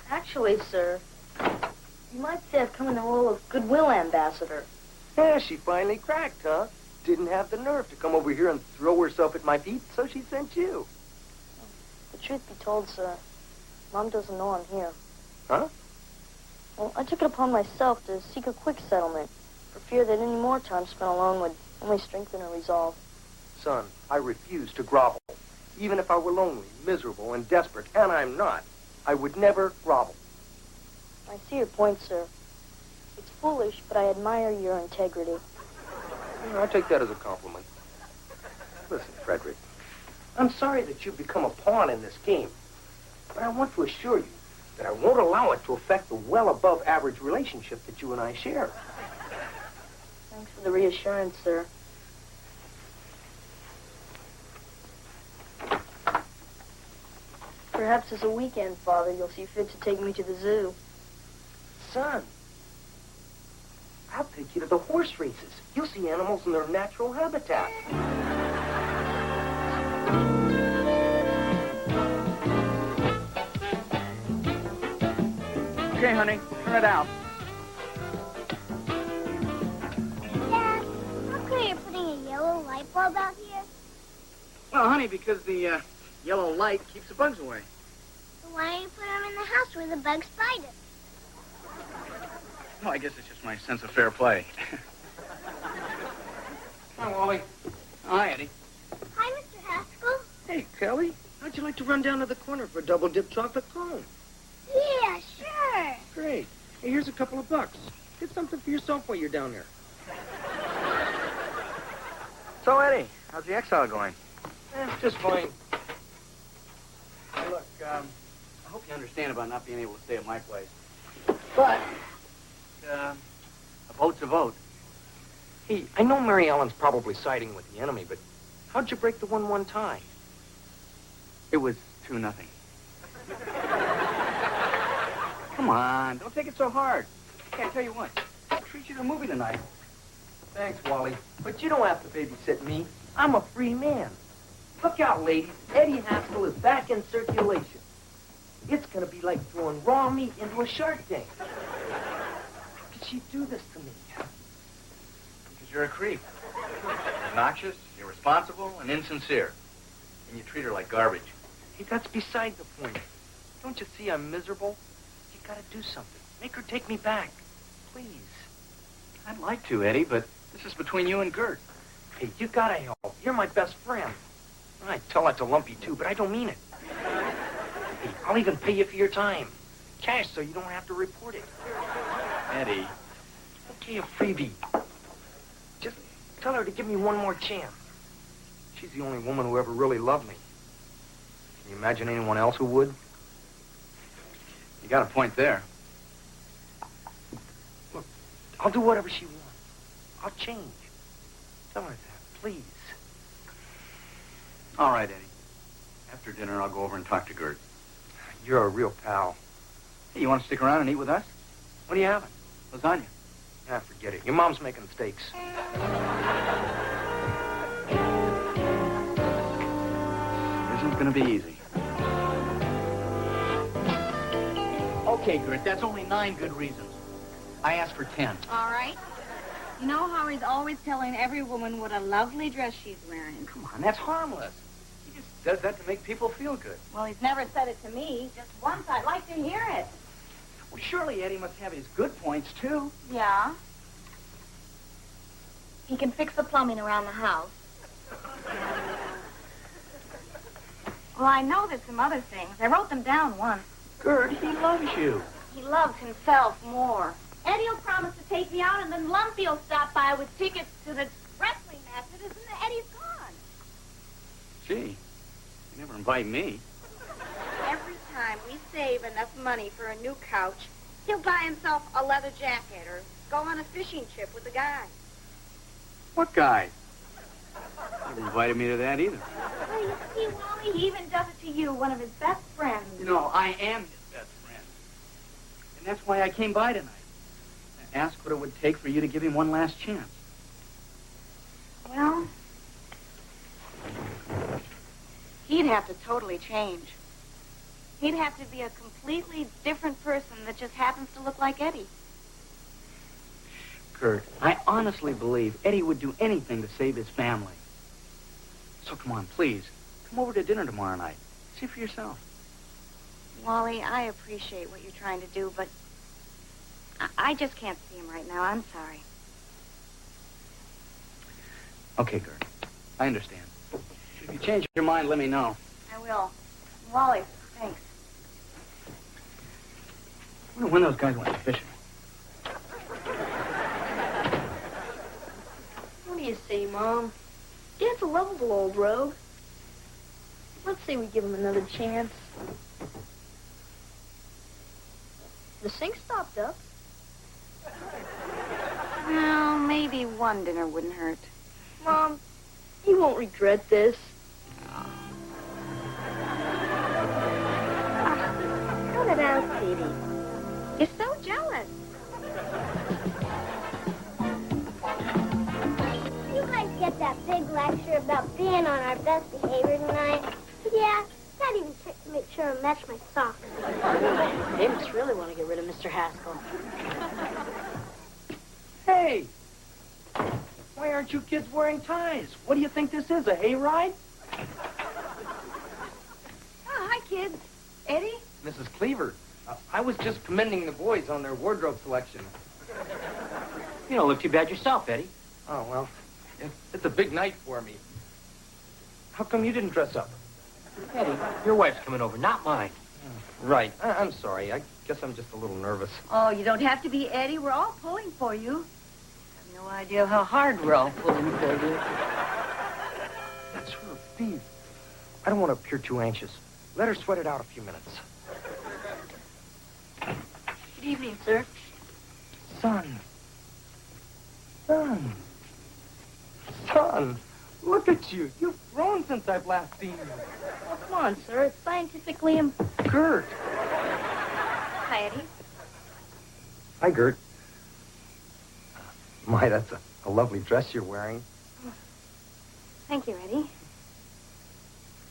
Actually, sir, you might say I've come in the role of goodwill ambassador. Yeah, she finally cracked, huh? Didn't have the nerve to come over here and throw herself at my feet, so she sent you. The truth be told, sir, Mom doesn't know I'm here. Huh? Well, I took it upon myself to seek a quick settlement for fear that any more time spent alone would only strengthen her resolve. Son, I refuse to grovel. Even if I were lonely, miserable, and desperate, and I'm not, I would never grovel. I see your point, sir. It's foolish, but I admire your integrity. I take that as a compliment. Listen, Frederick, I'm sorry that you've become a pawn in this game, but I want to assure you that I won't allow it to affect the well above average relationship that you and I share. Thanks for the reassurance, sir. Perhaps as a weekend, Father, you'll see fit to take me to the zoo. Son, I'll take you to the horse races. You'll see animals in their natural habitat. Okay, honey, turn it out. Dad, how come you're putting a yellow light bulb out here? Well, honey, because the yellow light keeps the bugs away. So why don't you put them in the house where the bugs find us? Well, I guess it's just my sense of fair play. Hi, Wally. Hi, Eddie. Hi, Mr. Haskell. Hey, Kelly, how'd you like to run down to the corner for a double-dip chocolate cone? Yeah, sure. Great. Hey, here's a couple of bucks. Get something for yourself while you're down there. So, Eddie, how's the exile going? Just fine. Hey, look, I hope you understand about not being able to stay at my place. But, a vote's a vote. Hey, I know Mary Ellen's probably siding with the enemy, but how'd you break the 1-1 tie? It was 2-0. Come on, don't take it so hard. Okay, I tell you what, I'll treat you to a movie tonight. Thanks, Wally. But you don't have to babysit me. I'm a free man. Look out, ladies. Eddie Haskell is back in circulation. It's going to be like throwing raw meat into a shark tank. How could she do this to me? Because you're a creep. Obnoxious, irresponsible, and insincere. And you treat her like garbage. Hey, that's beside the point. Don't you see I'm miserable? You got to do something. Make her take me back. Please. I'd like to, Eddie, but this is between you and Gert. Hey, you got to help. You're my best friend. I tell that to Lumpy, too, but I don't mean it. Hey, I'll even pay you for your time. Cash so you don't have to report it. Eddie. Okay, a freebie. Just tell her to give me one more chance. She's the only woman who ever really loved me. Can you imagine anyone else who would? You got a point there. Look, I'll do whatever she wants. I'll change. Tell her that, please. All right, Eddie. After dinner, I'll go over and talk to Gert. You're a real pal. Hey, you want to stick around and eat with us? What are you having? Lasagna. Ah, forget it. Your mom's making steaks. Isn't going to be easy. Okay, Gert, that's only 9 good reasons. I asked for 10. All right. You know how he's always telling every woman what a lovely dress she's wearing. Come on, that's harmless. He just does that to make people feel good. Well, he's never said it to me. Just once. I'd like to hear it. Well, surely Eddie must have his good points, too. Yeah. He can fix the plumbing around the house. Well, I know there's some other things. I wrote them down once. Gert, he loves you. He loves himself more. Eddie'll promise to take me out, and then Lumpy'll stop by with tickets to the wrestling matches, and then Eddie's gone. Gee, you never invite me. Every time we save enough money for a new couch, he'll buy himself a leather jacket or go on a fishing trip with the guy. What guy? Never invited me to that either. Well, you see, Wally, he even does it to you, one of his best friends. No, I am his best friend. And that's why I came by tonight. ask what it would take for you to give him one last chance. Well, he'd have to totally change. He'd have to be a completely different person that just happens to look like Eddie. Kurt, I honestly believe Eddie would do anything to save his family. So come on, please. Come over to dinner tomorrow night. See for yourself. Wally, I appreciate what you're trying to do, but I just can't see him right now. I'm sorry. Okay, Kurt. I understand. If you change your mind, let me know. I will. Wally, thanks. I wonder when those guys went fishing. What do you say, Mom? Dad's a lovable old rogue. Let's say we give him another chance. The sink stopped up. Well, maybe one dinner wouldn't hurt. Mom, you won't regret this. Put it out, sweetie. You're so jealous. You guys get that big lecture about being on our best behavior tonight? Yeah, Dad even checked to make sure I match my socks. They must really want to get rid of Mr. Haskell. Hey! Why aren't you kids wearing ties? What do you think this is, a hayride? Oh, hi, kids. Eddie? Mrs. Cleaver, I was just commending the boys on their wardrobe selection. You don't look too bad yourself, Eddie. Oh, well, it's a big night for me. How come you didn't dress up? Eddie, your wife's coming over, not mine. Right. I'm sorry. I guess I'm just a little nervous. Oh, you don't have to be, Eddie. We're all pulling for you. I have no idea how hard we're all pulling for you. That's her, Beaver. I don't want to appear too anxious. Let her sweat it out a few minutes. Good evening, sir. Son, look at you. You've grown since I've last seen you. Oh, come on, sir. It's scientifically Gert. Hi, Eddie. Hi, Gert. My, that's a lovely dress you're wearing. Thank you, Eddie.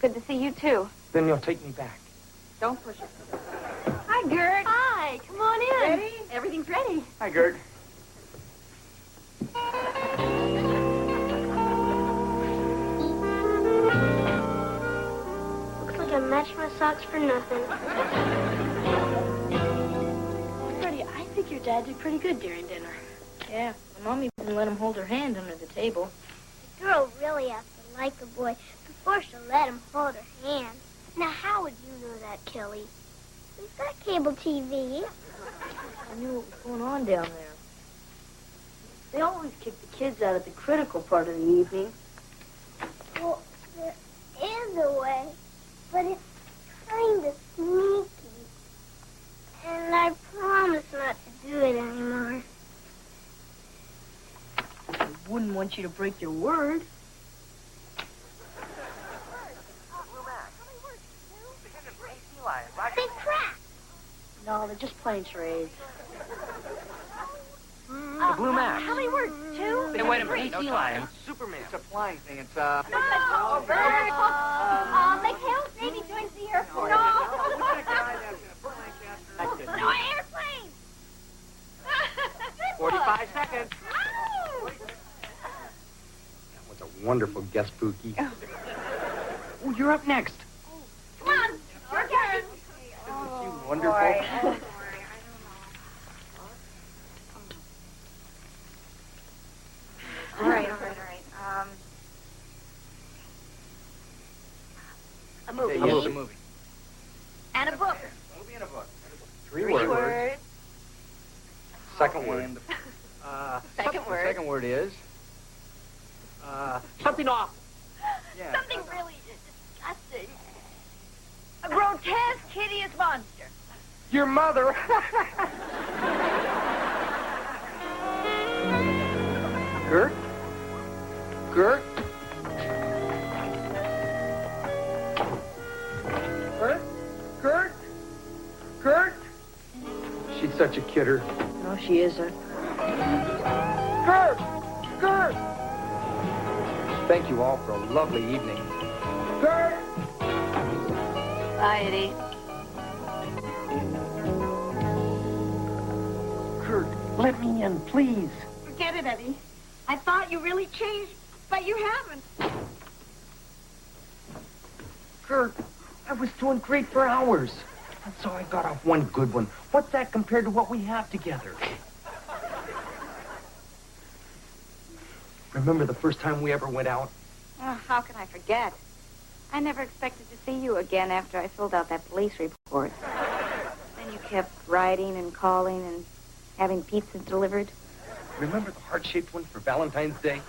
Good to see you, too. Then you'll take me back. Don't push it. Hi, Gert. Hi, come on in. Ready? Everything's ready. Hi, Gert. Looks like I matched my socks for nothing. Freddie, I think your dad did pretty good during dinner. Yeah, my mom even let him hold her hand under the table. The girl really has to like a boy before she'll let him hold her hand. Now, how would you know that, Kelly? We've got cable TV. I knew what was going on down there. They always kick the kids out at the critical part of the evening. Well, there is a way, but it's kind of sneaky. And I promise not to do it anymore. I wouldn't want you to break your word. They crack. No, they're just playing charades. The Blue Max. How many words? 2? Hey, wait a minute. No time. Superman. It's a flying thing. It's, Mikhail, maybe joins the Air Force. No, airplane! 45 seconds. That was a wonderful guess, Pookie. Oh, you're up next. Come on, your turn. Isn't she wonderful? All right. A movie. Yes, a movie. And a book. Movie and a book. 3 words. words. Second word. And, Second word. The second word is... Something awful. Yeah. Something really disgusting. A grotesque, hideous monster. Your mother. Gert? Gert? Gert? Gert? Gert? She's such a kidder. No, she isn't. Kurt! Kurt! Thank you all for a lovely evening. Kurt! Bye, Eddie. Kurt, let me in, please. Forget it, Eddie. I thought you really changed, but you haven't. Kurt, I was doing great for hours. And so I got off one good one. What's that compared to what we have together? Remember the first time we ever went out? Oh, how can I forget? I never expected to see you again after I filled out that police report. Then you kept writing and calling and having pizza delivered. Remember the heart-shaped one for Valentine's Day?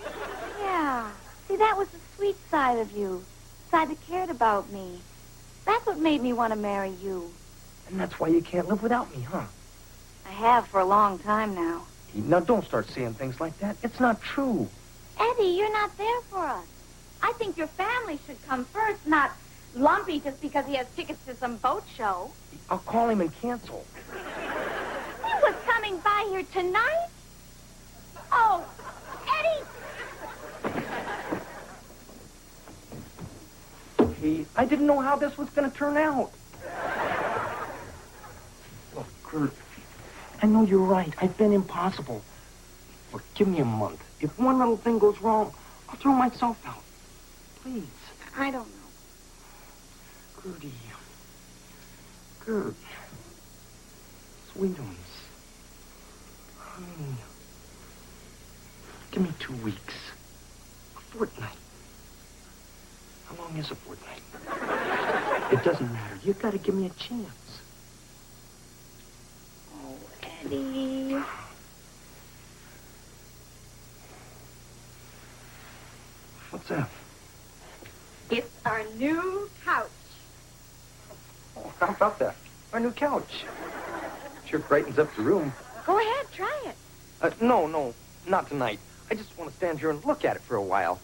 Yeah. See, that was the sweet side of you. The side that cared about me. That's what made me want to marry you. And that's why you can't live without me, huh? I have for a long time now. Now, don't start saying things like that. It's not true. Eddie, you're not there for us. I think your family should come first, not Lumpy just because he has tickets to some boat show. I'll call him and cancel. He was coming by here tonight? Oh, Eddie! Hey, I didn't know how this was going to turn out. Look, Kurt, I know you're right. I've been impossible. Look, give me a month. If one little thing goes wrong, I'll throw myself out. Please. I don't know. Gertie. Gert. Sweetums. Honey. Give me 2 weeks. A fortnight. How long is a fortnight? It doesn't matter. You've got to give me a chance. Oh, Eddie. What's that? It's our new couch. Oh, how about that? Our new couch. Sure brightens up the room. Go ahead, try it. No, not tonight. I just want to stand here and look at it for a while.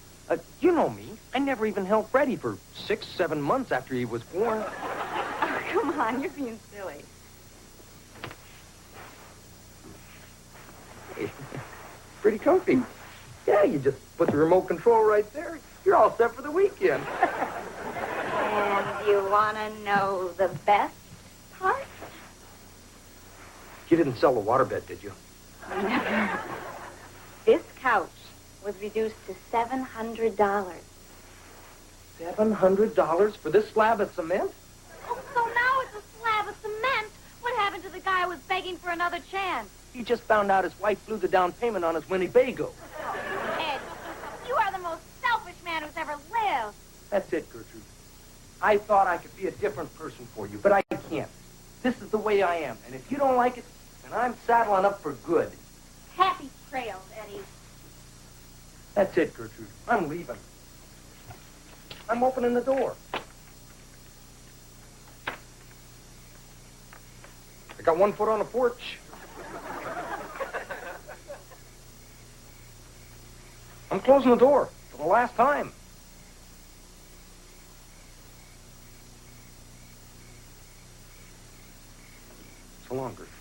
You know me. I never even held Freddie for 6, 7 months after he was born. Oh, come on, you're being silly. Hey, pretty comfy. Yeah, you just put the remote control right there. You're all set for the weekend. And you want to know the best part? You didn't sell the waterbed, did you? Never. This couch was reduced to $700. $700 for this slab of cement? Oh, so now it's a slab of cement. What happened to the guy who was begging for another chance? He just found out his wife blew the down payment on his Winnebago. Ed, you are the most selfish man who's ever lived. That's it, Gertrude. I thought I could be a different person for you, but I can't. This is the way I am, and if you don't like it, then I'm saddling up for good. Happy trails, Eddie. That's it, Gertrude. I'm leaving. I'm opening the door. I got 1 foot on the porch. I'm closing the door for the last time. So long, Gertrude.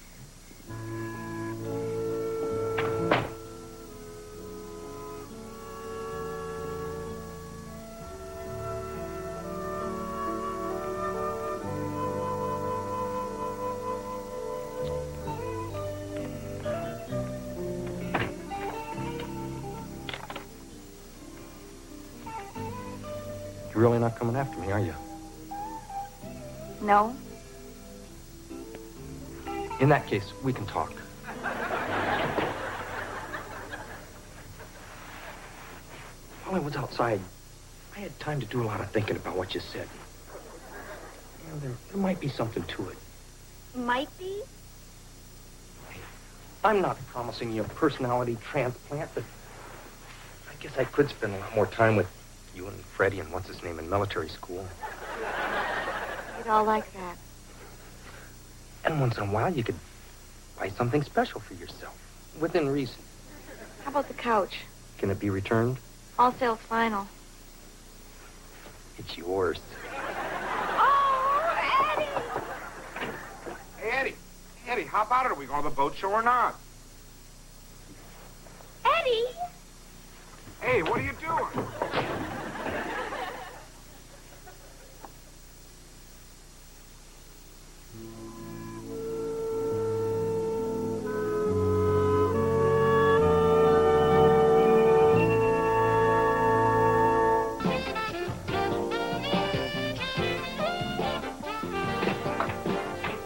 You're really not coming after me, are you? No? In that case, we can talk. While I was outside, I had time to do a lot of thinking about what you said. You know, there might be something to it. Might be? I'm not promising you a personality transplant, but I guess I could spend a lot more time with you and Freddie and what's-his-name in military school. You'd all like that. And once in a while, you could buy something special for yourself, within reason. How about the couch? Can it be returned? All sales final. It's yours. Oh, Eddie! Hey, Eddie, how about it? Are we going to the boat show or not? Hey, what are you doing?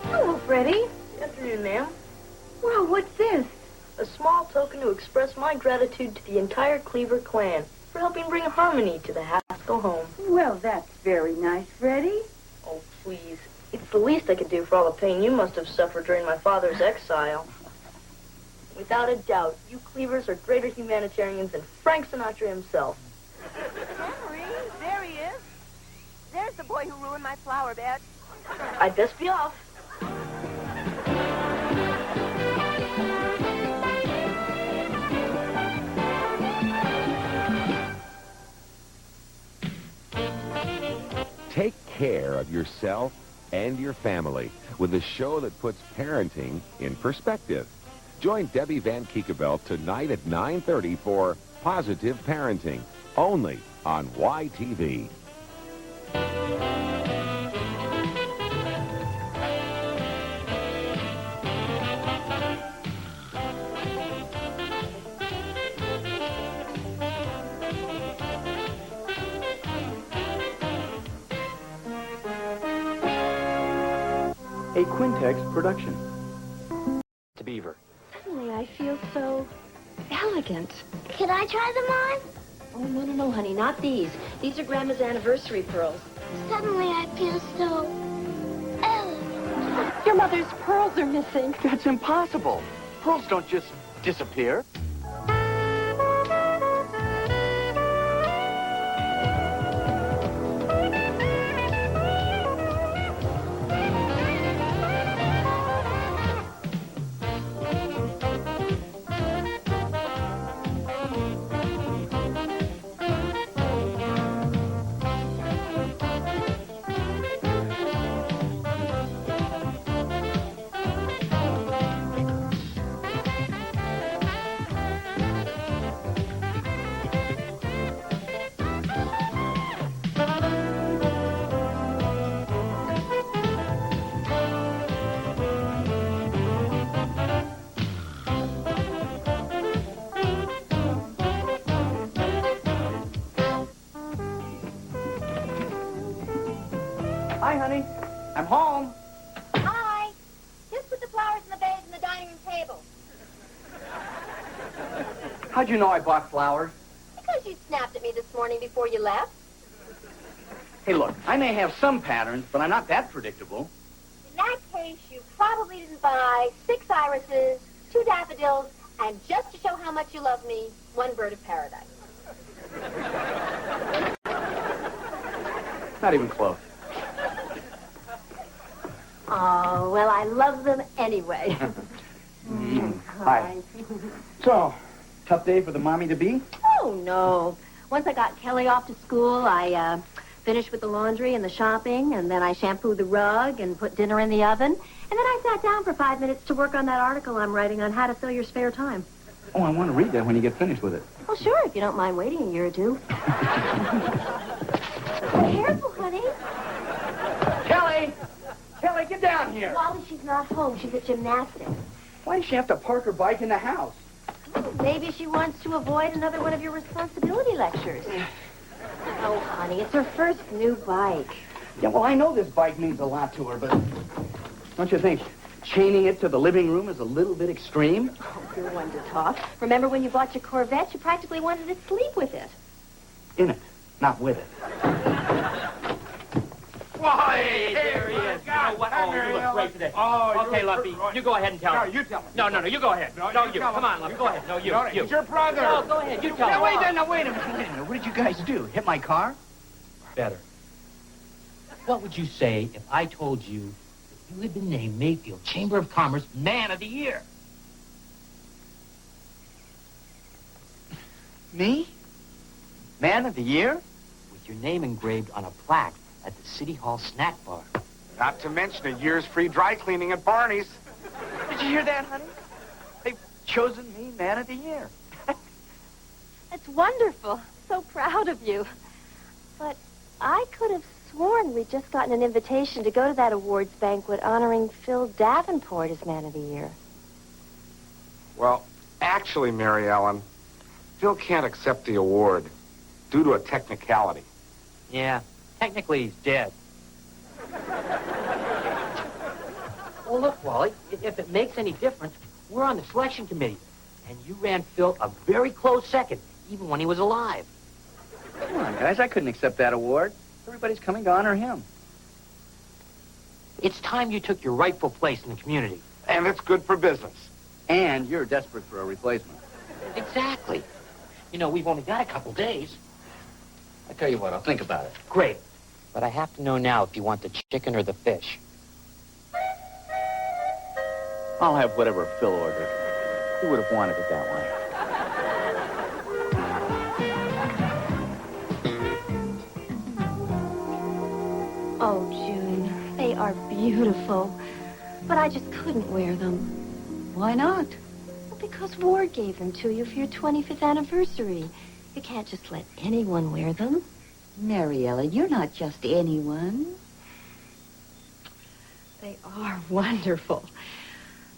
Hello, Freddie. Good afternoon, ma'am. Well, what's this? A small token to express my gratitude to the entire Cleaver clan for helping bring harmony to the Haskell home. Well, that's very nice, Freddie. Oh, please. It's the least I could do for all the pain you must have suffered during my father's exile. Without a doubt, you Cleavers are greater humanitarians than Frank Sinatra himself. Henry, there he is. There's the boy who ruined my flower bed. I'd best be off. Take care of yourself and your family with a show that puts parenting in perspective. Join Debbie Van Kiekeveld tonight at 9:30 for Positive Parenting, only on YTV. A Quintex production. To Beaver. Suddenly I feel so elegant. Could I try them on? Oh, no, honey, not these. These are Grandma's anniversary pearls. Suddenly I feel so elegant. Your mother's pearls are missing. That's impossible. Pearls don't just disappear. Hi, honey. I'm home. Hi. Just put the flowers in the vase in the dining room table. How'd you know I bought flowers? Because you snapped at me this morning before you left. Hey, look, I may have some patterns, but I'm not that predictable. In that case, you probably didn't buy 6 irises, 2 daffodils, and just to show how much you love me, 1 bird of paradise. Not even close. Oh, well, I love them anyway. Hi. So, tough day for the mommy-to-be? Oh, no. Once I got Kelly off to school, I finished with the laundry and the shopping, and then I shampooed the rug and put dinner in the oven. And then I sat down for 5 minutes to work on that article I'm writing on how to fill your spare time. Oh, I want to read that when you get finished with it. Well, sure, if you don't mind waiting a year or two. Careful, honey. Kelly! Kelly, get down here! Wally, she's not home. She's at gymnastics. Why does she have to park her bike in the house? Maybe she wants to avoid another one of your responsibility lectures. Oh, honey, it's her first new bike. Yeah, well, I know this bike means a lot to her, but don't you think chaining it to the living room is a little bit extreme? Oh, you're one to talk. Remember when you bought your Corvette, you practically wanted to sleep with it. In it, not with it. Why, there he is. You know what? Oh, you look great today. Oh, okay, Lumpy, you go ahead and tell him. No, you tell him. No, you go ahead. No, you. Come on, Lumpy, go ahead. No, you. He's your brother. No, go ahead, you tell him. Now, wait a minute. What did you guys do? Hit my car? Better. What would you say if I told you that you had been named Mayfield Chamber of Commerce Man of the Year? Me? Man of the Year? With your name engraved on a plaque at the City Hall snack bar. Not to mention a year's free dry cleaning at Barney's. Did you hear that, honey? They've chosen me Man of the Year. That's wonderful. So proud of you. But I could have sworn we'd just gotten an invitation to go to that awards banquet honoring Phil Davenport as Man of the Year. Well, actually, Mary Ellen, Phil can't accept the award due to a technicality. Yeah, technically he's dead. Well, look, Wally, if it makes any difference, we're on the selection committee. And you ran Phil a very close second, even when he was alive. Come on, guys, I couldn't accept that award. Everybody's coming to honor him. It's time you took your rightful place in the community. And it's good for business. And you're desperate for a replacement. Exactly. You know, we've only got a couple days. I tell you what, I'll think about it. Great. But I have to know now if you want the chicken or the fish. I'll have whatever Phil ordered. He would have wanted it that way. Oh, June, they are beautiful. But I just couldn't wear them. Why not? Well, because Ward gave them to you for your 25th anniversary. You can't just let anyone wear them. Mariella, you're not just anyone. They are wonderful.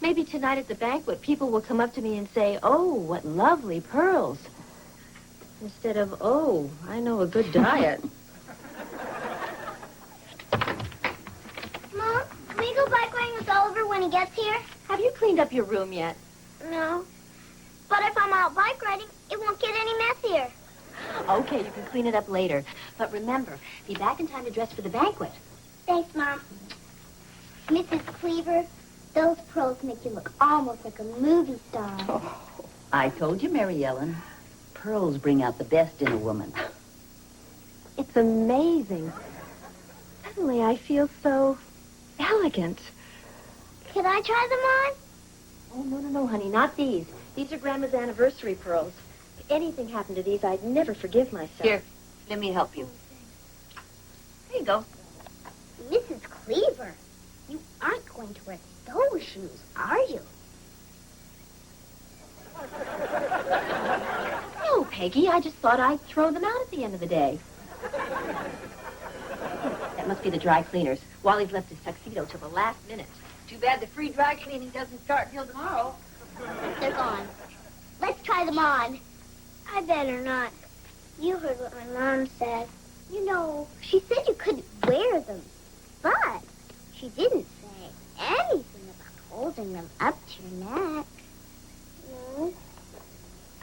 Maybe tonight at the banquet, people will come up to me and say, "Oh, what lovely pearls." Instead of, "Oh, I know a good diet." Mom, can we go bike riding with Oliver when he gets here? Have you cleaned up your room yet? No. But if I'm out bike riding, it won't get any messier. Okay, you can clean it up later. But remember, be back in time to dress for the banquet. Thanks, Mom. Mrs. Cleaver, those pearls make you look almost like a movie star. Oh, I told you, Mary Ellen. Pearls bring out the best in a woman. It's amazing. Suddenly I feel so elegant. Could I try them on? Oh, no, honey, not these. These are Grandma's anniversary pearls. If anything happened to these, I'd never forgive myself. Here, let me help you. There you go. Mrs. Cleaver, you aren't going to wear those shoes, are you? No, Peggy, I just thought I'd throw them out at the end of the day. That must be the dry cleaners. Wally's left his tuxedo till the last minute. Too bad the free dry cleaning doesn't start till tomorrow. They're gone. Let's try them on. I better not. You heard what my mom said. You know, she said you couldn't wear them. But she didn't say anything about holding them up to your neck. No,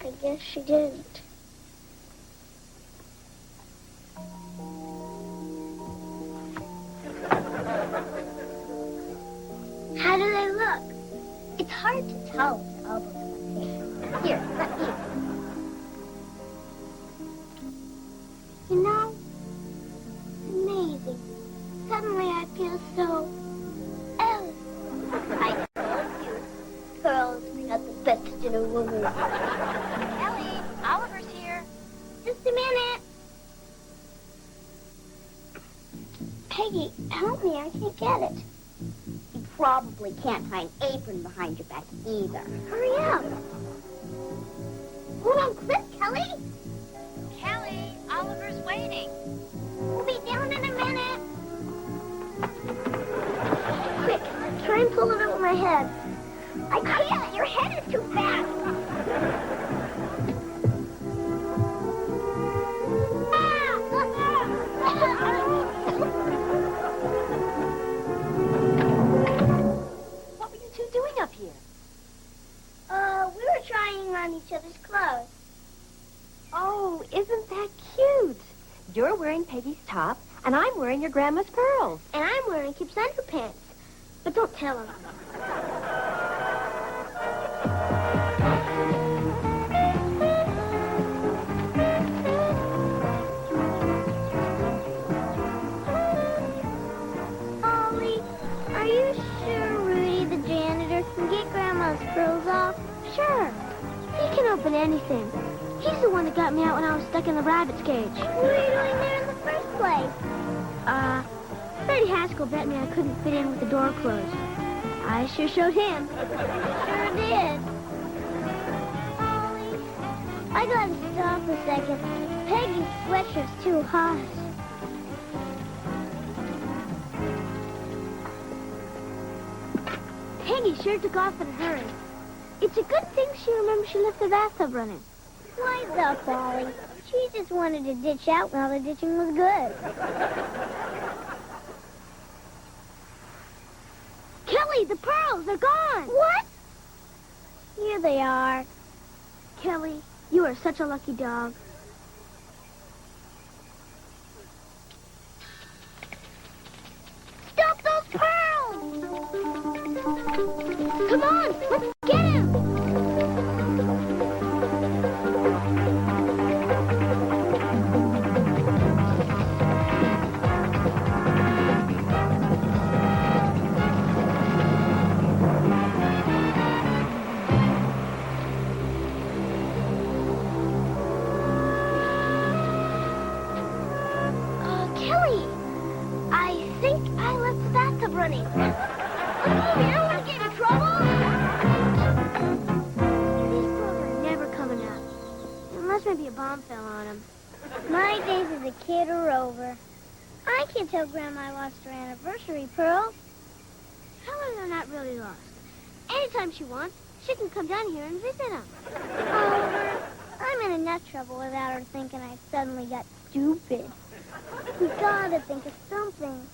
I guess she didn't. How do they look? It's hard to tell with the elbows in my face. Here, let me. You know, amazing. Suddenly I feel so elegant. I told you, pearls bring out the best in a woman. Ellie, Oliver's here. Just a minute. Peggy, help me. I can't get it. You probably can't tie an apron behind your back either. Hurry up. Hold on quick, Kelly. Kelly, Oliver's waiting. We'll be down in a minute. Quick, try and pull it over my head. I can't. Your head is too fast. What were you two doing up here? We were trying on each other's clothes. Oh, isn't that cute? You're wearing Peggy's top, and I'm wearing your grandma's pearls. And I'm wearing Kip's underpants. But don't tell him. Ollie, are you sure Rudy, the janitor, can get Grandma's pearls off? Sure. He can open anything. He's the one that got me out when I was stuck in the rabbit's cage. What were you doing there in the first place? Freddie Haskell bet me I couldn't fit in with the door closed. I sure showed him. Sure did. Ollie, I gotta stop a second. Peggy's sweatshirt's too hot. Peggy sure took off in a hurry. It's a good thing she remembers she left the bathtub running. Why's up, Ollie? She just wanted to ditch out while the ditching was good. Kelly, the pearls are gone. What? Here they are. Kelly, you are such a lucky dog. Stop those pearls! Come on, let's get him! Kelly, I think I left the bathtub running. Come over here, I want to get in trouble. These pearls are never coming out. Unless maybe a bomb fell on them. My days as a kid are over. I can't tell Grandma lost her anniversary pearls. However, they're not really lost. Anytime she wants, she can come down here and visit them. However, I'm in enough trouble without her thinking I suddenly got stupid. We gotta think of something.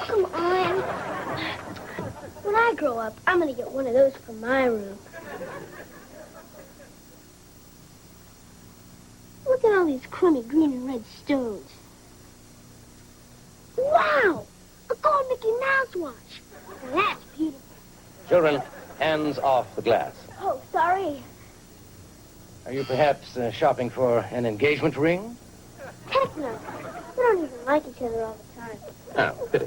Come on. When I grow up, I'm gonna get one of those for my room. Look at all these crummy green and red stones. Wow! A gold Mickey Mouse watch. Now that's beautiful. Children, hands off the glass. Oh, sorry. Are you perhaps shopping for an engagement ring? Heck no. We don't even like each other all the time. Oh, pity.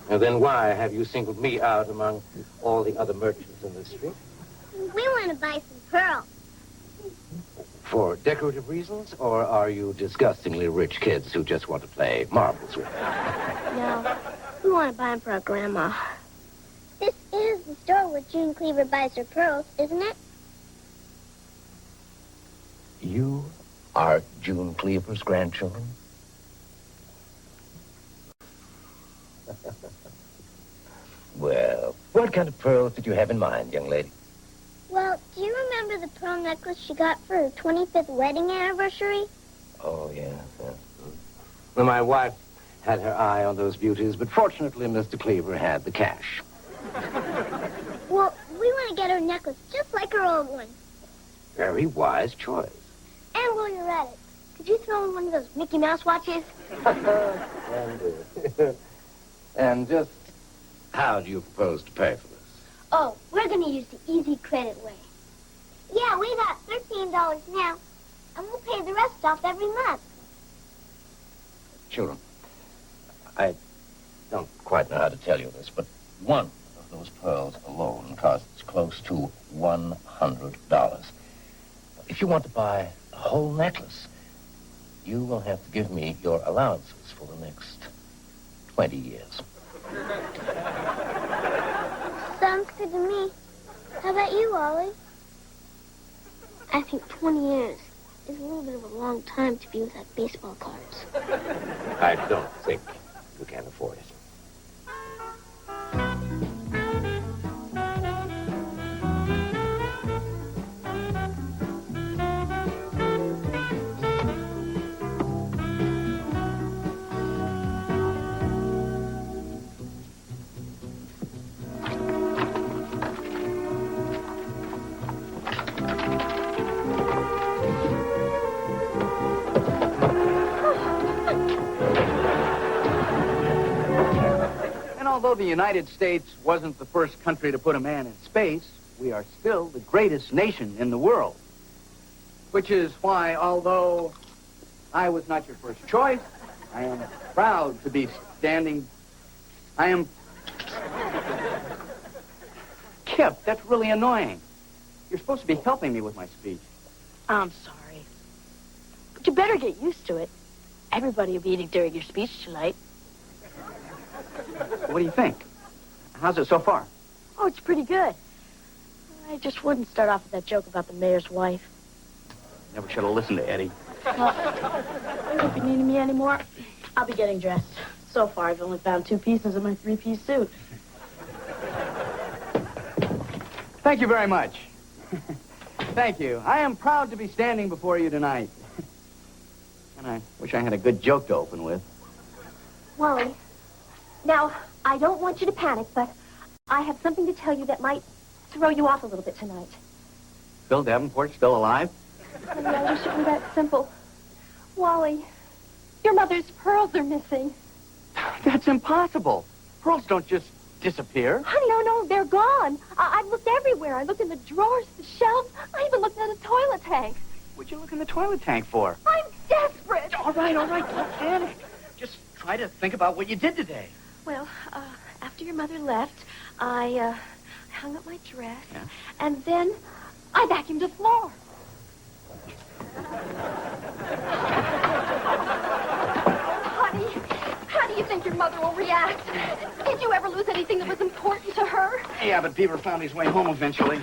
Now then why have you singled me out among all the other merchants in the street? We want to buy some pearls. For decorative reasons, or are you disgustingly rich kids who just want to play marbles with them? No. We want to buy them for our grandma. This is the store where June Cleaver buys her pearls, isn't it? You are June Cleaver's grandchildren? Well, what kind of pearls did you have in mind, young lady? Well, do you remember the pearl necklace she got for her 25th wedding anniversary? Oh, yeah. Well, my wife had her eye on those beauties, but fortunately, Mr. Cleaver had the cash. Well, we want to get her a necklace just like her old one. Very wise choice. And while you're at it, could you throw in one of those Mickey Mouse watches? And just how do you propose to pay for this? Oh, we're going to use the easy credit way. Yeah, we got $13 now, and we'll pay the rest off every month. Children, I don't quite know how to tell you this, but one of those pearls alone costs close to $100. If you want to buy a whole necklace, you will have to give me your allowances for the next 20 years. Sounds good to me. How about you, Ollie? I think 20 years is a little bit of a long time to be without baseball cards. I don't think you can afford it. Although the United States wasn't the first country to put a man in space, we are still the greatest nation in the world. Which is why, although I was not your first choice, I am proud to be standing... Kip, that's really annoying. You're supposed to be helping me with my speech. I'm sorry. But you better get used to it. Everybody will be eating during your speech tonight. What do you think? How's it so far? Oh, it's pretty good. I just wouldn't start off with that joke about the mayor's wife. Never should have listened to Eddie. Well, if you need me anymore, I'll be getting dressed. So far, I've only found 2 pieces of my 3-piece suit. Thank you very much. Thank you. I am proud to be standing before you tonight. And I wish I had a good joke to open with. Wally, now, I don't want you to panic, but I have something to tell you that might throw you off a little bit tonight. Phil Davenport's still alive? Honey, I wish it were that simple. Wally, your mother's pearls are missing. That's impossible. Pearls don't just disappear. Honey, no, they're gone. I've looked everywhere. I looked in the drawers, the shelves. I even looked in the toilet tank. What'd you look in the toilet tank for? I'm desperate. All right, don't panic. Just try to think about what you did today. Well, after your mother left, I hung up my dress, Yeah? and then I vacuumed the floor. Honey, how do you think your mother will react? Did you ever lose anything that was important to her? Yeah, but Beaver found his way home eventually.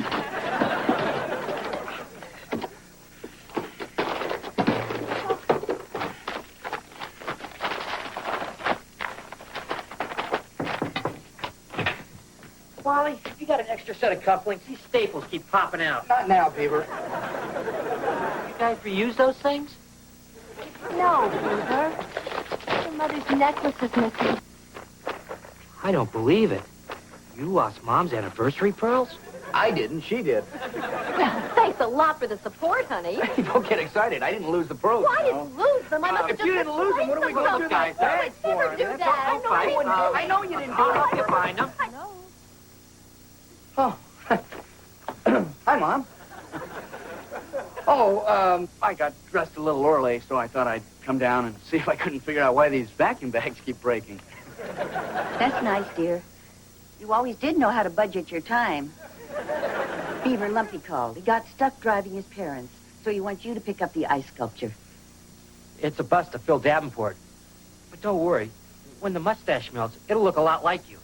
Wally, you got an extra set of cufflinks? These staples keep popping out. Not now, Beaver. You guys reuse those things? No, Beaver. Your mother's necklace is missing. I don't believe it. You lost Mom's anniversary pearls? I didn't. She did. Well, thanks a lot for the support, honey. Don't get excited. I didn't lose the pearls. Well, I didn't lose them. I must have if just you didn't lose them, what are we going to do? Guys, Thanks I would for never do it. that. I know you didn't do I'll it. help you find them. I know. Oh. Hi, Mom. I got dressed a little early, so I thought I'd come down and see if I couldn't figure out why these vacuum bags keep breaking. That's nice, dear. You always did know how to budget your time. Beaver Lumpy called. He got stuck driving his parents, so he wants you to pick up the ice sculpture. It's a bust of Phil Davenport. But don't worry. When the mustache melts, it'll look a lot like you.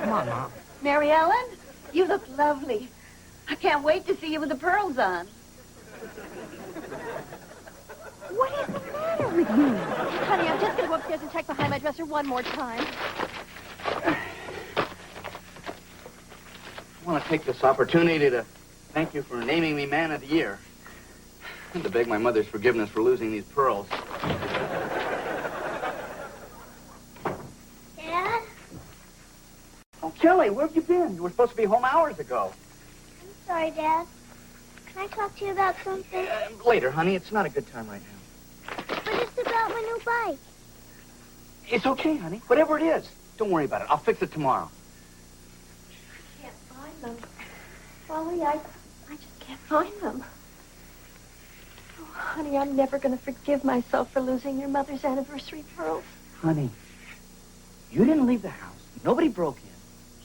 Come on, Mom. Mary Ellen, you look lovely. I can't wait to see you with the pearls on. What is the matter with you? Honey, I'm just going to go upstairs and check behind my dresser one more time. I want to take this opportunity to thank you for naming me Man of the Year. And to beg my mother's forgiveness for losing these pearls. Dad? Oh, Kelly, where have you been? You were supposed to be home hours ago. I'm sorry, Dad. Can I talk to you about something? Later, honey. It's not a good time right now. But it's about my new bike. It's okay, honey. Whatever it is. Don't worry about it. I'll fix it tomorrow. I can't find them. Wally, I just can't find them. Oh, honey, I'm never going to forgive myself for losing your mother's anniversary pearls. Honey, you didn't leave the house. Nobody broke in.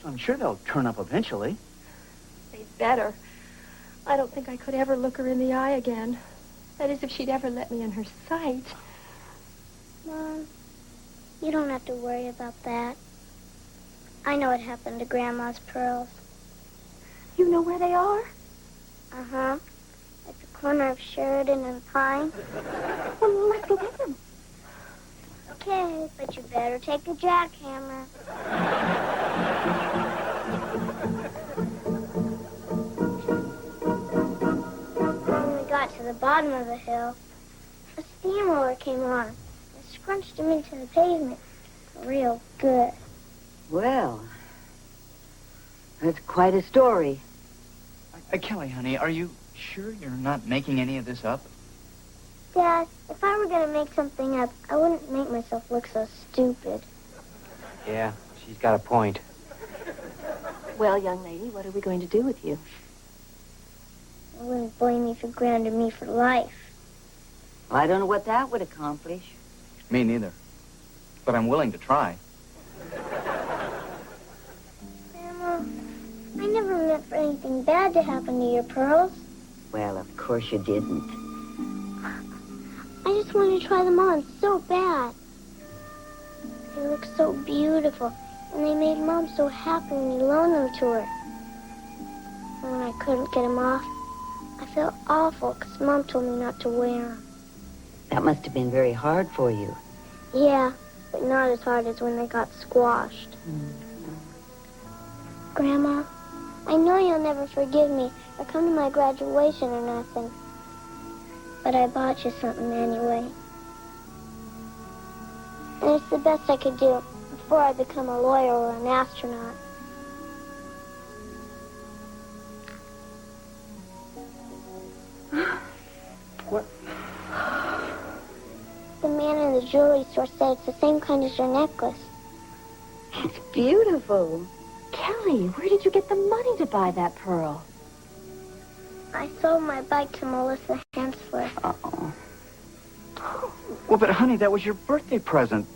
So I'm sure they'll turn up eventually. They'd better. I don't think I could ever look her in the eye again. That is, if she'd ever let me in her sight. Mom, you don't have to worry about that. I know what happened to Grandma's pearls. You know where they are? Uh-huh. At the corner of Sheridan and Pine. Well, let's go get them. Okay, but you better take a jackhammer. When we got to the bottom of the hill, a steamroller came on and scrunched him into the pavement real good. Well, that's quite a story. Kelly, honey, are you sure you're not making any of this up? Dad, if I were going to make something up, I wouldn't make myself look so stupid. Yeah, she's got a point. Well, young lady, what are we going to do with you? I wouldn't blame you for grounding me for life. Well, I don't know what that would accomplish. Me neither. But I'm willing to try. anything bad to happen to your pearls. Well, of course you didn't. I just want to try them on so bad. They look so beautiful, and they made Mom so happy when you loaned them to her. And when I couldn't get them off, I felt awful because Mom told me not to wear them. That must have been very hard for you. Yeah, but not as hard as when they got squashed. Grandma, I know you'll never forgive me or come to my graduation or nothing. But I bought you something anyway. And it's the best I could do before I become a lawyer or an astronaut. What? The man in the jewelry store said it's the same kind as your necklace. It's beautiful. Kelly, where did you get the money to buy that pearl? I sold my bike to Melissa Hensler. Uh-oh. Well, but honey, that was your birthday present.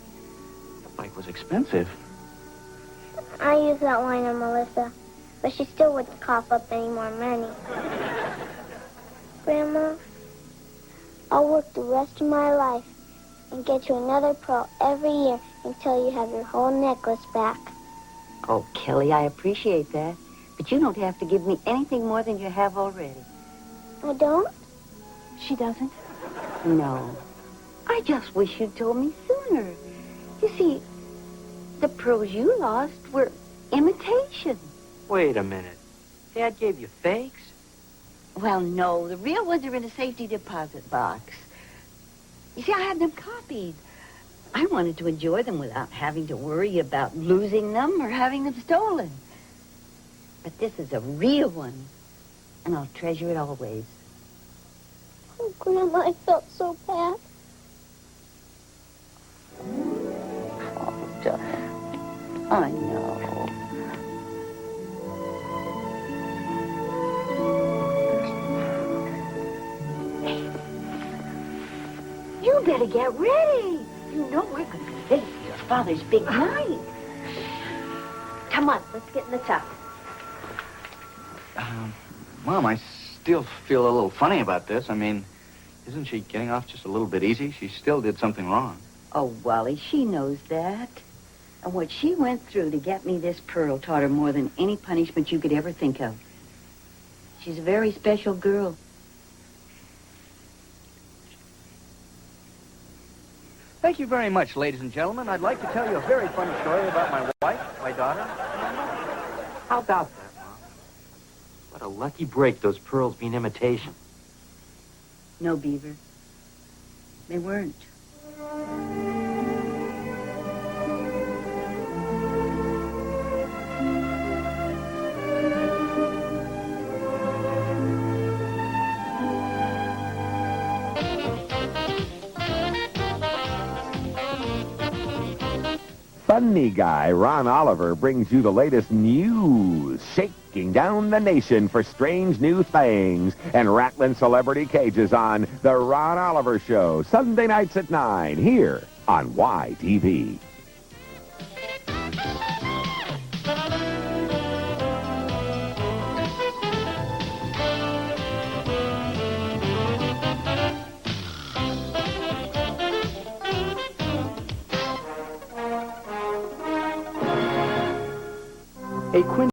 The bike was expensive. I used that line on Melissa, but she still wouldn't cough up any more money. Grandma, I'll work the rest of my life and get you another pearl every year until you have your whole necklace back. Oh, Kelly, I appreciate that. But you don't have to give me anything more than you have already. I don't? She doesn't? No. I just wish you'd told me sooner. You see, the pearls you lost were imitation. Wait a minute. Dad gave you fakes? Well, no, the real ones are in a safety deposit box. You see, I had them copied. I wanted to enjoy them without having to worry about losing them or having them stolen. But this is a real one, and I'll treasure it always. Oh, Grandma, I felt so bad. Oh, darling. I know. You better get ready. You know we're going to be late for your father's big night. Come on, let's get in the tub. Mom, I still feel a little funny about this. I mean, isn't she getting off just a little bit easy? She still did something wrong. Oh, Wally, she knows that. And what she went through to get me this pearl taught her more than any punishment you could ever think of. She's a very special girl. Thank you very much, ladies and gentlemen. I'd like to tell you a very funny story about my wife, my daughter. How about that, Mom? What a lucky break those pearls being imitation. No, Beaver. They weren't. Funny guy Ron Oliver brings you the latest news, shaking down the nation for strange new things and rattling celebrity cages on The Ron Oliver Show, Sunday nights at 9, here on YTV. A Quinn